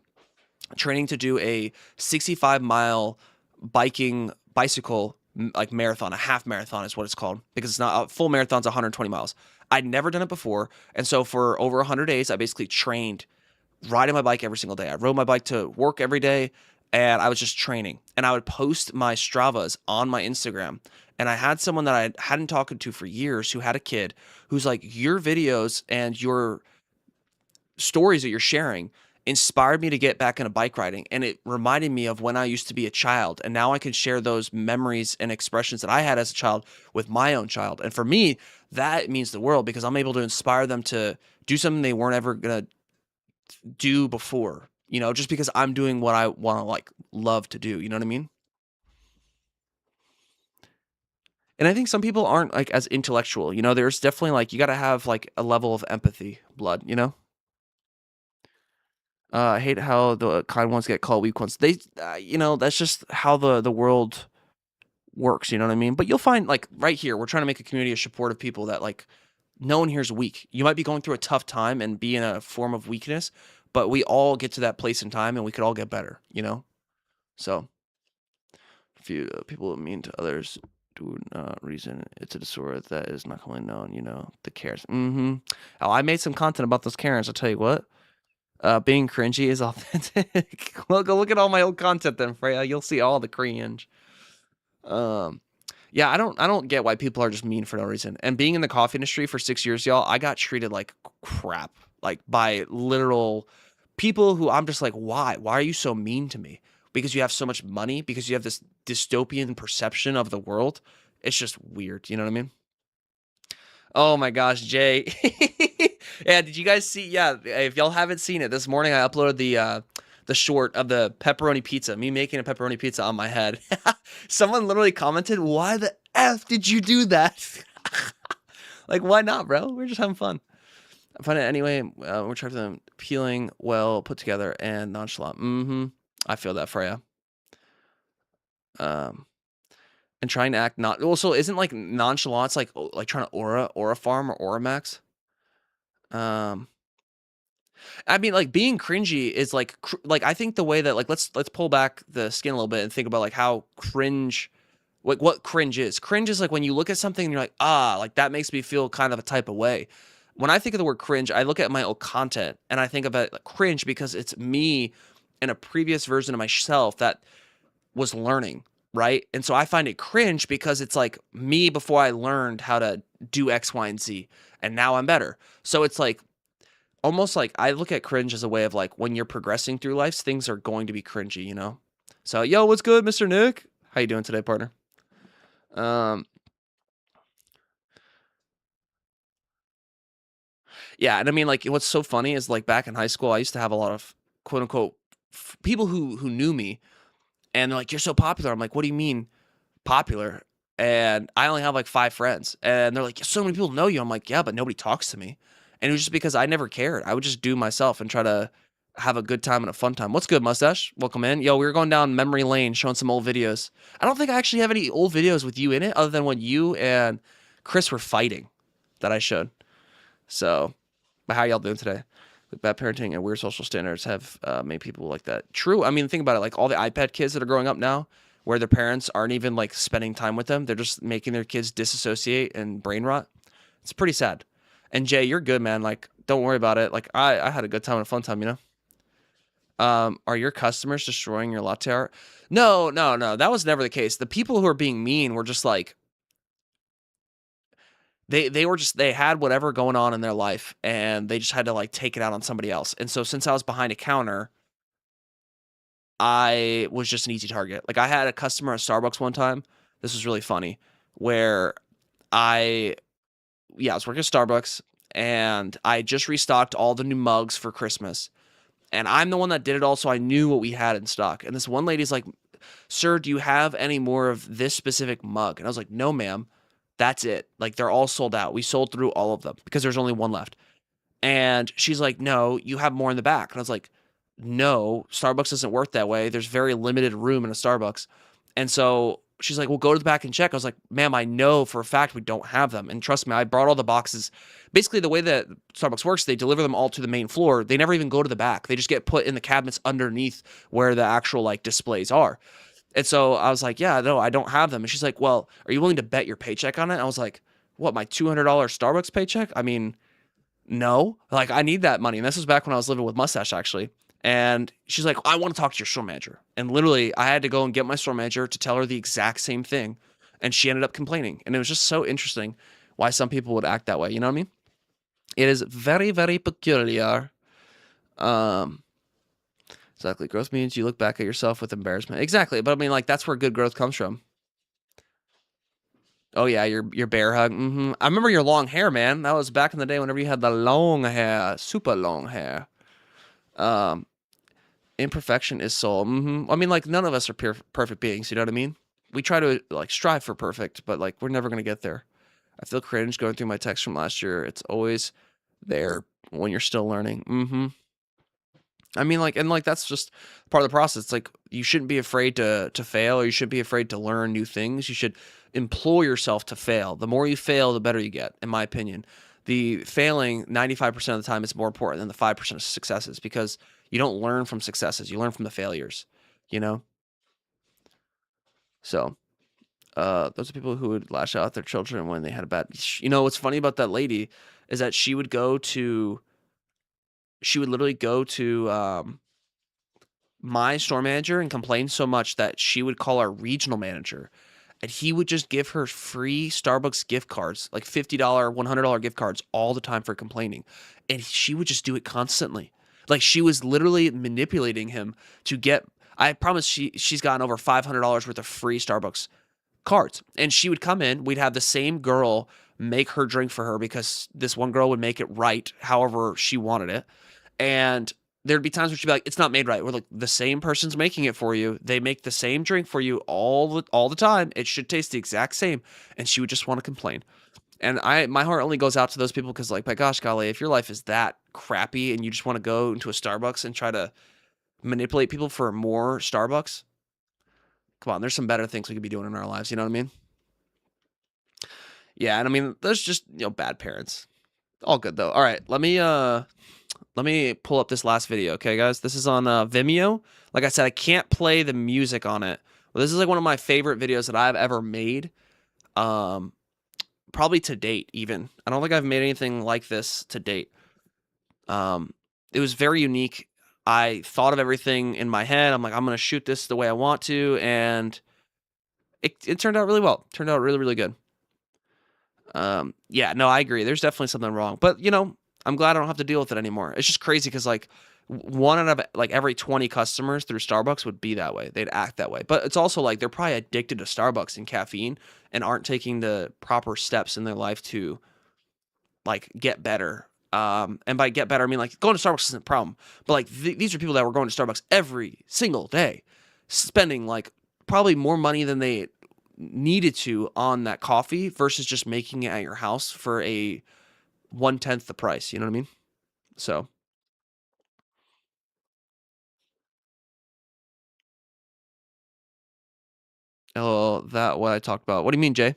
training to do a 65-mile bicycle like marathon. A half marathon is what it's called, because it's not a full marathon's 120 miles. I'd never done it before, and so for over 100 days I basically trained riding my bike every single day. I rode my bike to work every day, and I was just training, and I would post my Stravas on my Instagram. And I had someone that I hadn't talked to for years who had a kid who's like, your videos and your stories that you're sharing inspired me to get back into bike riding, and it reminded me of when I used to be a child, and now I can share those memories and expressions that I had as a child with my own child. And for me, that means the world, because I'm able to inspire them to do something they weren't ever gonna do before, you know, just because I'm doing what I want to like love to do. You know what I mean? And I think some people aren't like as intellectual, you know. There's definitely like, you got to have like a level of empathy, blood, you know. I hate how the kind ones get called weak ones. They, you know, that's just how the world works. You know what I mean? But you'll find, like, right here, we're trying to make a community of supportive people that, like, no one here is weak. You might be going through a tough time and be in a form of weakness, but we all get to that place in time and we could all get better, you know? So, if you people are mean to others do not reason, it's a disorder that is not commonly known, you know, the Karens. Oh, I made some content about those Karens, I'll tell you what. Being cringy is authentic. Well, go look at all my old content then, Freya. You'll see all the cringe. Yeah, I don't get why people are just mean for no reason. And being in the coffee industry for 6 years, y'all, I got treated like crap, like by literal people who I'm just like, why? Why are you so mean to me? Because you have so much money? Because you have this dystopian perception of the world? It's just weird. You know what I mean? Oh my gosh, Jay. Yeah, did you guys see? Yeah, if y'all haven't seen it, this morning I uploaded the short of the pepperoni pizza, me making a pepperoni pizza on my head. Someone literally commented, why the F did you do that? Like, why not, bro? We're just having fun. I find it anyway. We're trying to appealing, well put together, and nonchalant. I feel that, Freya. And trying to act not. Also, isn't like nonchalant? It's like trying to aura farm or aura max. I mean, like, being cringy is like I think the way that, like, let's pull back the skin a little bit and think about like how cringe, like what cringe is. Cringe is like when you look at something and you're like, like that makes me feel kind of a type of way. When I think of the word cringe, I look at my old content and I think about like cringe because it's me in a previous version of myself that was learning, right? And so I find it cringe because it's like me before I learned how to do X, Y, and Z, and now I'm better. So it's like almost like I look at cringe as a way of like when you're progressing through life, things are going to be cringy, you know? So, yo, what's good, Mr. Nick? How you doing today, partner? Yeah, and I mean, like, what's so funny is like back in high school, I used to have a lot of quote unquote people who knew me, and they're like, "You're so popular." I'm like, "What do you mean popular?" And I only have like 5 friends, and they're like, "So many people know you." I'm like, "Yeah, but nobody talks to me." And it was just because I never cared. I would just do myself and try to have a good time and a fun time. What's good, Mustache? Welcome in. Yo, we were going down memory lane, showing some old videos. I don't think I actually have any old videos with you in it, other than when you and Chris were fighting that I showed. So, but how y'all doing today? Bad parenting and weird social standards have made people like that. True. I mean, think about it. Like all the iPad kids that are growing up now, where their parents aren't even like spending time with them. They're just making their kids disassociate and brain rot. It's pretty sad. And Jay, you're good, man. Like, don't worry about it. Like, I had a good time and a fun time, you know? Are your customers destroying your latte art? No. That was never the case. The people who are being mean were just like, they had whatever going on in their life, and they just had to like take it out on somebody else. And so since I was behind a counter, I was just an easy target. Like, I had a customer at Starbucks one time. This was really funny, where I was working at Starbucks, and I just restocked all the new mugs for Christmas. And I'm the one that did it all, so I knew what we had in stock. And this one lady's like, "Sir, do you have any more of this specific mug?" And I was like, "No, ma'am. That's it. Like, they're all sold out. We sold through all of them because there's only one left. And she's like, no, you have more in the back. And I was like, no, Starbucks doesn't work that way. There's very limited room in a Starbucks. And so she's like, well, go to the back and check. I was like, ma'am, I know for a fact we don't have them. And trust me, I brought all the boxes. Basically, the way that Starbucks works, they deliver them all to the main floor. They never even go to the back. They just get put in the cabinets underneath where the actual like displays are. And so I was like, yeah, no, I don't have them. And she's like, well, are you willing to bet your paycheck on it? I was like, what, my $200 Starbucks paycheck? I mean, no, like I need that money. And this was back when I was living with Mustache, actually. And she's like, I want to talk to your store manager. And literally I had to go and get my store manager to tell her the exact same thing. And she ended up complaining. And it was just so interesting why some people would act that way. You know what I mean? It is very, very peculiar. Exactly. Growth means you look back at yourself with embarrassment. Exactly. But I mean, like, that's where good growth comes from. Oh yeah, your bear hug. I remember your long hair, man. That was back in the day whenever you had the long hair, super long hair. Imperfection is soul. I mean, like, none of us are perfect beings. You know what I mean? We try to like strive for perfect, but like we're never gonna get there. I feel cringe going through my text from last year. It's always there when you're still learning. I mean, like, and like that's just part of the process. It's like you shouldn't be afraid to fail, or you shouldn't be afraid to learn new things. You should employ yourself to fail. The more you fail, the better you get, in my opinion. The failing 95% of the time is more important than the 5% of successes, because you don't learn from successes. You learn from the failures, you know? So, those are people who would lash out at their children when they had a bad, you know, what's funny about that lady is that she would literally go to, my store manager and complain so much that she would call our regional manager, and he would just give her free Starbucks gift cards, like $50, $100 gift cards all the time for complaining. And she would just do it constantly. Like, she was literally manipulating him to get, I promise she's gotten over $500 worth of free Starbucks cards. And she would come in, we'd have the same girl make her drink for her, because this one girl would make it right however she wanted it. And there'd be times where she'd be like, it's not made right. We're like, the same person's making it for you. They make the same drink for you all the time. It should taste the exact same. And she would just want to complain. And my heart only goes out to those people, because, like, my gosh, golly, if your life is that crappy and you just want to go into a Starbucks and try to manipulate people for more Starbucks, come on, there's some better things we could be doing in our lives. You know what I mean? Yeah, and I mean, there's just, you know, bad parents. All good though. All right, let me pull up this last video, okay, guys? This is on Vimeo. Like I said, I can't play the music on it. But this is like one of my favorite videos that I've ever made. Probably to date, even. I don't think I've made anything like this to date. It was very unique. I thought of everything in my head. I'm like, I'm going to shoot this the way I want to, and it turned out really well. Turned out really, really good. Yeah, no, I agree. There's definitely something wrong. But, you know, I'm glad I don't have to deal with it anymore. It's just crazy because, like, one out of, like, every 20 customers through Starbucks would be that way. They'd act that way. But it's also, like, they're probably addicted to Starbucks and caffeine and aren't taking the proper steps in their life to, like, get better. And by get better, I mean, like, going to Starbucks isn't a problem. But, like, these are people that were going to Starbucks every single day, spending, like, probably more money than they needed to on that coffee versus just making it at your house for a 1/10 the price. You know what I mean? So. Oh, that what I talked about. What do you mean, Jay?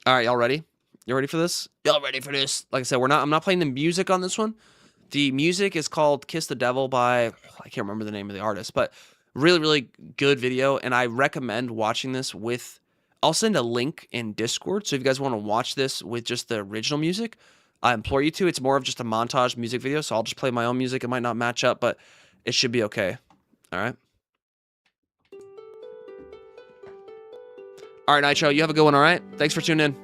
All right, y'all ready? You ready for this? Y'all ready for this? Like I said, I'm not playing the music on this one. The music is called Kiss the Devil by, I can't remember the name of the artist, but really, really good video. And I recommend watching this with, I'll send a link in Discord. So if you guys want to watch this with just the original music, I implore you to. It's more of just a montage music video. So I'll just play my own music. It might not match up, but it should be okay. All right. All right, Nitro, you have a good one, all right? Thanks for tuning in.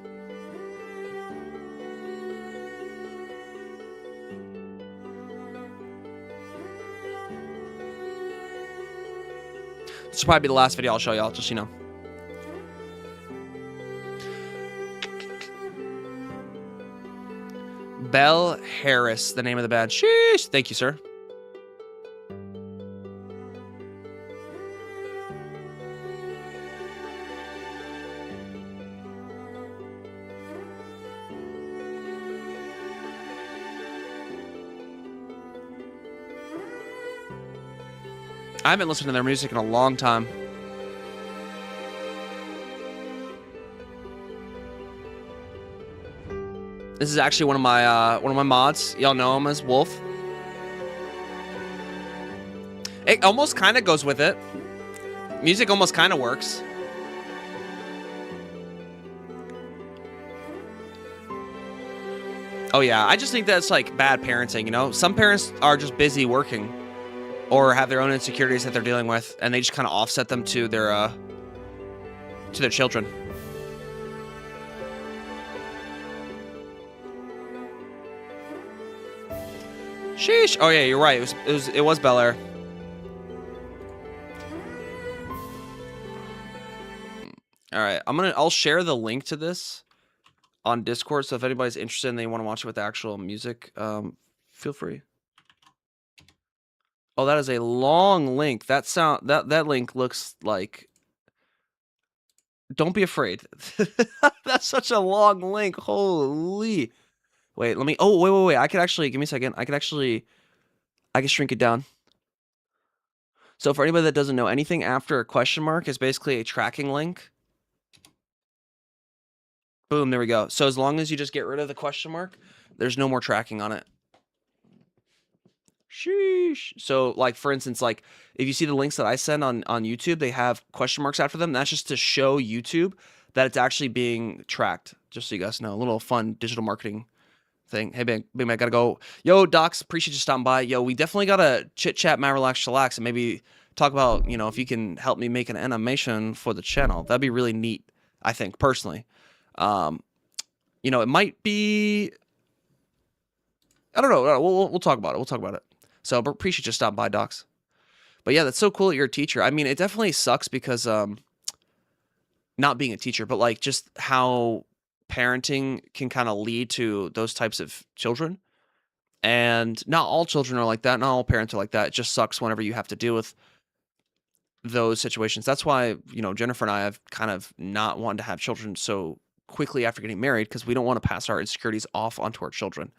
This will probably be the last video I'll show y'all, just so you know. Bell Harris, the name of the band. Sheesh. Thank you, sir. I haven't listened to their music in a long time. This is actually one of my mods. Y'all know him as Wolf. It almost kind of goes with it. Music almost kind of works. Oh yeah, I just think that's like bad parenting, you know? Some parents are just busy working or have their own insecurities that they're dealing with, and they just kind of offset them to their children. Sheesh. Oh yeah, you're right. It was Bel Air. All right, I'll share the link to this on Discord, so if anybody's interested and they want to watch it with the actual music, feel free. Oh, that is a long link. That link looks like. Don't be afraid. That's such a long link. Holy. Wait, let me. Oh, wait. I could actually give me a second. I can shrink it down. So for anybody that doesn't know, anything after a question mark is basically a tracking link. Boom, there we go. So as long as you just get rid of the question mark, there's no more tracking on it. Sheesh. So like, for instance, like if you see the links that I send on YouTube, they have question marks after them. That's just to show YouTube that it's actually being tracked. Just so you guys know, a little fun digital marketing thing. Hey, Big Man, I gotta go. Yo, Docs, appreciate you stopping by. Yo, we definitely gotta chit chat, man, relax, chillax, and maybe talk about, you know, if you can help me make an animation for the channel. That'd be really neat, I think, personally. You know, it might be, I don't know. We'll talk about it. We'll talk about it. So appreciate you stopping by, Docs. But yeah, that's so cool that you're a teacher. I mean, it definitely sucks because, not being a teacher, but like just how parenting can kind of lead to those types of children. And not all children are like that. Not all parents are like that. It just sucks whenever you have to deal with those situations. That's why, you know, Jennifer and I have kind of not wanted to have children so quickly after getting married, because we don't want to pass our insecurities off onto our children.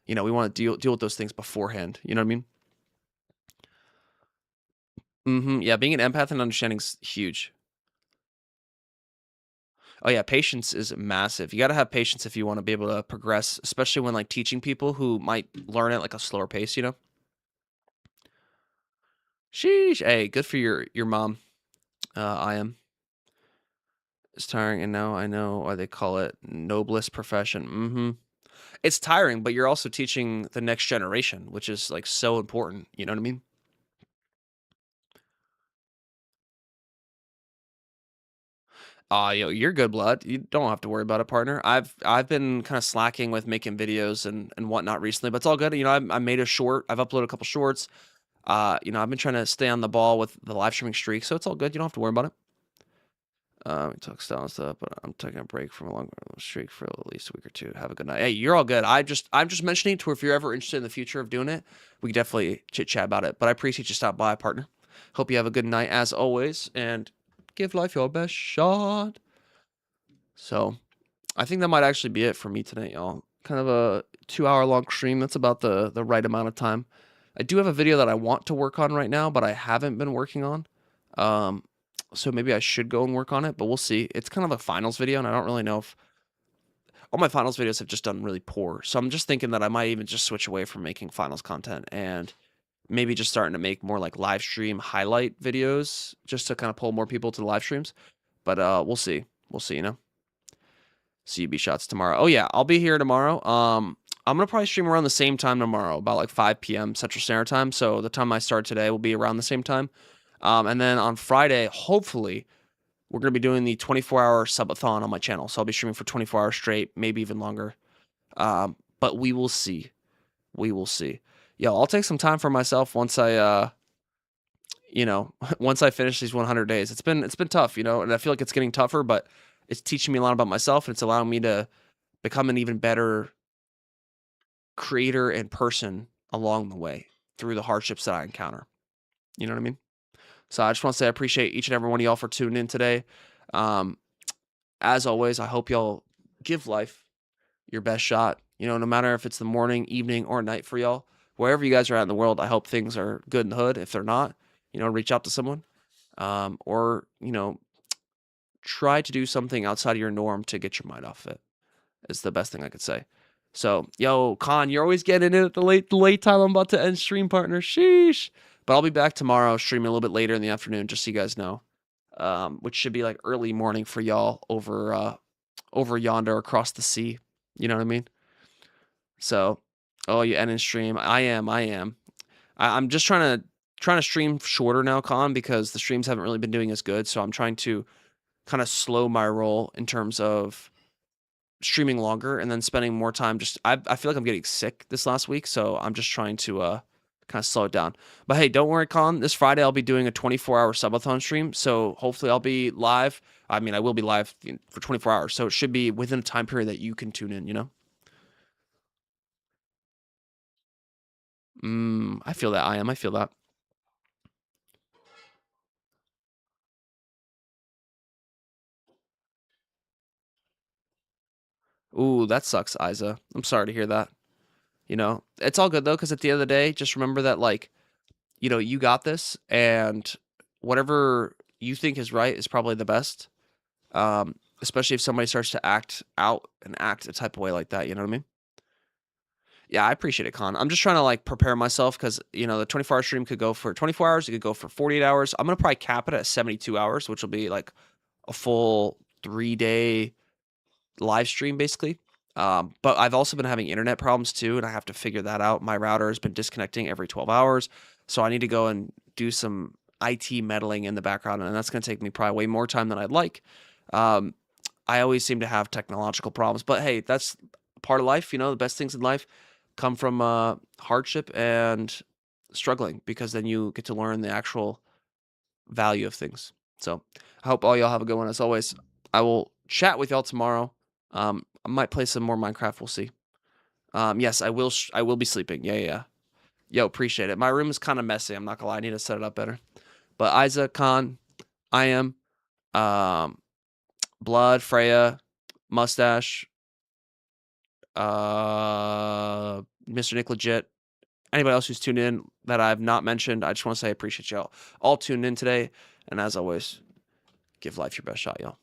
You know, we want to deal with those things beforehand. You know what I mean? Yeah, being an empath and understanding is huge. Oh yeah, patience is massive. You got to have patience if you want to be able to progress, especially when like teaching people who might learn at like a slower pace, you know? Sheesh. Hey, good for your mom. I am. It's tiring, and now I know why they call it noblest profession. It's tiring, but you're also teaching the next generation, which is like so important. You know what I mean? Yo, you're good, blood. You don't have to worry about it, partner. I've been kind of slacking with making videos and whatnot recently, but it's all good. You know, I made a short. I've uploaded a couple shorts. You know, I've been trying to stay on the ball with the live streaming streak, so it's all good. You don't have to worry about it. We talk style and stuff, but I'm taking a break from a long streak for at least a week or two. Have a good night. Hey, you're all good. I'm just mentioning it to where if you're ever interested in the future of doing it, we can definitely chit chat about it. But I appreciate you stopping by, partner. Hope you have a good night as always, and give life your best shot. So, I think that might actually be it for me tonight, y'all. Kind of a 2-hour long stream. That's about the right amount of time. I do have a video that I want to work on right now, but I haven't been working on. So maybe I should go and work on it, but we'll see. It's kind of a finals video, and I don't really know if... All my finals videos have just done really poor. So I'm just thinking that I might even just switch away from making finals content and maybe just starting to make more like live stream highlight videos just to kind of pull more people to the live streams. But we'll see. We'll see, you know? See you, Bshawts, tomorrow. Oh, yeah, I'll be here tomorrow. I'm going to probably stream around the same time tomorrow, about like 5 p.m. Central Standard Time. So the time I start today will be around the same time. And then on Friday, hopefully, we're going to be doing the 24-hour subathon on my channel. So I'll be streaming for 24 hours straight, maybe even longer. But we will see. We will see. Yo, I'll take some time for myself once I, you know, once I finish these 100 days. It's been tough, you know, and I feel like it's getting tougher, but it's teaching me a lot about myself, and it's allowing me to become an even better creator and person along the way through the hardships that I encounter. You know what I mean? So I just want to say I appreciate each and every one of y'all for tuning in today. As always, I hope y'all give life your best shot. You know, no matter if it's the morning, evening, or night for y'all, wherever you guys are at in the world, I hope things are good in the hood. If they're not, reach out to someone, or try to do something outside of your norm to get your mind off of it. Is the best thing I could say. So, yo, Con, you're always getting in at the late time. I'm about to end stream, partner. Sheesh. But I'll be back tomorrow, streaming a little bit later in the afternoon, just so you guys know. Which should be like early morning for y'all over yonder across the sea. You know what I mean? So, oh, you end in stream. I am. I'm just trying to stream shorter now, Con, because the streams haven't really been doing as good. So I'm trying to kind of slow my roll in terms of streaming longer and then spending more time. I feel like I'm getting sick this last week, so I'm just trying to kind of slow it down. But hey, don't worry, Colin. This Friday I'll be doing a 24-hour subathon stream, so hopefully I'll be live. I mean, I will be live for 24 hours, so it should be within a time period that you can tune in. I feel that. I feel that. Ooh, that sucks, Isa. I'm sorry to hear that. It's all good though, because at the end of the day, just remember that you got this, and whatever you think is right is probably the best. Especially if somebody starts to act out and act a type of way like that, you know what I mean? Yeah, I appreciate it, Con. I'm just trying to prepare myself because the 24-hour stream could go for 24 hours, it could go for 48 hours. I'm gonna probably cap it at 72 hours, which will be like a full 3-day live stream basically. But I've also been having internet problems too, and I have to figure that out. My router has been disconnecting every 12 hours, so I need to go and do some IT meddling in the background, and that's going to take me probably way more time than I'd like. I always seem to have technological problems, but hey, that's part of life. The best things in life come from hardship and struggling, because then you get to learn the actual value of things. So I hope all y'all have a good one. As always, I will chat with y'all tomorrow. I might play some more Minecraft. We'll see. Yes, I will. I will be sleeping. Yeah. Yo, appreciate it. My room is kind of messy. I'm not gonna lie. I need to set it up better. But Isa, Khan, I am, Blood, Freya, Mustache, Mr. Nick Legit. Anybody else who's tuned in that I've not mentioned, I just want to say I appreciate y'all all tuned in today. And as always, give life your best shot, y'all.